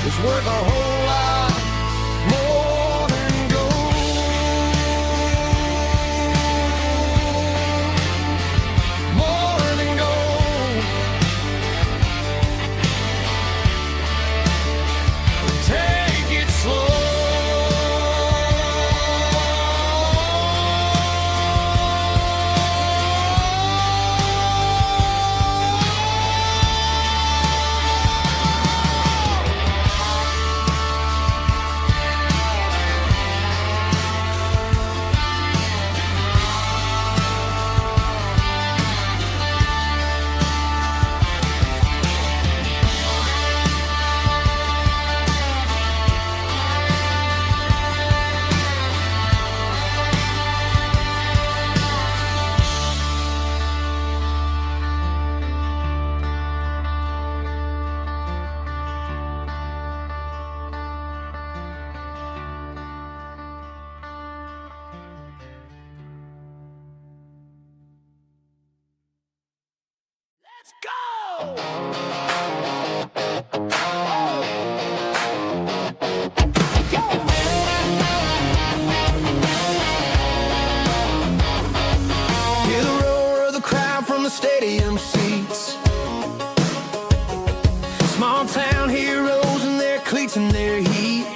is worth a whole lot more than gold. More than gold. Take it slow. Let's go! Hear the roar of the crowd from the stadium seats. Small town heroes in their cleats and their heat.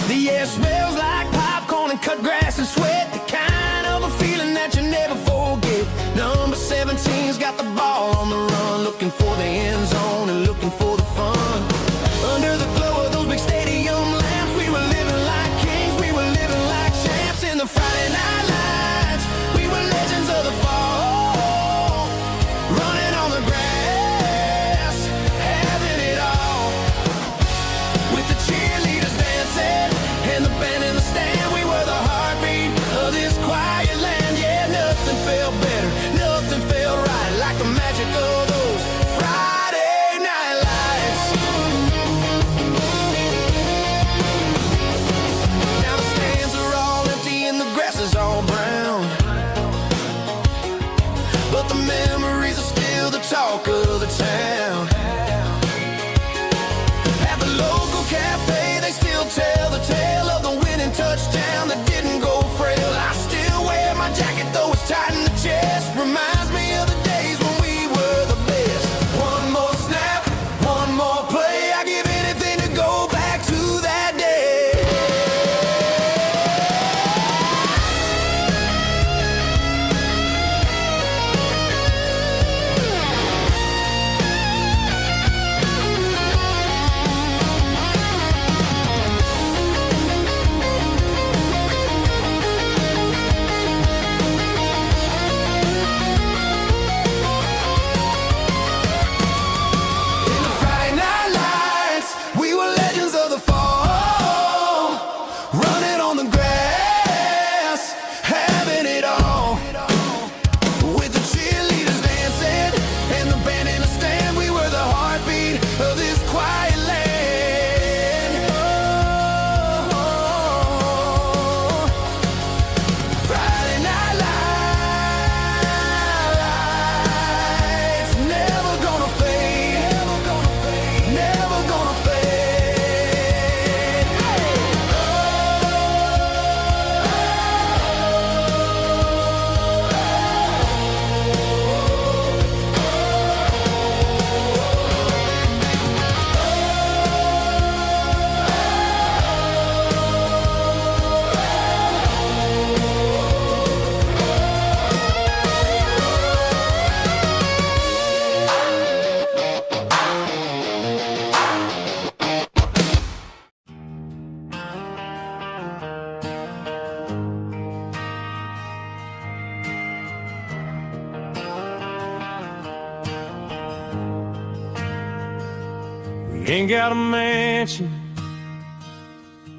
The air smells like popcorn and cut grass and sweat. The kind of a feeling that you never forget. Number 17's got the ball on the run, looking for the end zone and looking for the fun. Under the glow of those big stadium lamps, we were living like kings, we were living like champs. In the Friday night lights, we were legends of the fall, running on the grass, having it all. With the cheerleaders dancing and the band in the stand, we were the heartbeat of this quiet land. Yeah, nothing felt better, nothing felt right like the magic of those Friday night lights. Now the stands are all empty and the grass is all brown, but the memories are still the talk of the town. At the local cafe, they still tell the tale of the winning touchdown that didn't go frail. I still wear my jacket though it's tight in the chest. Reminds me of the days when we were the best. One more snap, one more play. I give anything to go back to that day. In the Friday night lights, we were legends of the fall, running on the grass, having it all. With the cheerleaders dancing and the band in the stand, we were the heartbeat of this quiet land. Oh, Friday night lights, never gonna fade, never gonna fade, never gonna fade. Oh, We ain't got a mansion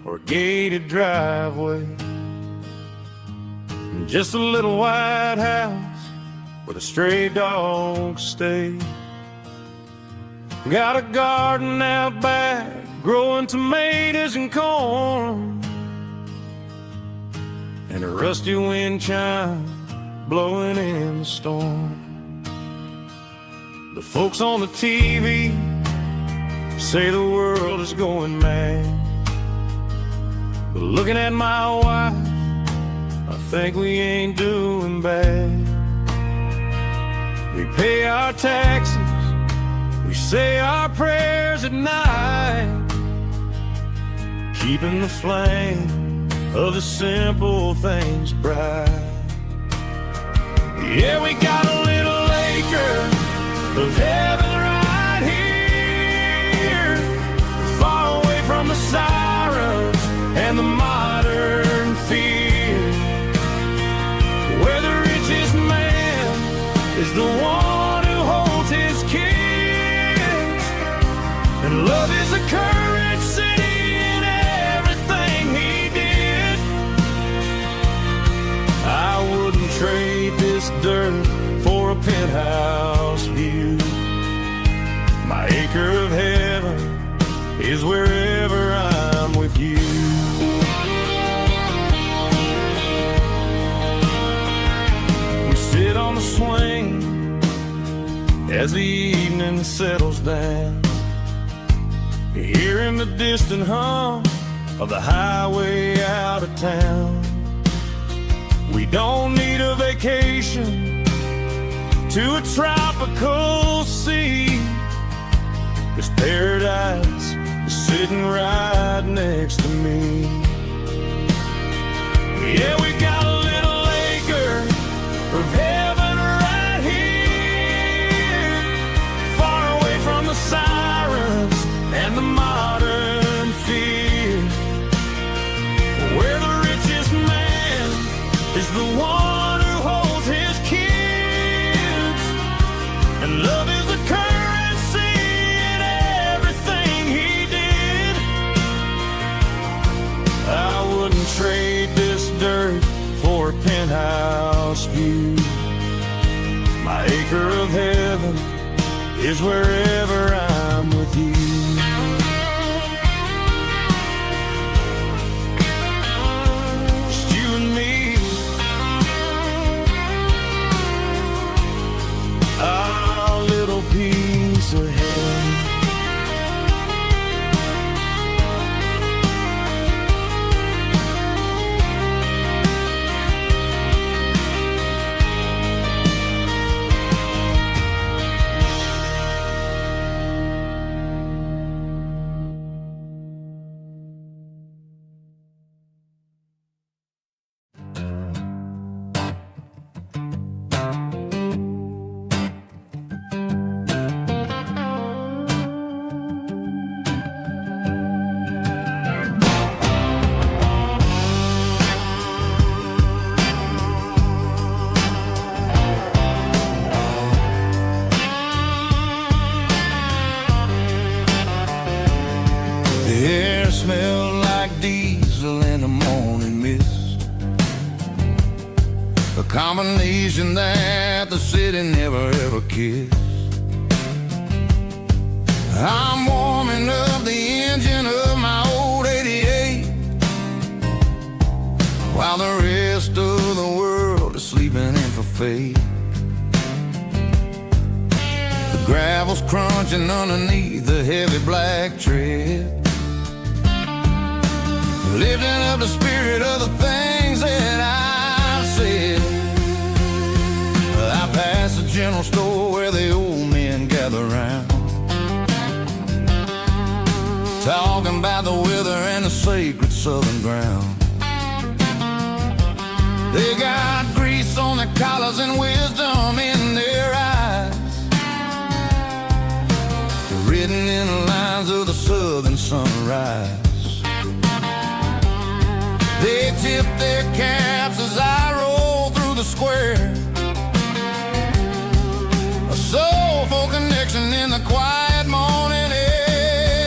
or a gated driveway, just a little white house where the stray dogs stay. Got a garden out back, growing tomatoes and corn, and a rusty wind chime blowing in the storm. The folks on the TV say the world is going mad, but looking at my wife, I think we ain't doing bad. We pay our taxes, we say our prayers at night, keeping the flame of the simple things bright. Yeah, we got a little acre of heaven right here, far away from the sirens and the modern fear, where the richest man is the one who holds his kids, and love is a currency in everything he did. I wouldn't trade this dirt for a penthouse view. My acre of heaven is wherever I'm with you. We sit on the swing as the evening settles down, hearing the distant hum of the highway out of town. We don't need a vacation to a tropical sea, 'cause paradise is sitting right next to me. Yeah, we got a little acre of heaven right here, far away from the sirens and the modern fear, where the richest man is the one who holds his kids, and love is a currency in everything he did. I wouldn't trade this dirt for a penthouse view. My acre of heaven is wherever I'm with you. Just you and me, our little piece of heaven. The air smelled like diesel in the morning mist, a combination that the city never ever kissed. I'm warming up the engine of my old 88, while the rest of the world is sleeping in for fate. The gravel's crunching underneath the heavy black tread, lifting up the spirit of the things that I've said. I passed the general store where the old men gather round, talking about the weather and the sacred southern ground. They got grease on their collars and wisdom in their eyes, written in the lines of the southern sunrise. They tip their caps as I roll through the square, a soulful connection in the quiet morning air.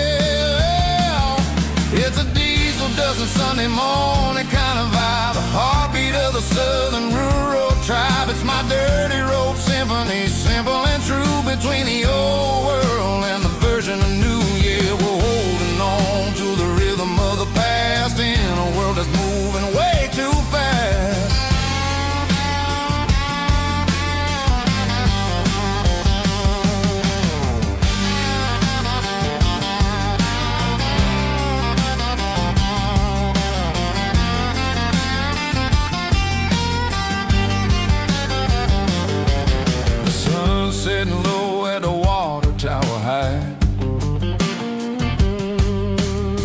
Sunday morning kind of vibe, the heartbeat of the southern rural tribe. It's my dirty road symphony, simple and true, between the old world and the version of new. Yeah, we're holding on to the rhythm of the past in a world that's moving way too fast. Sitting low at the water tower high,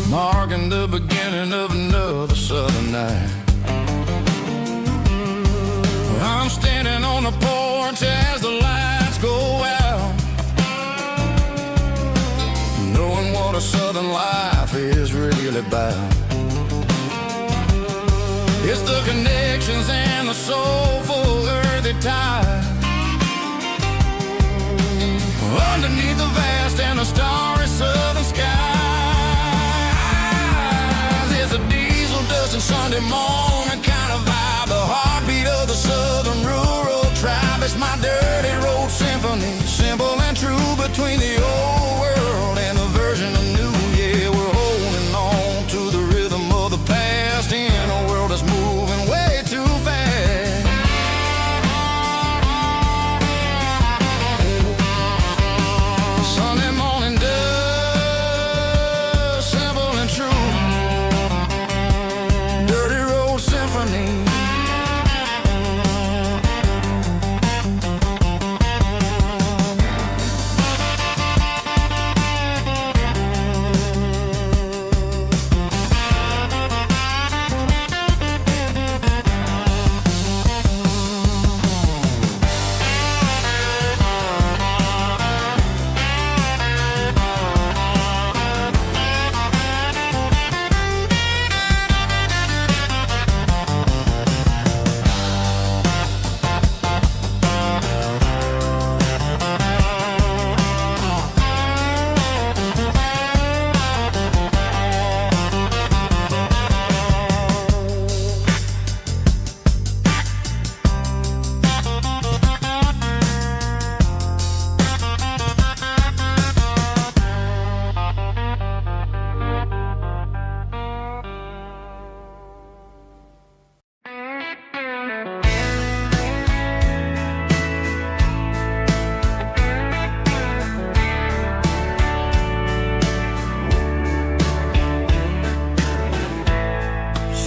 marking the beginning of another southern night. I'm standing on the porch as the lights go out, knowing what a southern life is really about. It's the connections and the soulful earthy tide, underneath the vast and the starry southern skies. It's a diesel dusting Sunday morning kind of vibe, the heartbeat of the southern rural tribe. It's my dirty road symphony, simple and true, between the old world and the version of new. Yeah, we're holding on to the rhythm of the past in a world that's moving way too fast. Sunday morning dust, simple and true, dirty road symphony.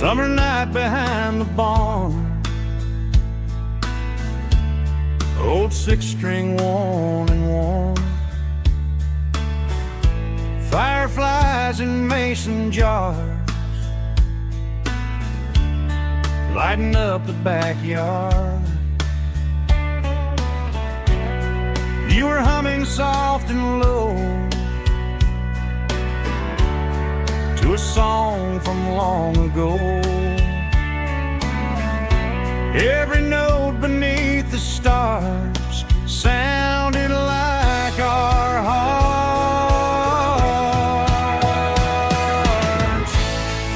Summer night behind the barn, old six-string worn and worn, fireflies in mason jars, lighting up the backyard. You were humming soft and low to a song from long ago. Every note beneath the stars sounded like our hearts.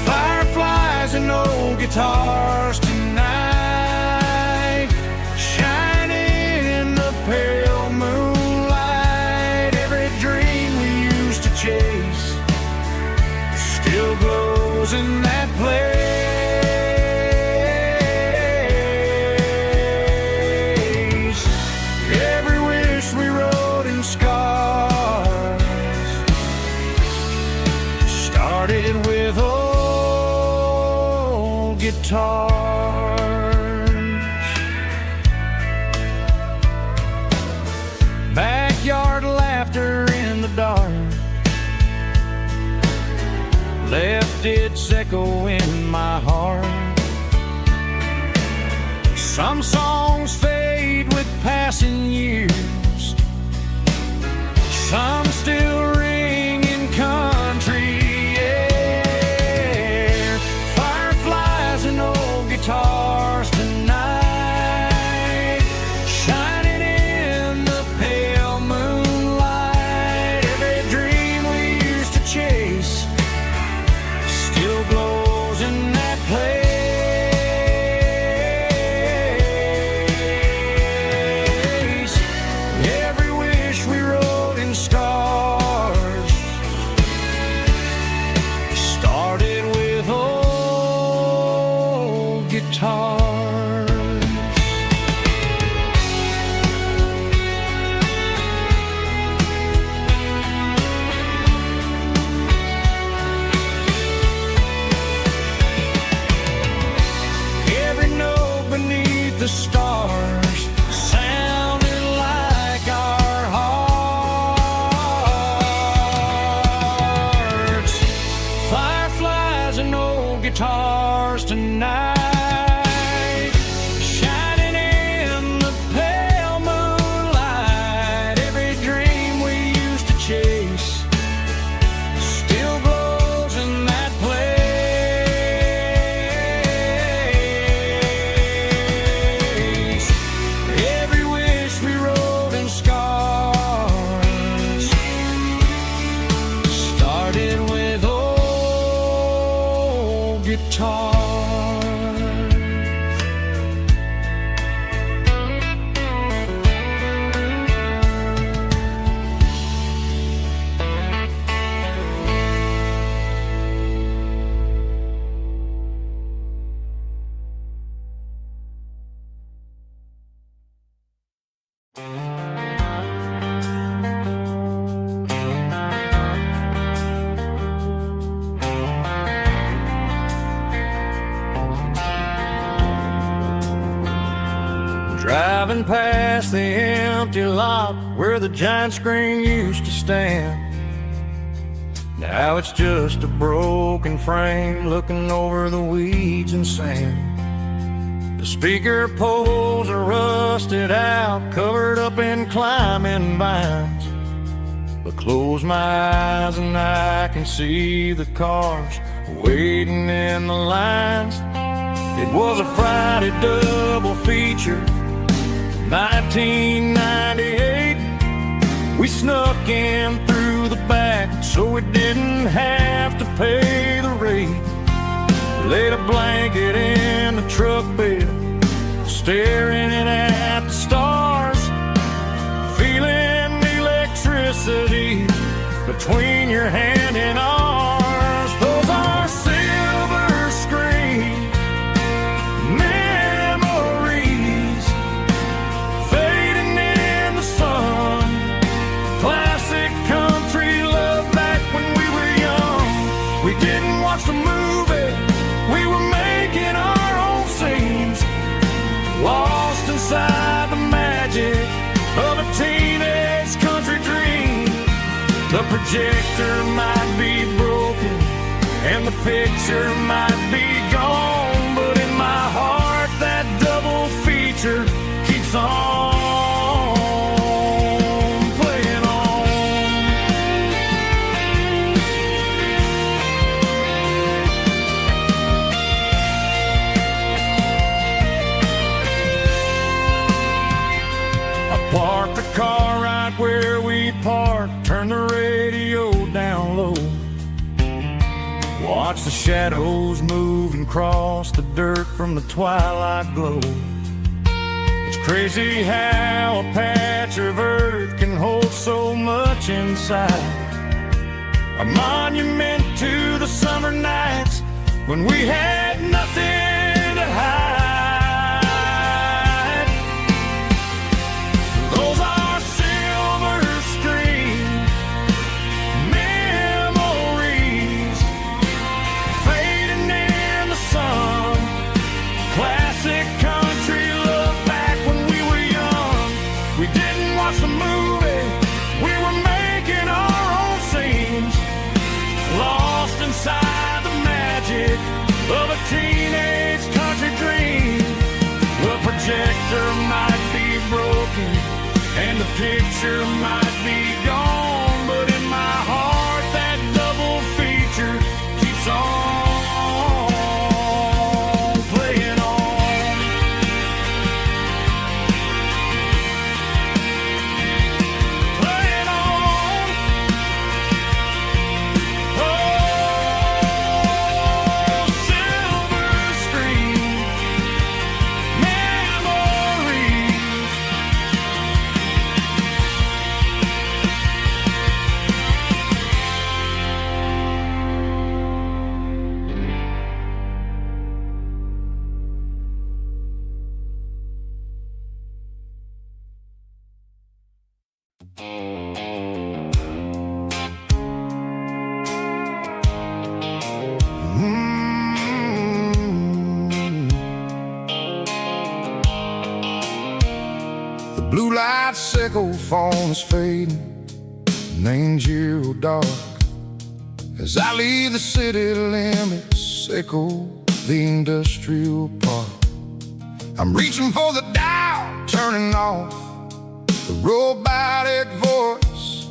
Fireflies and old guitars tonight, shining in the pale moonlight. Every dream we used to chase still glows in that place. Every wish we wrote in scars started with old guitars. Backyard laughter in the dark left its echo in my heart. Some songs fade with passing years, some still ring in country air. Fireflies and old guitars tonight, shining in the pale moonlight. Every dream we used to chase still glows guitars. Every note beneath the stars sounded like our hearts. Fireflies and old guitars tonight, shining in the pale moonlight. Every dream we used to chase still glows in that place. Every wish we wrote in scars started with old guitars. Driving past the empty lot where the giant screen used to stand. Now it's just a broken frame looking over the weeds and sand. The speaker poles are rusted out, covered up in climbing vines. But close my eyes and I can see the cars waiting in the lines. It was a Friday double feature, 1998. We snuck in through the back so we didn't have to pay the rate. Laid a blanket in the truck bed, staring at the stars, feeling the electricity between your hand and ours. Those are silver screen memories fading in the sun. Classic country love back when we were young. We didn't watch the movie, we were making our own scenes, lost inside the magic of a teenage country dream. The projector might be broken and the picture might be gone, but in my heart that double feature keeps on playing on. I parked the car right where we parked, turned the radio down low, watch the shadows move and cross the dirt from the twilight glow. It's crazy how a patch of earth can hold so much inside. A monument to the summer nights when we had nothing to hide. Those are silver screen memories fading in the sun. Classic country love back when we were young. We didn't watch the movie, we were making our own scenes, lost inside the magic of a teenage country dream. The projector might be broken and the picture might be gone, but in my heart that double feature keeps on playing on. Playing on. Oh, silver screen memories blue light sickle phone is fading, named Giro dark. As I leave the city limits, sickle the industrial park. I'm reaching for the dial, turning off the robotic voice,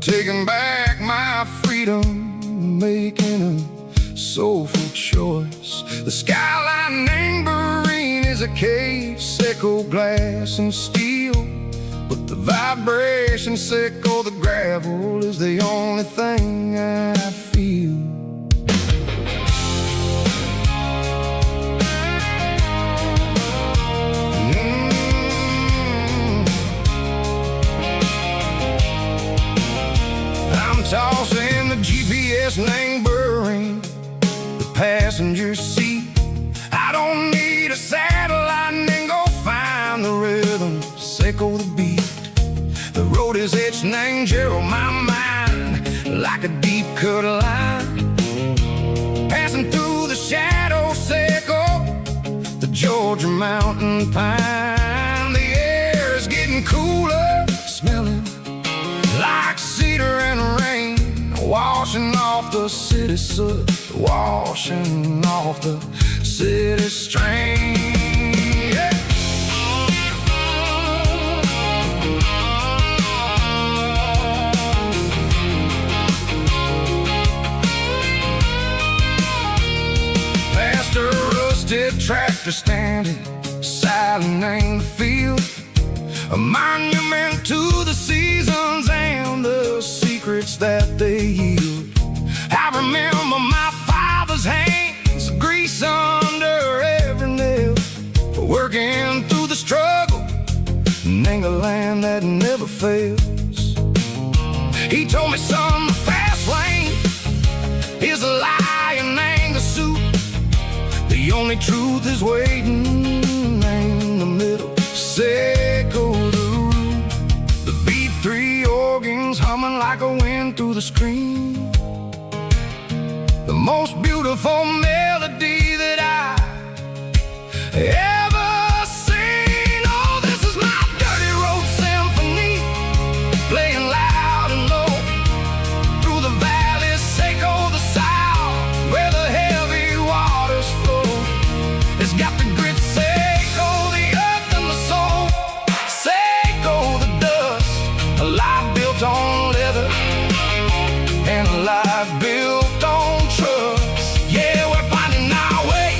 taking back my freedom, making a soulful choice. The skyline named Marine is a cave, sickle glass and steel, but the vibration sickle, the gravel, is the only thing I feel. I'm tossing the GPS named Burring, the passenger seat. I don't need a satellite and go find the rhythm, sickle the beat. The road is etched named Gerald, my mind, like a deep cut line. Passing through the shadow sickle, the Georgia mountain pine. The air is getting cooler, smelling like cedar and rain, washing off the city soot, washing off the city strain. Yeah. Past a rusted tractor standing silent in the field, a monument to the seasons and the secrets that they yield. I remember my father's hands, grease under every nail, for working through the struggle, and a land that never fails. He told me, son, the fast lane is a lie and ain't the suit. The only truth is waiting in the middle, sickle the root. The B3 organs humming like a wind through the screen, the most beautiful melody that I ever seen. Oh, this is my dirty road symphony, playing loud and low through the valleys, sickle the south, where the heavy waters flow. It's got the grit, sickle the earth and the soul, sickle the dust, a life built on leather and a life built on trust. Yeah, we're finding our way,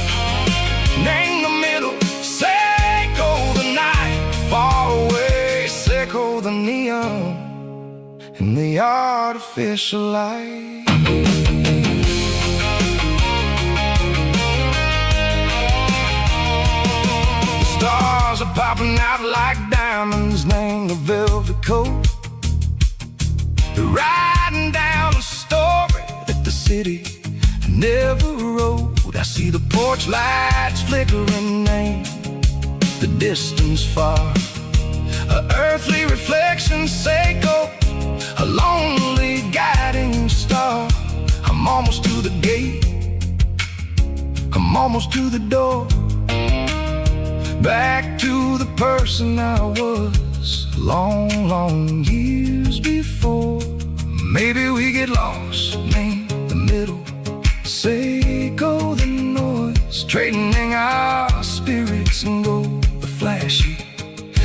name the middle, sickle the night, far away, sickle the neon and the artificial light. The stars are popping out like diamonds, named the velvet coat. They're riding down a story that the city never wrote. I see the porch lights flickering, named the distance far, a earthly reflection, sickle, a lonely guiding star. I'm almost to the gate, I'm almost to the door, back to the person I was long, long years before. Maybe we get lost, name the middle, sickle the noise, trading our spirits and go the flashy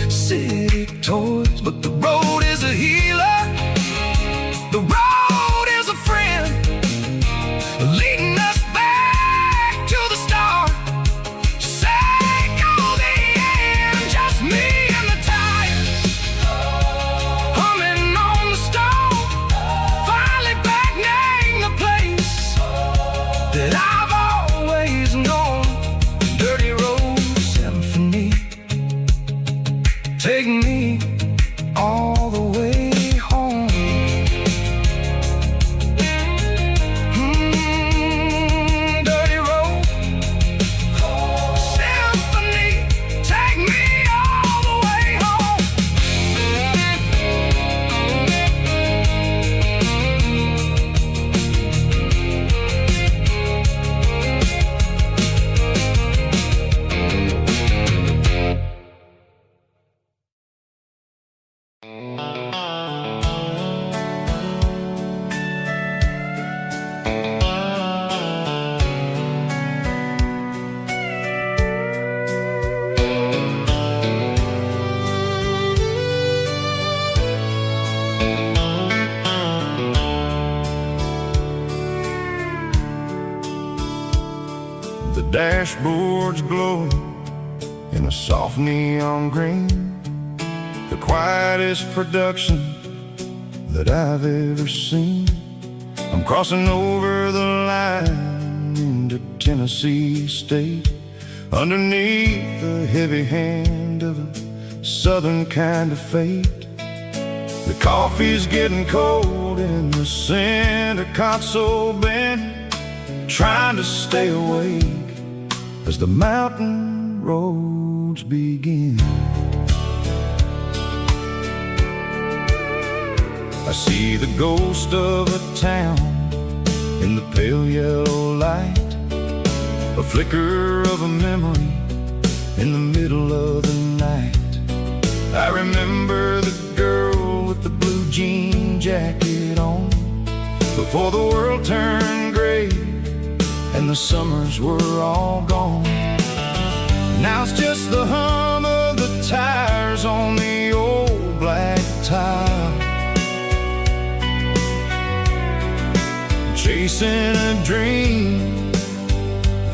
city toys. But the road is a healer, the road is a friend, leading us back to the start. Sickle the end, just me and the tires, humming on the stone, finally back, name the place that I've always known. Dirty road symphony, take me all the way home. Dirty road symphony, take me all the way home. billboards glowing in a soft neon green, the quietest production that I've ever seen. I'm crossing over the line into Tennessee State, underneath the heavy hand of a southern kind of fate. The coffee's getting cold in the center console bin, trying to stay awake as the mountain roads begin. I see the ghost of a town in the pale yellow light, a flicker of a memory in the middle of the night. I remember the girl with the blue jean jacket on, before the world turned gray and the summers were all gone. Now it's just the hum of the tires on the old black tile, chasing a dream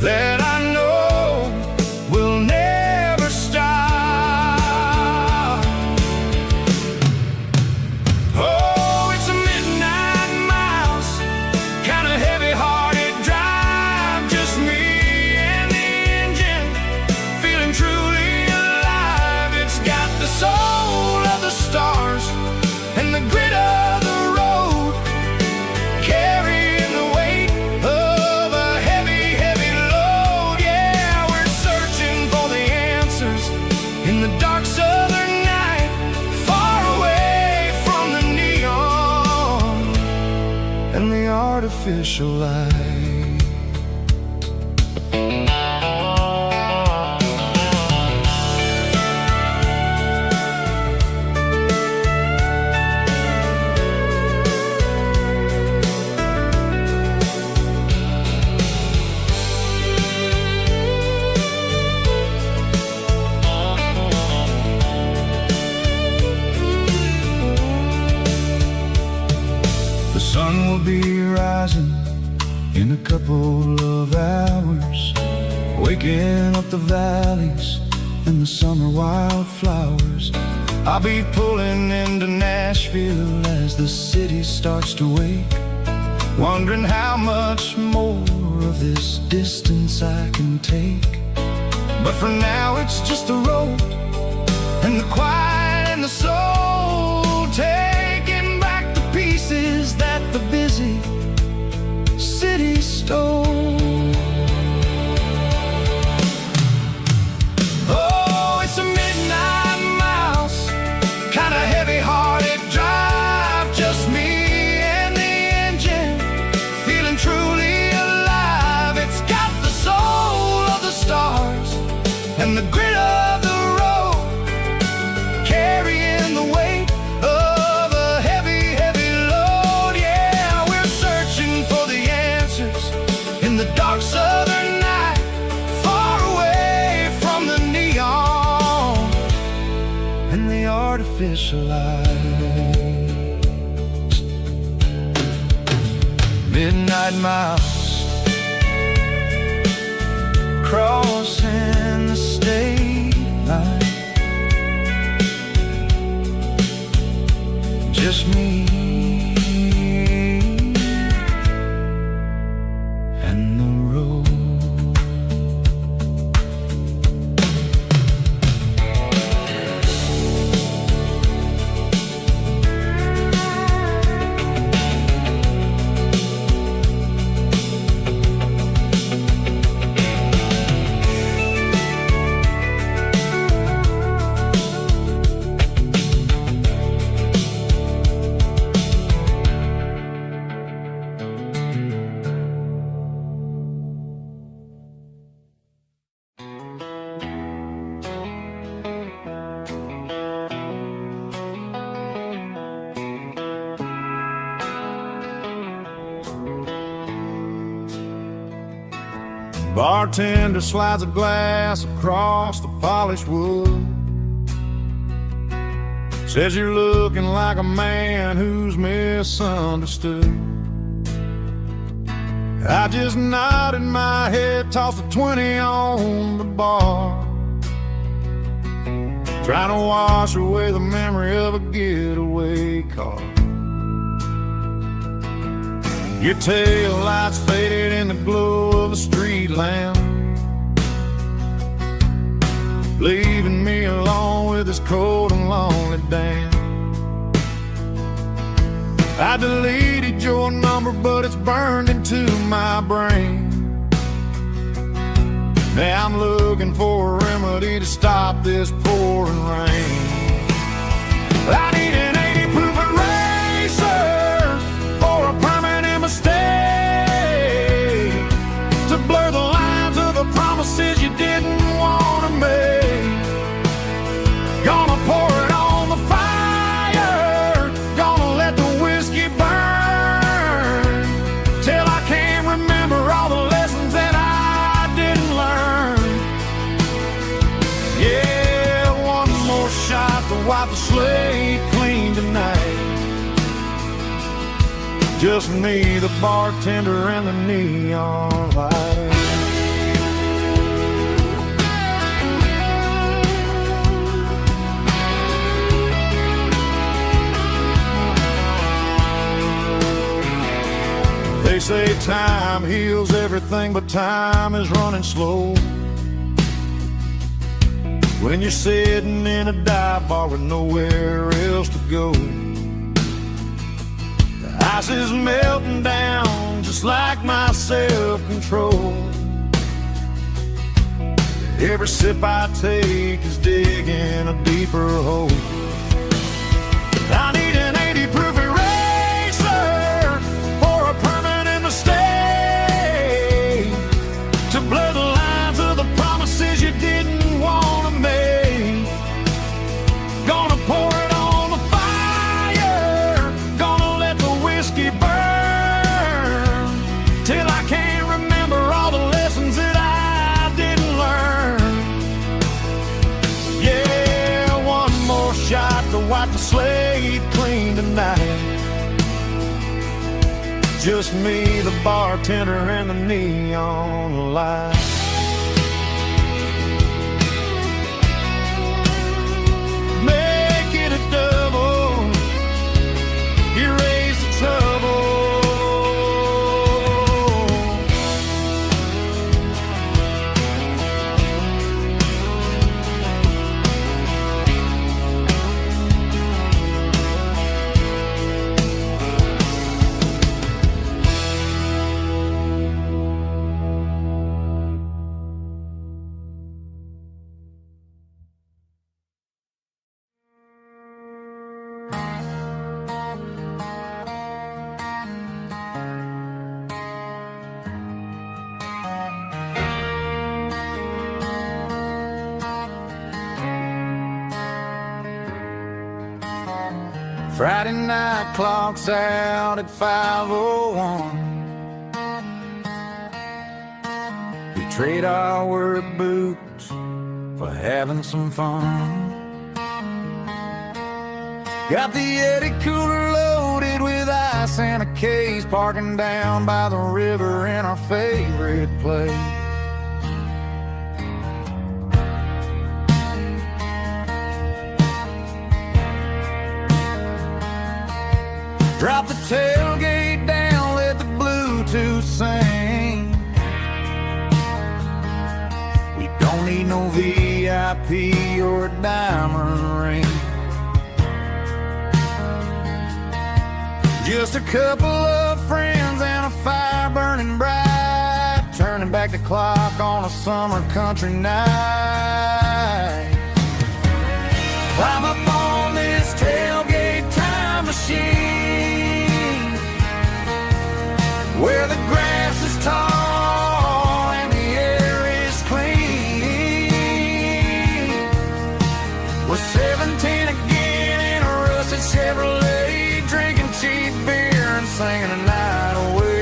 that I know will never stop. Oh, it's a midnight mouse, kind of heavy-hearted drive, just me and the engine, feeling truly alive. It's got the soul of the stars and the grit of the road, carrying the weight of a heavy, heavy load. Yeah, we're searching for the answers in the dark southern night, far away from the neon and the artificial light. The sun will be rising in a couple of hours, waking up the valleys and the summer wildflowers. I'll be pulling into Nashville as the city starts to wake, wondering how much more of this distance I can take. But for now it's just the road and the quiet and the soul, taking back the pieces that the busy city stole. Oh, it's a midnight mouse, kind of heavy-hearted drive, just me and the engine, feeling truly alive. It's got the soul of the stars and the grit of the road, carrying the weight of a heavy, heavy load. Yeah, we're searching for the answers in the dark southern night, far away from the neon and the artificial light. Midnight mouse, crossing the state line, just me and the road. Bartender slides a glass across the polished wood, says you're looking like a man who's misunderstood. I just nodded my head, tossed a 20 on the bar, trying to wash away the memory of a getaway car. Your tail lights faded in the glow of a street lamp, leaving me alone with this cold and lonely dance. I deleted your number, but it's burned into my brain. Now I'm looking for a remedy to stop this pouring rain. I need an 80 proof eraser for a permanent mistake, to blur the lines of the promises you didn't want to make. Gonna pour it on the fire, gonna let the whiskey burn, till I can't remember all the lessons that I didn't learn. Yeah, one more shot to wipe the slate clean tonight. Just me, the bartender, and the neon light. They say time heals everything, but time is running slow when you're sitting in a dive bar with nowhere else to go. The ice is melting down just like my self-control. Every sip I take is digging a deeper hole. I need an 80 proof eraser for a permanent mistake, to blur the lines of the promises you didn't want to make. Gonna pour it on the fire, gonna let the whiskey burn, till I can't remember all the lessons that I didn't learn. Yeah, one more shot to wipe the slate clean tonight. Just me, the bartender, and the neon light. Make it a double, erase the trouble. Friday night clock's out at 5:01. We trade our work boots for having some fun. Got the Yeti cooler loaded with ice and a case, parking down by the river in our favorite place. Drop the tailgate down, let the Bluetooth sing. We don't need no VIP or a diamond ring. Just a couple of friends and a fire burning bright, turning back the clock on a summer country night. Climb up on this tailgate time machine, where the grass is tall and the air is clean. We're 17 again in a rusted Chevrolet, drinking cheap beer and singing a night away.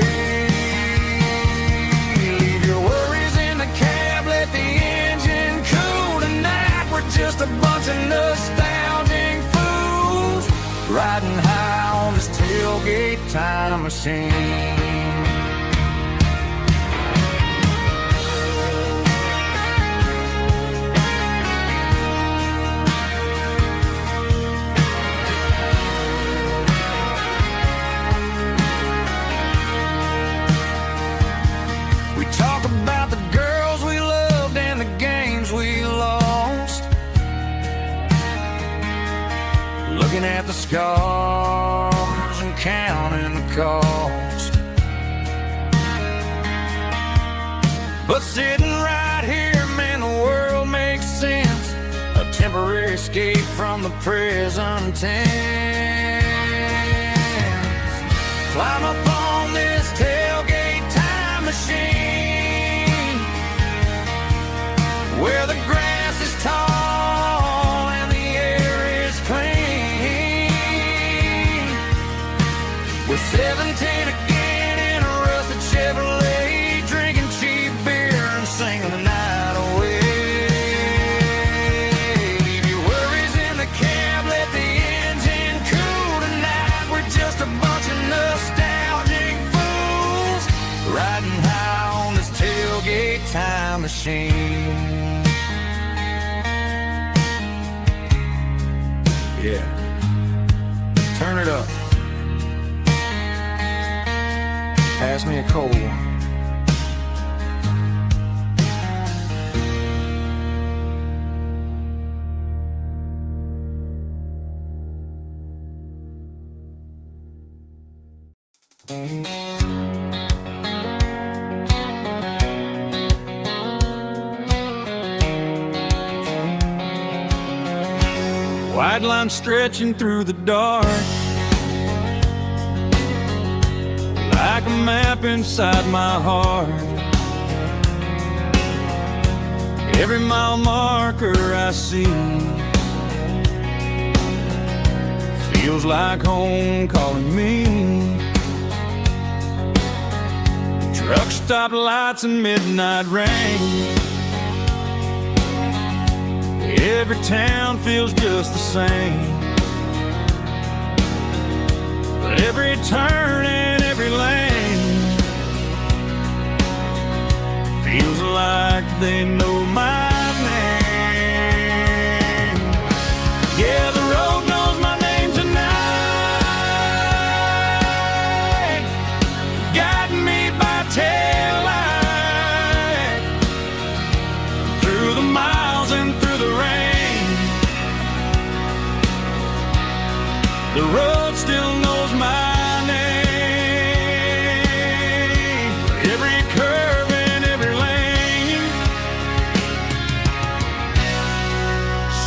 Leave your worries in the cab, let the engine cool tonight. We're just a bunch of nostalgic fools, riding high on this tailgate time machine. looking at the scars and counting the cost. But sitting right here, man, the world makes sense. A temporary escape from the present tense. Climb up on this tailgate time machine, where the grass is tall and the air is clean. We're 17 again in a rusted Chevrolet, drinking cheap beer and singing the night away. Leave your worries in the cab, let the engine cool tonight. We're just a bunch of nostalgic fools riding high on this tailgate time machine. Yeah, turn it up. Pass me a cold one. White line stretching through the dark, like a map inside my heart. Every mile marker I see feels like home calling me. Truck stop lights and midnight rain, every town feels just the same. But every turn and every lane feels like they know my name. Yeah, the road knows my name tonight, guiding me by taillight through the miles and through the rain. The road still knows my name. Every curve and every lane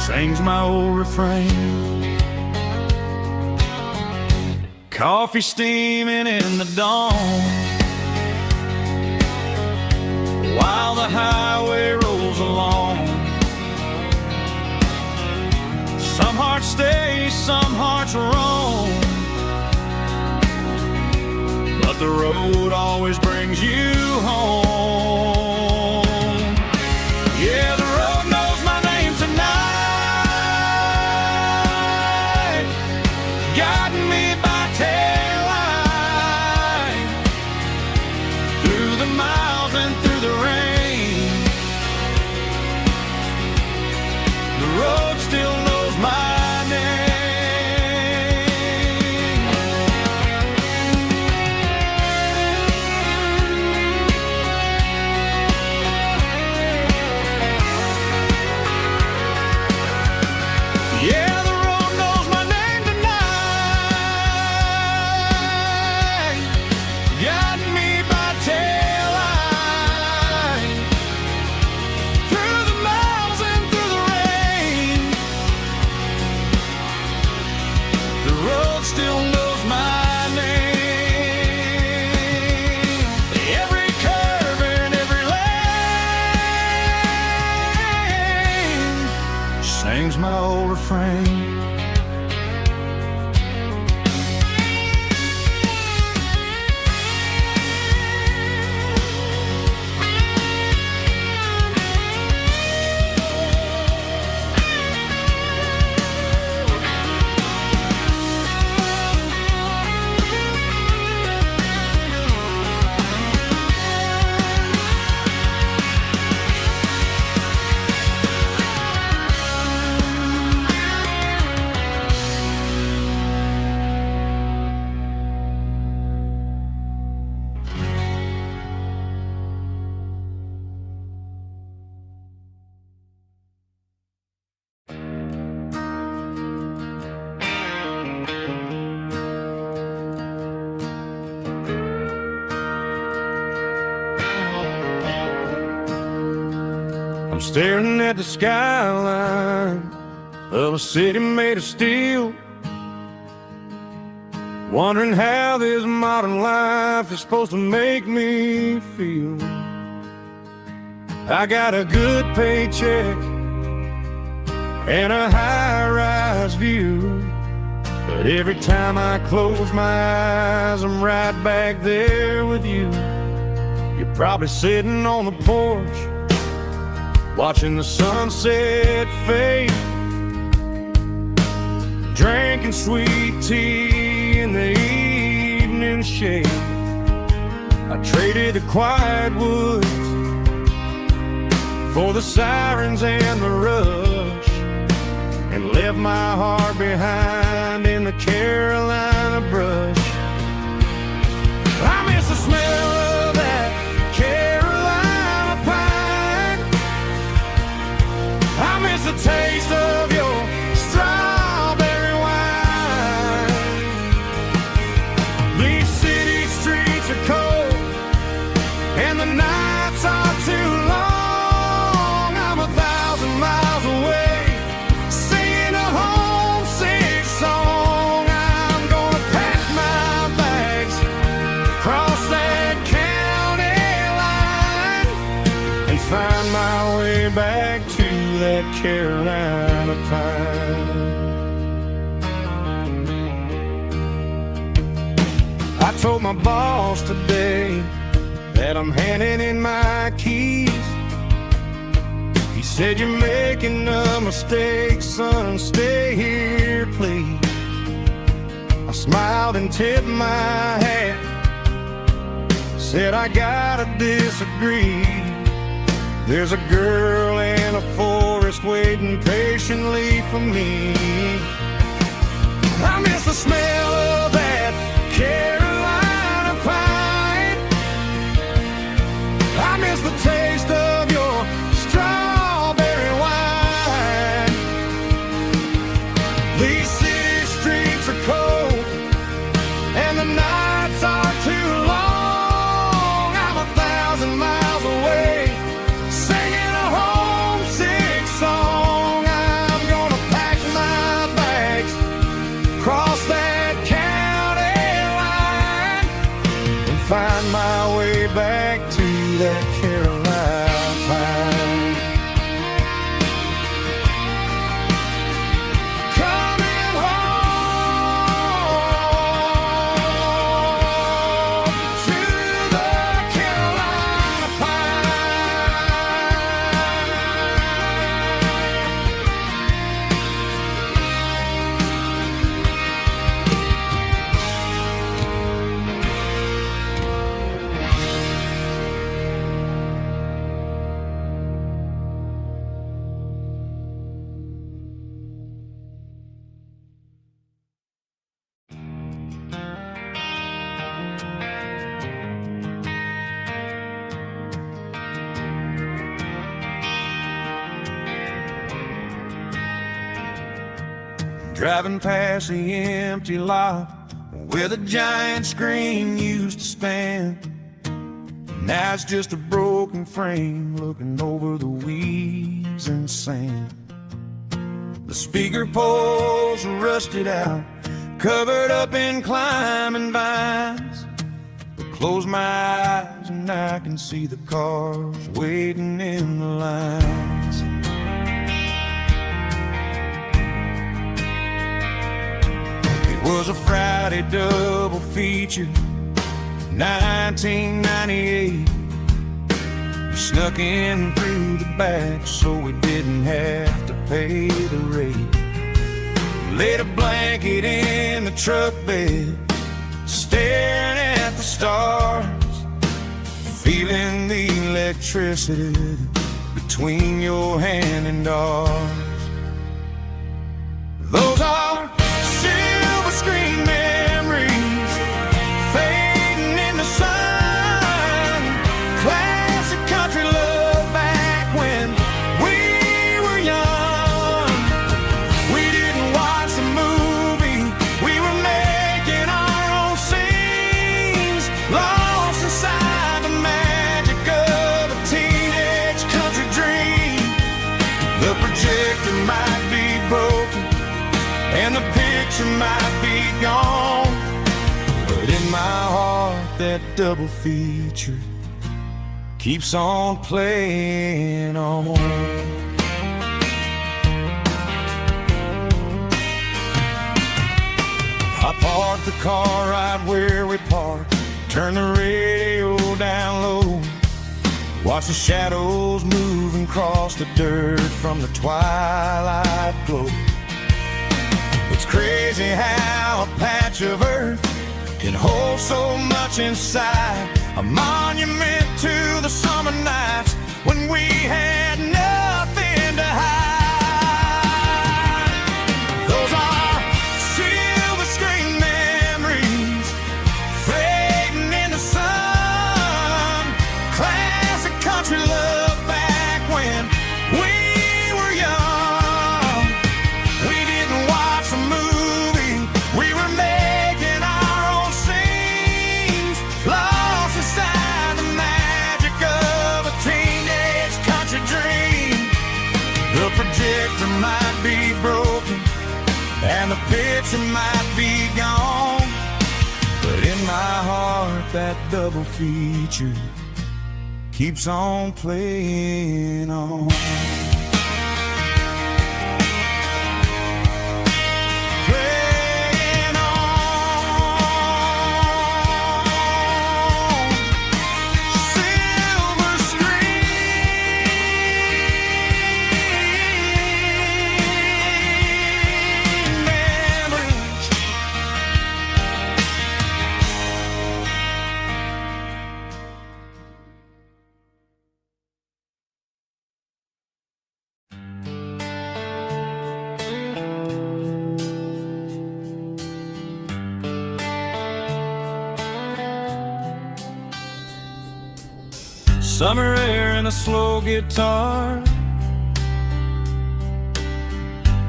sings my old refrain. Coffee steaming in the dawn, while the highway rolls along. Some hearts stay, some hearts roam, but the road always brings you home. Yeah, the road knows my name tonight, guiding me by taillight through the miles and through the rain. The road still knows my name. Yeah, the road knows my name tonight, guiding me by taillight through the miles and through the rain. The road still knows my name. Every curve and every lane sings my old refrain. staring at the skyline of a city made of steel, wondering how this modern life is supposed to make me feel. I got a good paycheck and a high-rise view, but every time I close my eyes, I'm right back there with you. You're probably sitting on the porch, watching the sunset fade, drinking sweet tea in the evening shade. I traded the quiet woods for the sirens and the rush, and left my heart behind in the Carolina brush. I miss the smell of that Carolina pine. I miss the taste of your strawberry wine. These city streets are cold and the nights are too long. I'm 1,000 miles away, singing a homesick song. I'm gonna pack my bags, cross that county line, and find my way back to that Carolina pine. I told my boss today that I'm handing in my keys. He said, "You're making a mistake, son, stay here, please." I smiled and tipped my hat, said, "I gotta disagree. There's a girl in a forest waiting patiently for me." I miss the smell of that Carolina pine. I miss the taste of your strawberry wine. These city streets are cold and the nights are too long. I'm 1,000 miles away, singing a homesick song. I'm gonna pack my bags, cross that county line, and find my way back to that Carolina pine. Coming home to the Carolina pine. Driving past the empty lot where the giant screen used to stand. Now it's just a broken frame looking over the weeds and sand. The speaker poles are rusted out, covered up in climbing vines. But close my eyes and I can see the cars waiting in the lines. It was a Friday double feature, 1998. We snuck in through the back so we didn't have to pay the rate. Laid a blanket in the truck bed, staring at the stars, feeling the electricity between your hand and ours. Those are silver screen memories fading in the sun. Classic country love back when we were young. We didn't watch the movie, we were making our own scenes, lost inside the magic of a teenage country dream. The projector might be broken and the picture might be gone, but in my heart that double feature keeps on playing on. I parked the car right where we parked, turn the radio down low, watch the shadows move and cross the dirt from the twilight glow. It's crazy how a patch of earth can hold so much inside, a monument to the summer nights when we had nothing to hide. Those are silver screen memories fading in the sun, classic country love back when we were young. We didn't watch a movie, we were making our own scenes, lost inside the magic of a teenage country dream. The projector might be broken and the picture might be gone, but in my heart that double feature keeps on playing on. Playing on. Silver screen memories. Summer air and a slow guitar,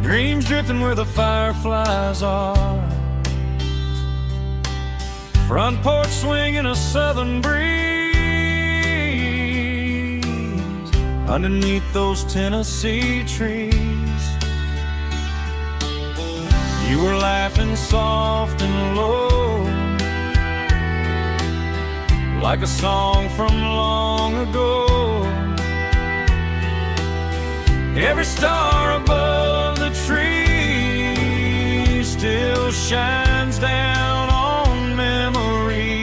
dreams drifting where the fireflies are, front porch swinging a southern breeze underneath those Tennessee trees. You were laughing soft and low, like a song from long ago. Every star above the tree still shines down on memories.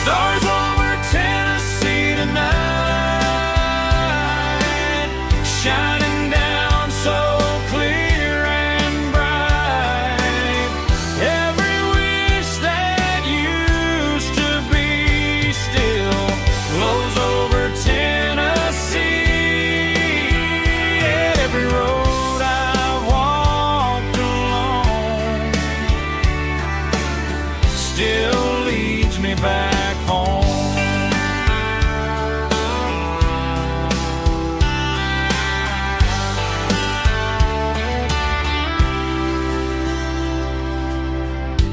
Stars over Tennessee tonight, shining down so clear and bright. Every wish that used to be still glows over Tennessee. Every road I've walked along still leads me back home.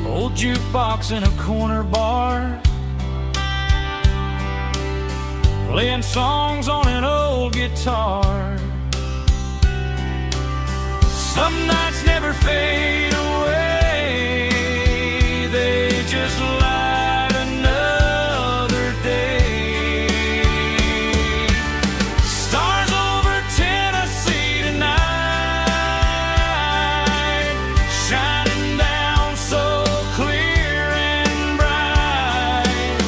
Old jukebox in a corner bar, playing songs on an old guitar. Some nights never fade away, they just light another day. Stars over Tennessee tonight, shining down so clear and bright.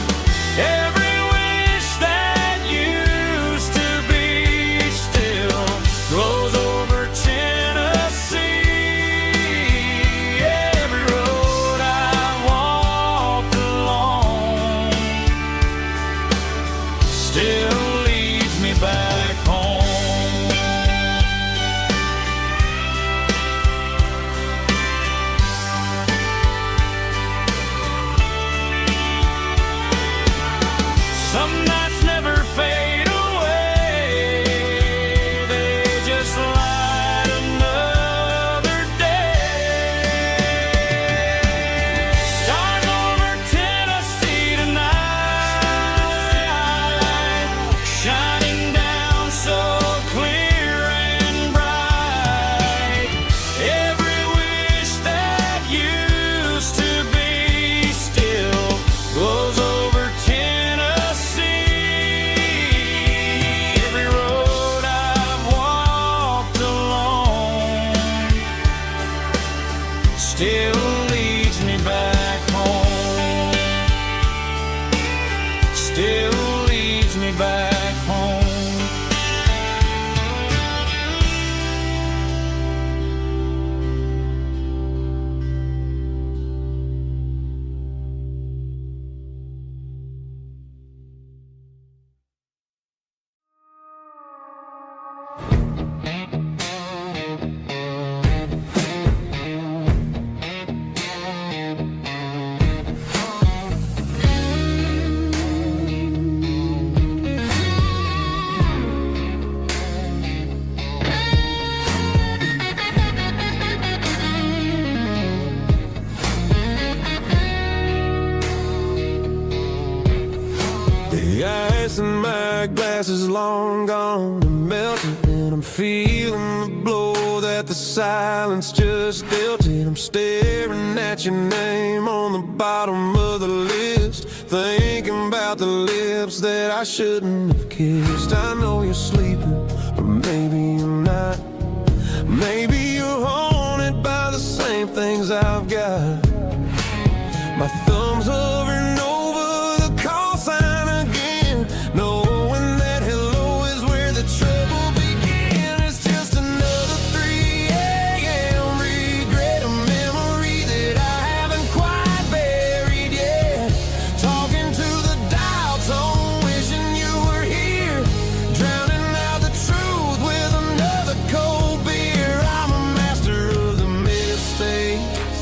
Every wish that used to be still glows over Tennessee. on to melting, and I'm feeling the blow that the silence just dealt it. I'm staring at your name on the bottom of the list, thinking about the lips that I shouldn't have kissed. I know you're sleeping, but maybe you're not. Maybe you're haunted by the same things I've got. My thumb's hovering over the call sign again, knowing that hello is where the trouble began. It's just another 3 a.m. regret, a memory that I haven't quite buried yet. Talking to the dial tone, wishing you were here, drowning out the truth with another cold beer. I'm a master of the mistakes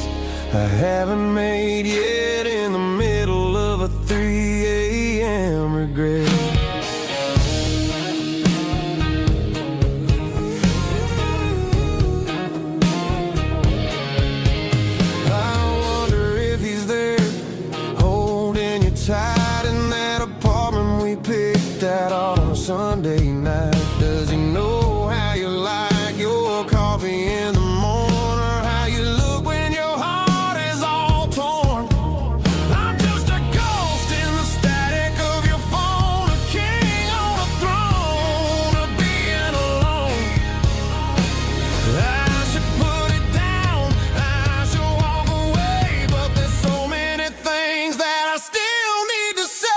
I haven't made yet, in the middle of a 3 a.m. regret. I wonder if he's there, holding you tight in that apartment we picked out on a Sunday night. Does he know how you like your coffee in the morning, or how you look when your heart is all torn? I'm just a ghost in the static of your phone, a king on a throne of being alone. I should put it down, I should walk away, but there's so many things that I still need to say.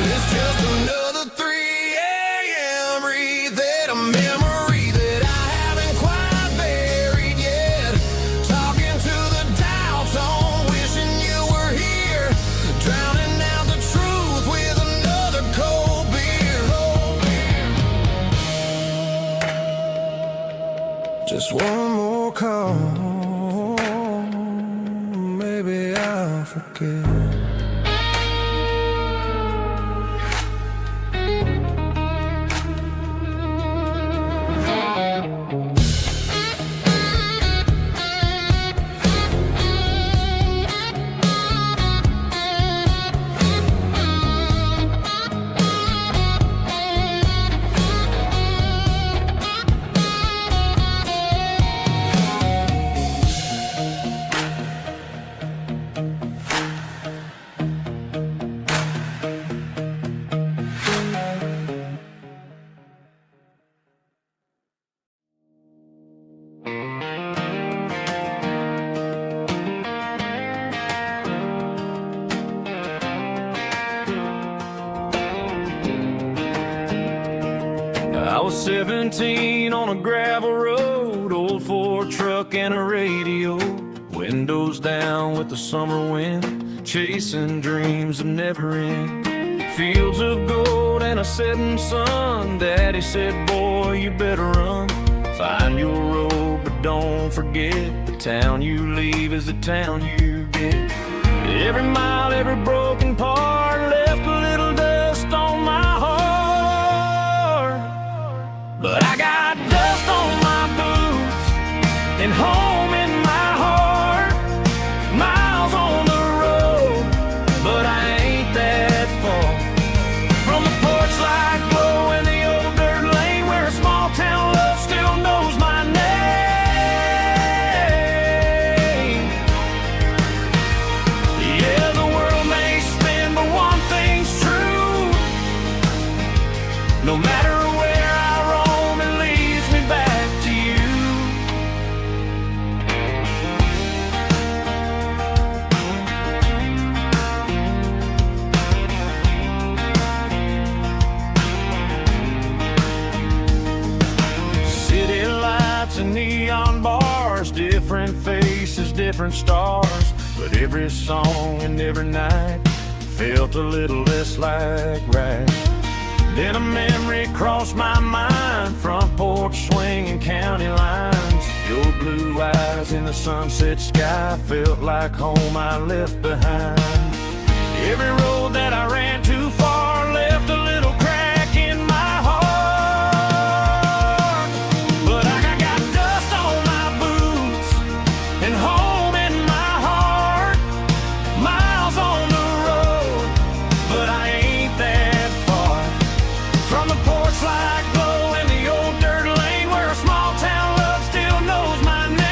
It's just another 3 a.m. read, a memory that I haven't quite buried yet. Talking to the dial tone, wishing you were here, drowning out the truth with another cold beer. Just one more call, maybe I'll forget. I was 17 on a gravel road, old Ford truck and a radio, windows down with the summer wind, chasing dreams that never end. Fields of gold and a setting sun. Daddy said, boy, you better run. Find your road, but don't forget, the town you leave is the town you get. Every mile, every broken part left a little dust on my heart. But I got dust on my boots and home in my heart. Miles on the road, but I ain't that far from the porch light glow in the old dirt lane, where a small town love still knows my name. Yeah, the world may spin, but one thing's true: no matter where I roam, it leads me back to you. City lights and neon bars, different faces, different stars, but every song and every night felt a little less like right. Then a memory crossed my mind, front porch swinging county lines. Your blue eyes in the sunset sky felt like home I left behind. Every road that I ran too far left a little From the porch light glow in the old dirt lane where a small town love still knows my name.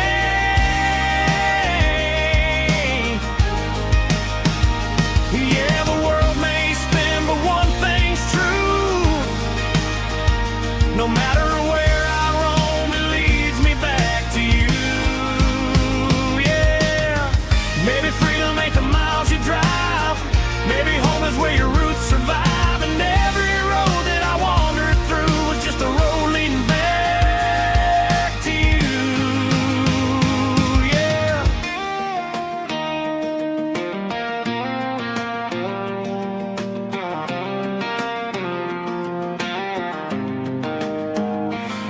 Yeah, the world may spin, but one thing's true. No matter where I roam, it leads me back to you. Yeah, maybe freedom ain't the miles you drive. Maybe home is where your roots survive. And every road that I wandered through was just a road leading back to you. Yeah.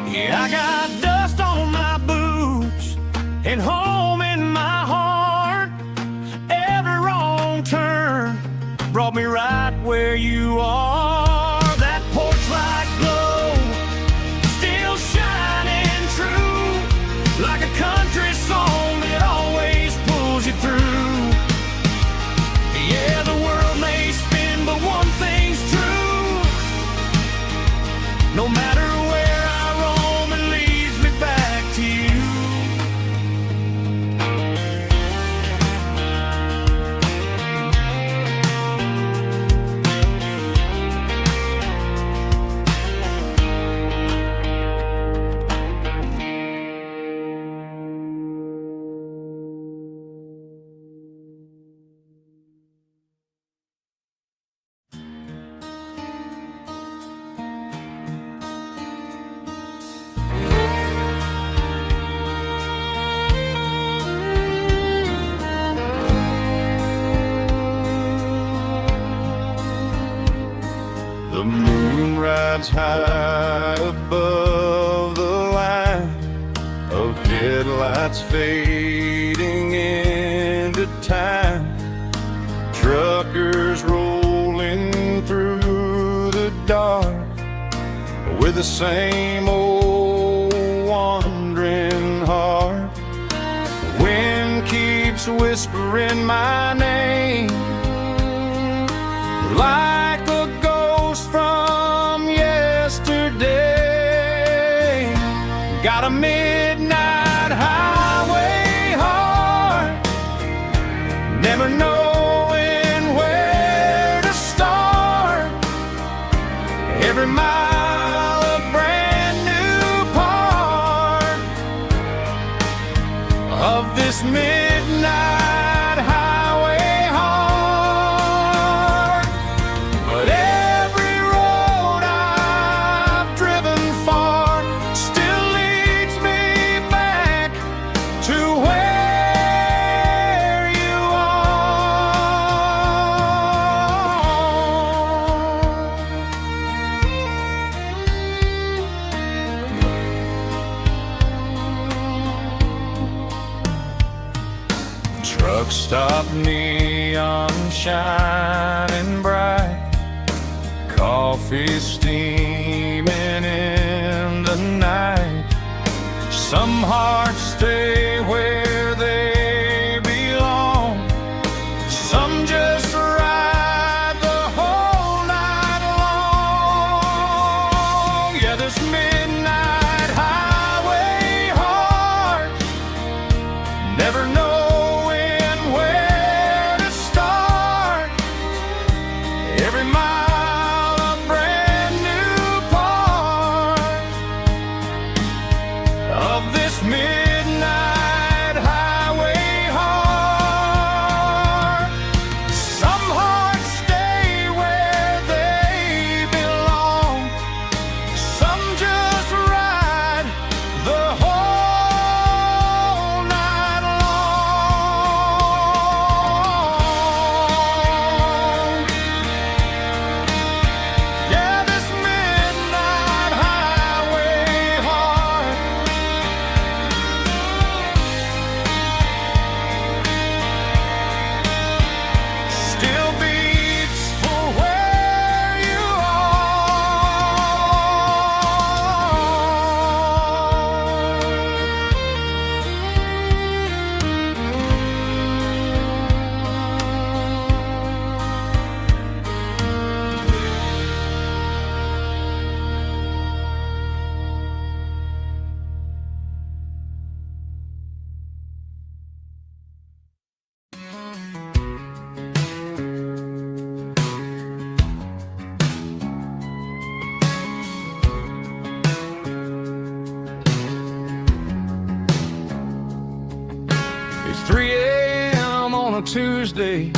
Yeah, I got dust on my boots and home in my heart. Every wrong turn brought me right where you are. That porch light glow still shining true, like a country song that always pulls you through. Yeah, the world may spin, but one thing's true. No matter where I roam, it leads me back to you. The moon rides high above the line of headlights fading into time. Truckers rolling through the dark with the same old wandering heart. The wind keeps whispering my name like a ghost from yesterday. Got a midnight highway heart, never knowing where to start. Every mile a brand new part of this midnight highway heart. But every road I've driven far still leads me back to where you are. Truck stop, neon shining bright, coffee steaming in the night. Some hearts stay where they belong, some just ride the whole night long. Yeah, this midnight highway heart, never knowing where to start. Every mile a brand new part of this midnight Tuesday,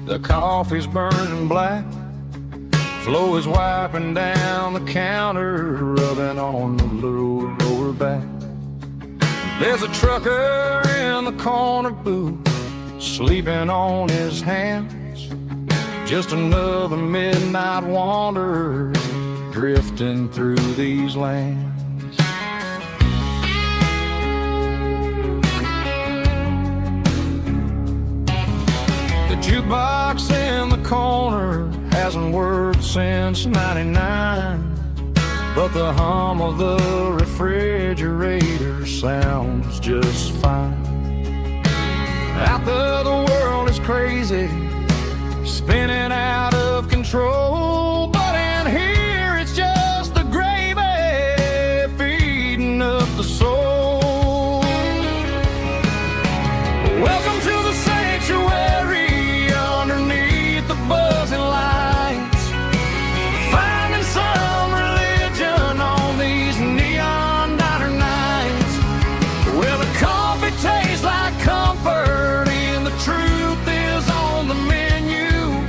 the coffee's burning black. Flo is wiping down the counter, rubbing on the lower back. There's a trucker in the corner booth, sleeping on his hands. Just another midnight wanderer, drifting through these lands. The jukebox in the corner hasn't worked since '99, but the hum of the refrigerator sounds just fine. Out there the world is crazy, spinning out of control, but in here it's just the gravy feeding up the soul. Welcome to the sanctuary underneath the buzzing lights, finding some religion on these neon diner nights, where the coffee tastes like comfort and the truth is on the menu.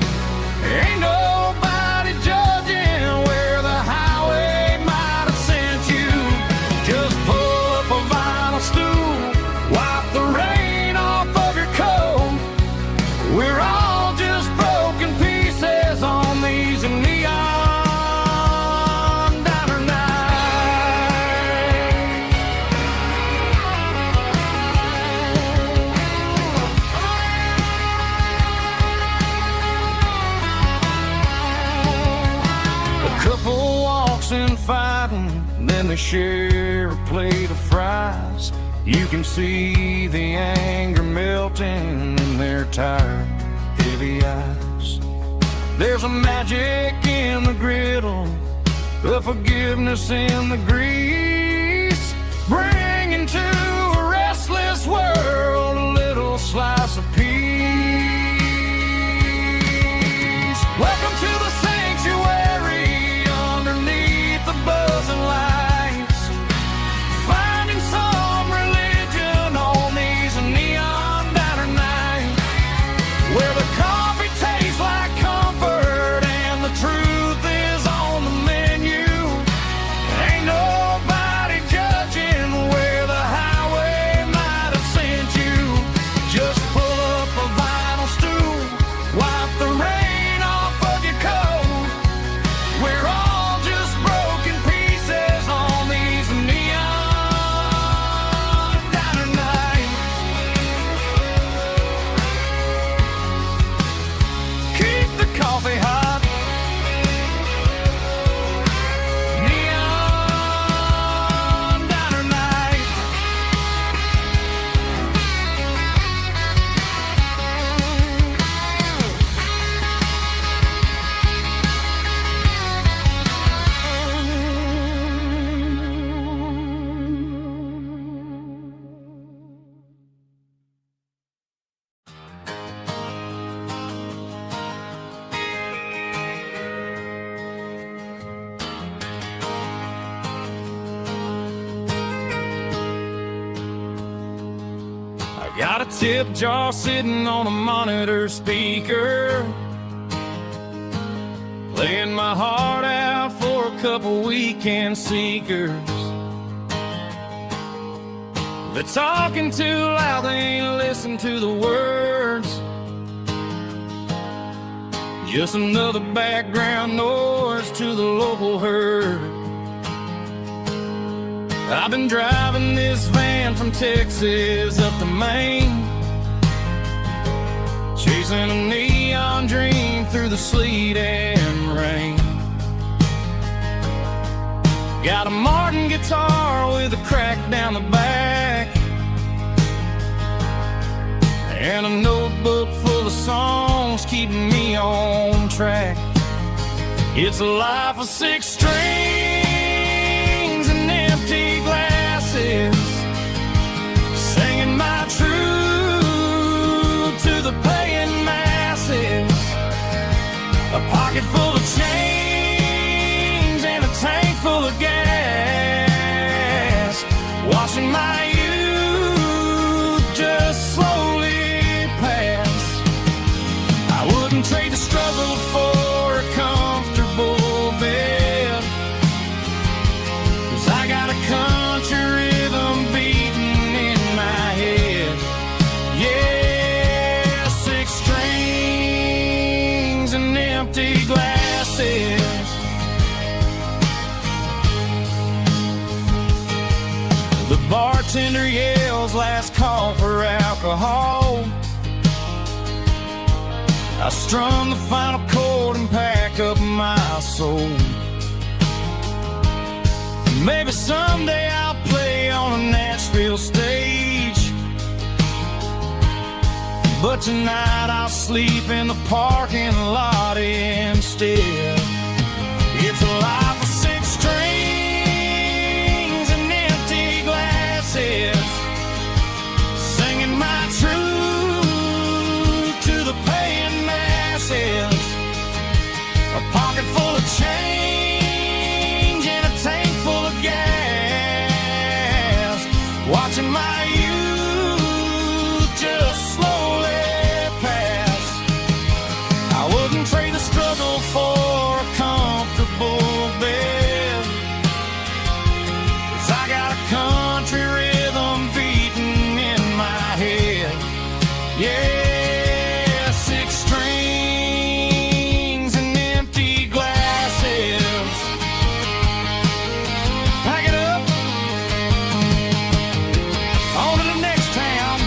Ain't nobody judging where the highway might have sent you. Just pull up a vinyl stool, wipe the rain off of your coat. We're all just broken pieces on these neon diner nights. A couple walks in fighting, then they share a plate of fries. You can see the anger melting in their tired, heavy eyes. There's a magic in the griddle, a forgiveness in the grease, bringing to a restless world a little slice of peace. Welcome to the sanctuary underneath the buzzing lights, finding some religion on these neon diner nights, where the coffee tastes like comfort and the truth is on the menu. Ain't nobody judging where the highway might have sent you. Just pull up a vinyl stool, wipe the rain off of your coat. We're all just broken pieces on these neon diner nights. Keep the coffee hot. Neon diner nights. I got a tip jar sitting on a monitor speaker, playing my heart out for a couple weekend seekers. They're talking too loud, they ain't listen to the words. Just another background noise to the local herd. I've been driving this van from Texas up to Maine, chasing a neon dream through the sleet and rain. Got a Martin guitar with a crack down the back, and a notebook full of songs keeping me on track. It's a life of 6 strings and empty glasses, singing my truth to the paying masses. A pocket full of change and a tank full of gas, washing my youth just slowly pass. bartender yells last call for alcohol. I strum the final chord and pack up my soul. Maybe someday I'll play on a Nashville stage, but tonight I'll sleep in the parking lot instead. It's a life of 6 strings and empty glasses, singing my truth to the paying masses. A pocket full of change and a tank full of gas, watching my youth just slowly pass. I wouldn't trade the struggle for a comfortable bed, 'cause I got a country rhythm beating in my head. Yeah, 6 strings and empty glasses. Pack it up, on to the next town.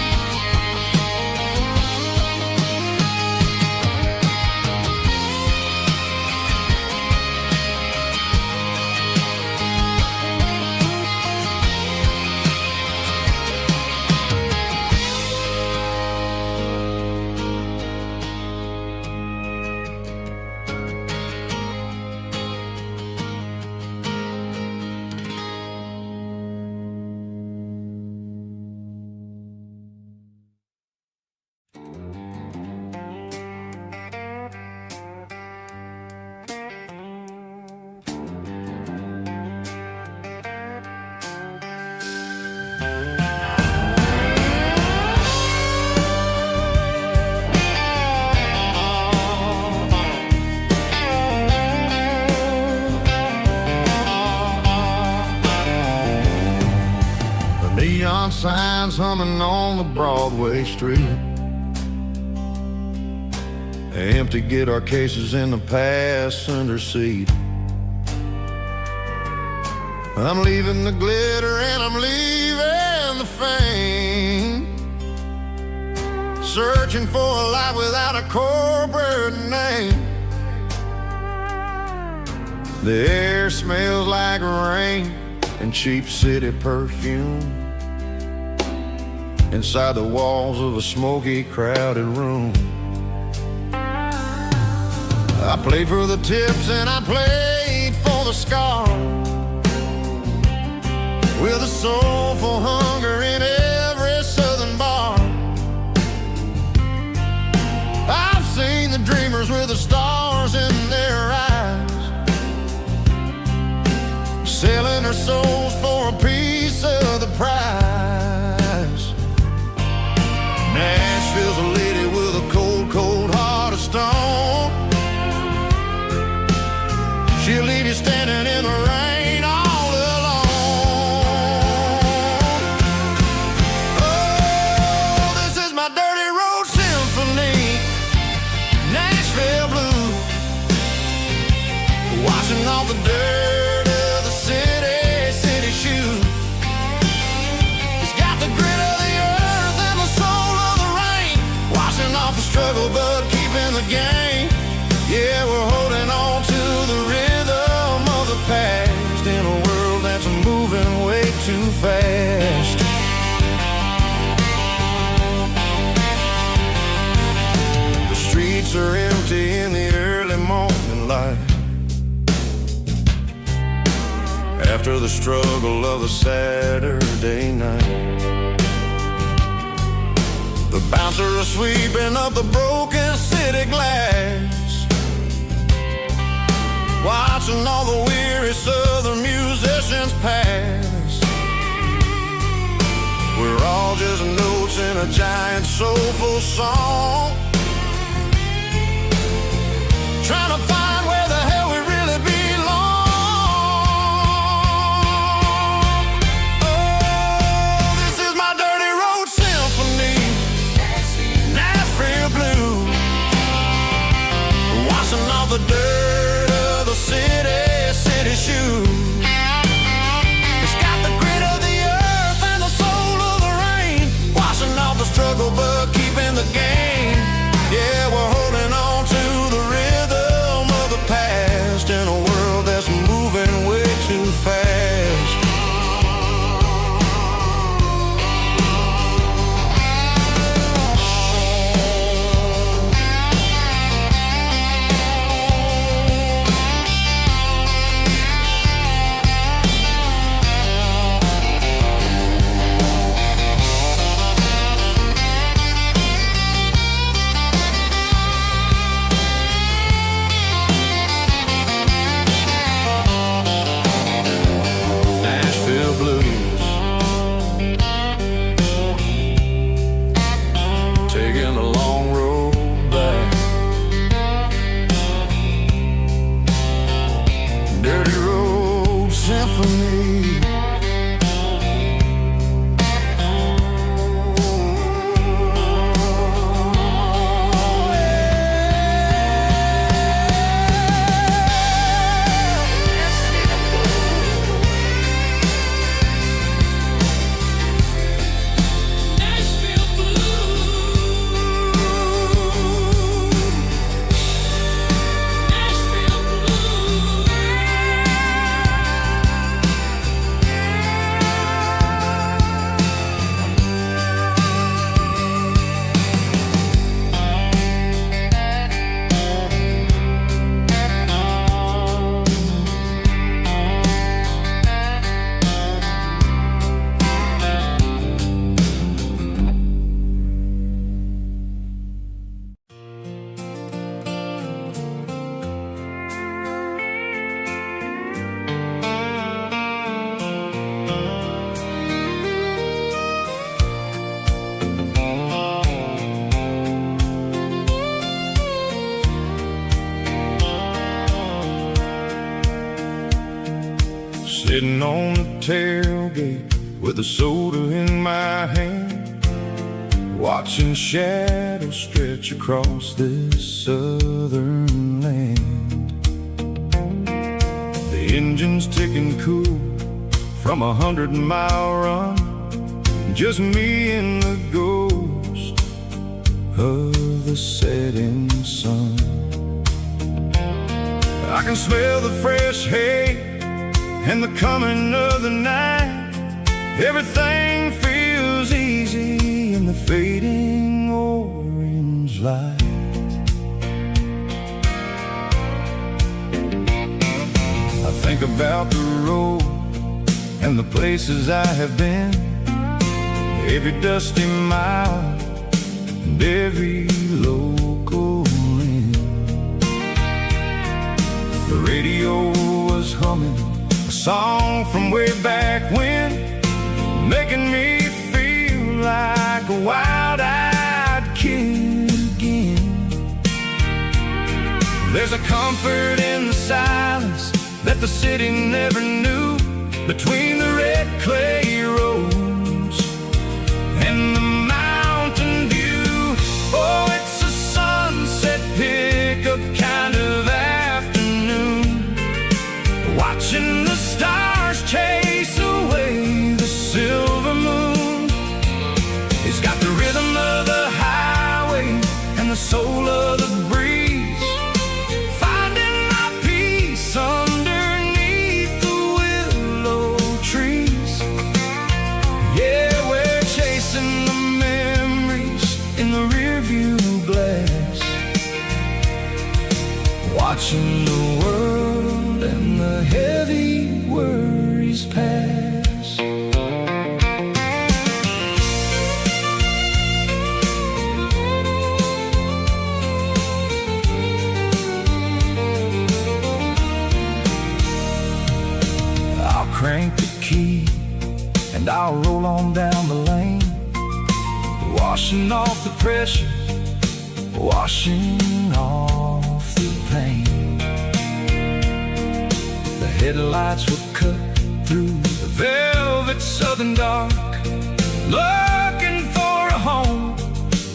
Neon signs humming on the Broadway street, empty guitar cases in the passenger seat. I'm leaving the glitter and I'm leaving the fame, searching for a life without a corporate name. The air smells like rain and cheap city perfume inside the walls of a smoky, crowded room. I played for the tips and I played for the scars, with a soulful hunger in every southern bar. I've seen the dreamers with the stars in their eyes, selling their souls for a piece of the prize. Nashville's a lady with a cold, cold heart of stone. She'll leave you standing in the rain all alone. Oh, this is my dirty road symphony, Nashville blues, washing off the dirt of the city shoes. It's got the grit of the earth and the soul of the rain, washing off the struggle but keeping the game. Yeah, we're holding on to the rhythm of the past in a world that's moving way too fast. The streets are empty in the early morning light, after the struggle of the Saturday night. The bouncers are sweeping up the broken city glass, watching all the weary southern musicians pass. We're all just notes in a giant soulful song, trying to find where the hell we really belong. Oh, this is my dirty road symphony, Nashville blues, washing off the dirt of the city shoes. It's got the grit of the earth and the soul for me. Sitting on the tailgate with a soda in my hand, watching shadows stretch across this southern land. The engine's ticking cool from 100-mile run, just me and the ghost of the setting sun. I can smell the fresh hay and the coming of the night. Everything feels easy in the fading orange light. I think about the road and the places I have been, every dusty mile and every local inn. The radio was humming a song from way back when, making me feel like a wild-eyed kid again. There's a comfort in the silence that the city never knew, between the red clay roads and the mountain view. Oh, it's a sunset pickup kind of afternoon, watching the stars chase away the silver moon. It's got the rhythm of the highway and the soul of the breeze, finding my peace underneath the willow trees. Yeah, we're chasing the memories in the rearview glass, watching the world and the heavy worries pass. I'll crank the key and I'll roll on down the lane, washing off the pressure, washing off the pain. The headlights were cut through the velvet southern dark, looking for a home,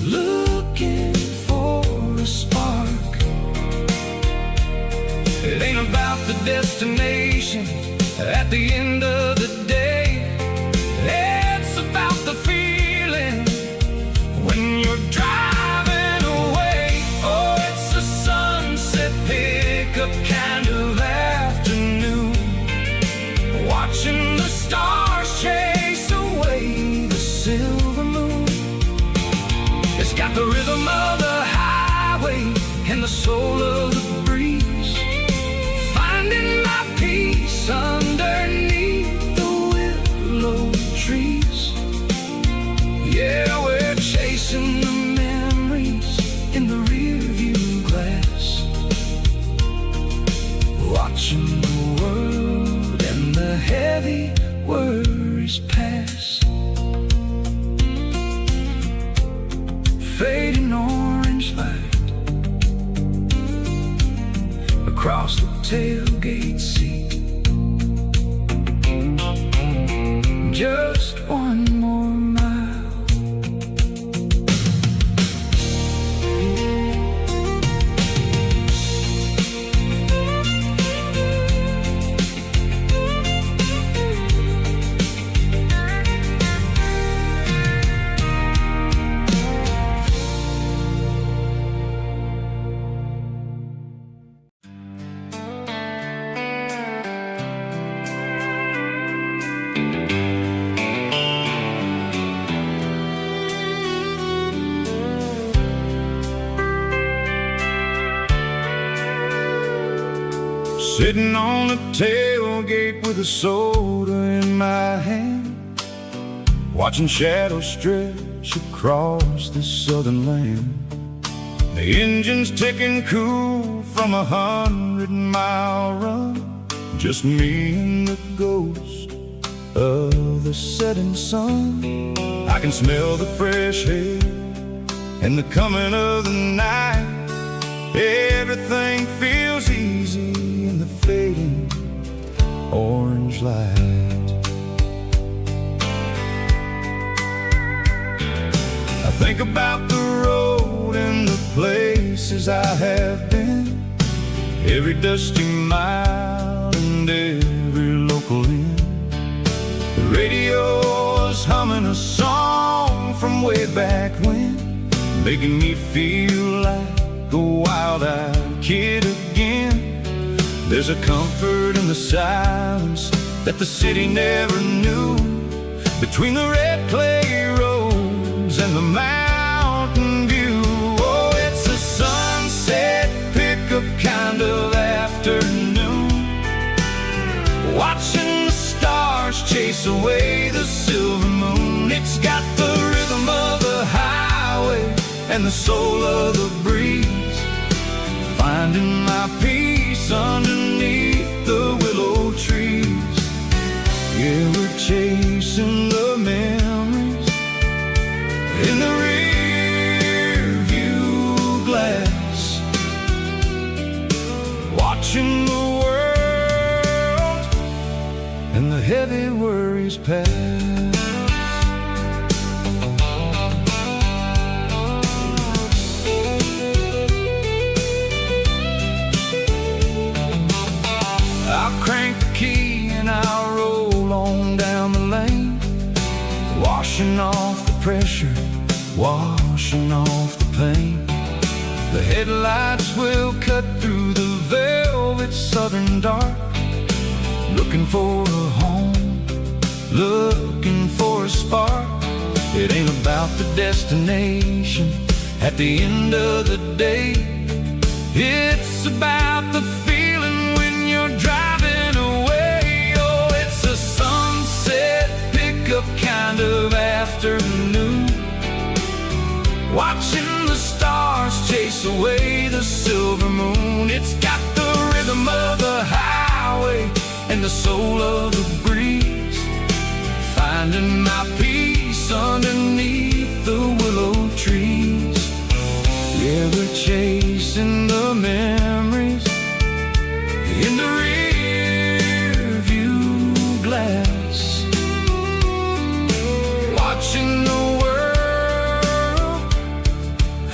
looking for a spark. It ain't about the destination at the end of the day, it's about the feeling when you're driving away. Oh, it's a sunset pickup kind of afternoon, watching the stars chase away the silver moon. It's got the rhythm of the highway and the soul of the breeze, finding my peace underneath the willow trees. Yeah, we're chasing the memories in the rearview glass, watching the world and the heavy worries pass, fading on Sitting on the tailgate with a soda in my hand, watching shadows stretch across this southern land. The engine's ticking cool from 100-mile run, just me and the ghost of the setting sun. I can smell the fresh air and the coming of the night. Everything feels easy in the fading orange light. I think about the road and the places I have been, every dusty mile and every local inn. The radio is humming a song from way back when, making me feel like a wild-eyed kid again. There's a comfort in the silence that the city never knew, between the red clay roads and the mountain view. Oh, it's a sunset pickup kind of afternoon, watching the stars chase away the silver moon. It's got the rhythm of the highway and the soul of the breeze, finding my peace underneath the willow trees. Yeah, we're chasing the memories in the rear view glass, watching the world and the heavy worries pass. I'll crank the key and I'll roll on down the lane, washing off the pressure, washing off the pain. The headlights will cut through the velvet southern dark, looking for a home, looking for a spark. It ain't about the destination at the end of the day, it's about the feeling when you're driving away. Oh, it's a sunset pickup kind of afternoon, watching the stars chase away the silver moon. It's got the rhythm of the highway and the soul of the breeze, finding my peace underneath the willow trees. Yeah, we're chasing the memories in the rear view glass, watching the world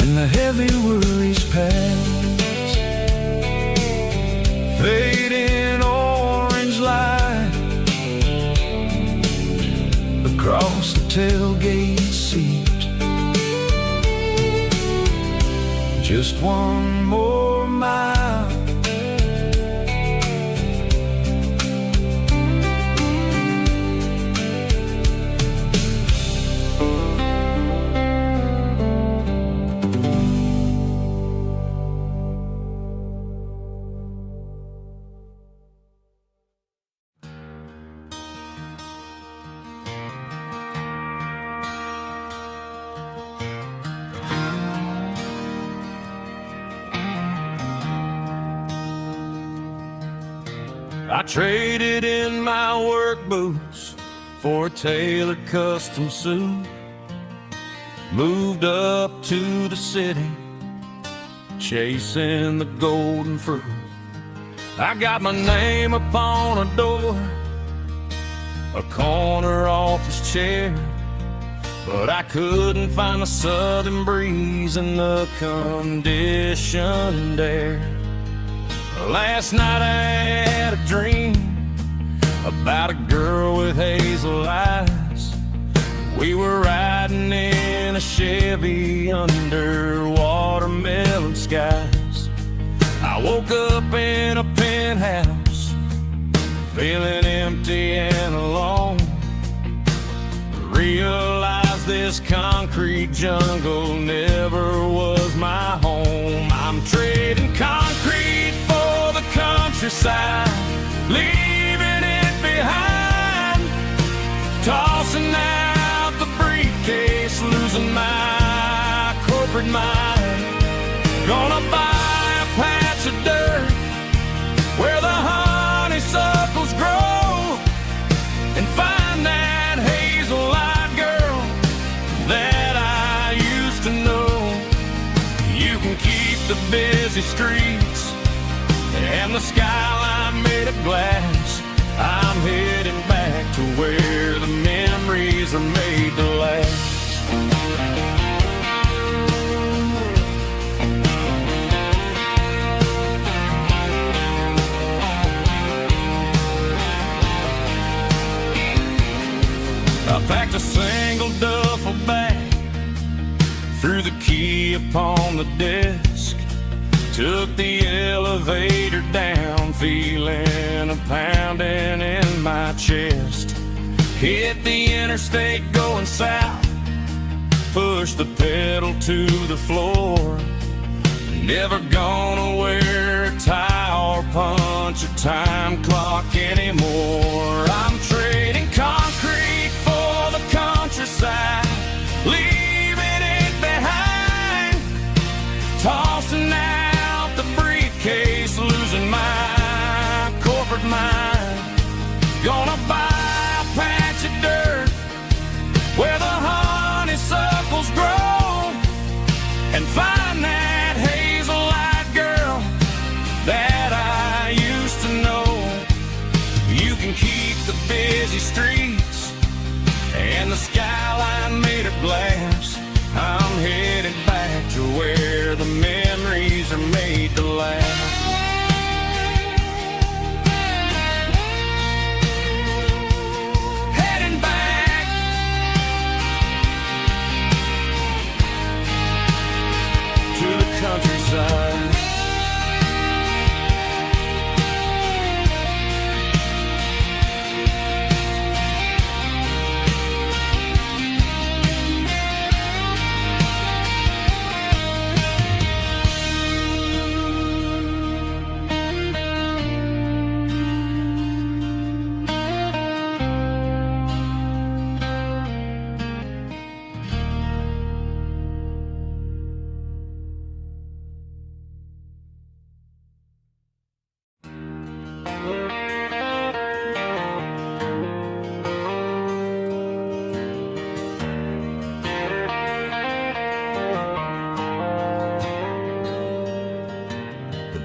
and the heavy worries pass. Fading orange light across the tailgate seat, just one more mile. I traded in my work boots for a tailored custom suit, moved up to the city, chasing the golden fruit. I got my name upon a door, a corner office chair, but I couldn't find the southern breeze in the conditioned air. Last night I had a dream about a girl with hazel eyes. We were riding in a Chevy under watermelon skies. I woke up in a penthouse, feeling empty and alone. Realized this concrete jungle never was my home. I'm trading concrete for the countryside, countryside, leaving it behind. Tossing out the briefcase, losing my corporate mind. Gonna buy a patch of dirt where the honeysuckles grow, and find that hazel-eyed girl that I used to know. You can keep the busy streets and the skyline made of glass. I'm heading back to where the memories are made to last. I packed a single duffel bag, threw the key upon the desk, took the elevator down, feeling a pounding in my chest. Hit the interstate going south, pushed the pedal to the floor. Never gonna wear a tie or punch a time clock anymore. I'm trading concrete for the countryside, leaving it behind. Tossing out the briefcase, losing my corporate mind. Gonna buy a patch of dirt where the honeysuckles grow, and find that hazel-eyed girl that I used to know. You can keep the busy streets and the skyline made of glass. I'm headed back to where the memories are made to last. Heading back to the countryside.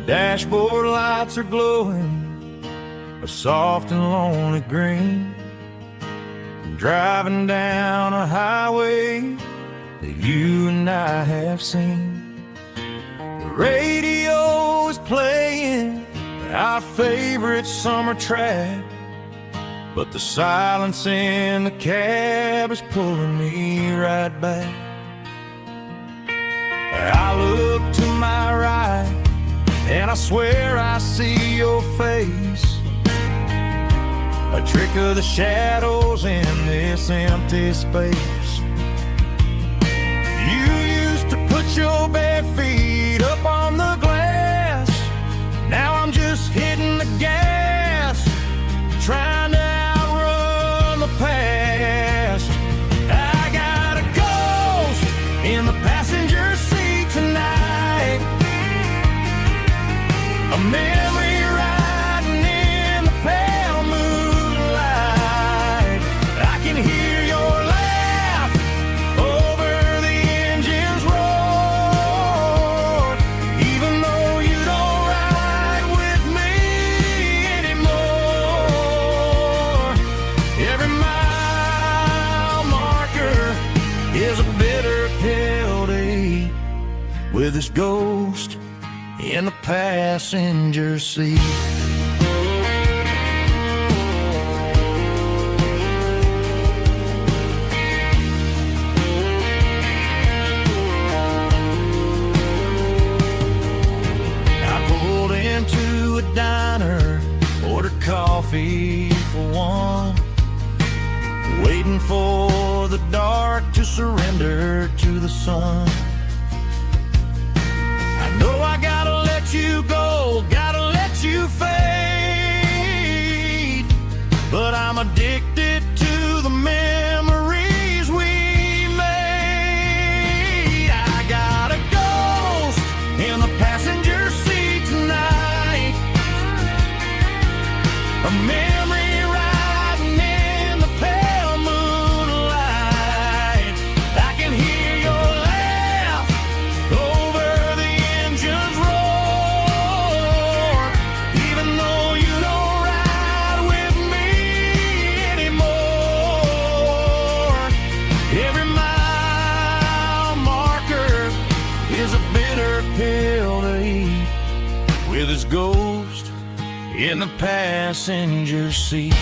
Dashboard lights are glowing a soft and lonely green. I'm driving down a highway that you and I have seen. The radio is playing our favorite summer track, but the silence in the cab is pulling me right back. I look to my right and I swear I see your face, a trick of the shadows in this empty space. You used to put your bare feet up on the glass. Now I'm just hitting the gas, trying to outrun the past. I got a ghost in the passenger seat tonight, a memory riding in the pale moonlight. I can hear your laugh over the engine's roar, even though you don't ride with me anymore. Every mile marker is a bitter pill to eat with this ghost in the passenger seat. I pulled into a diner, ordered coffee for one, waiting for the dark to surrender to the sun. I know I gotta let you go, gotta let you fade. I'm addicted to the memories we made. I got a ghost in the passenger seat tonight, a memory riding in the pale moonlight. I can hear your laugh over the engine's roar, even though you don't ride with me anymore. Every mile marker is a bitter pill to eat, with his ghost in the passenger seat.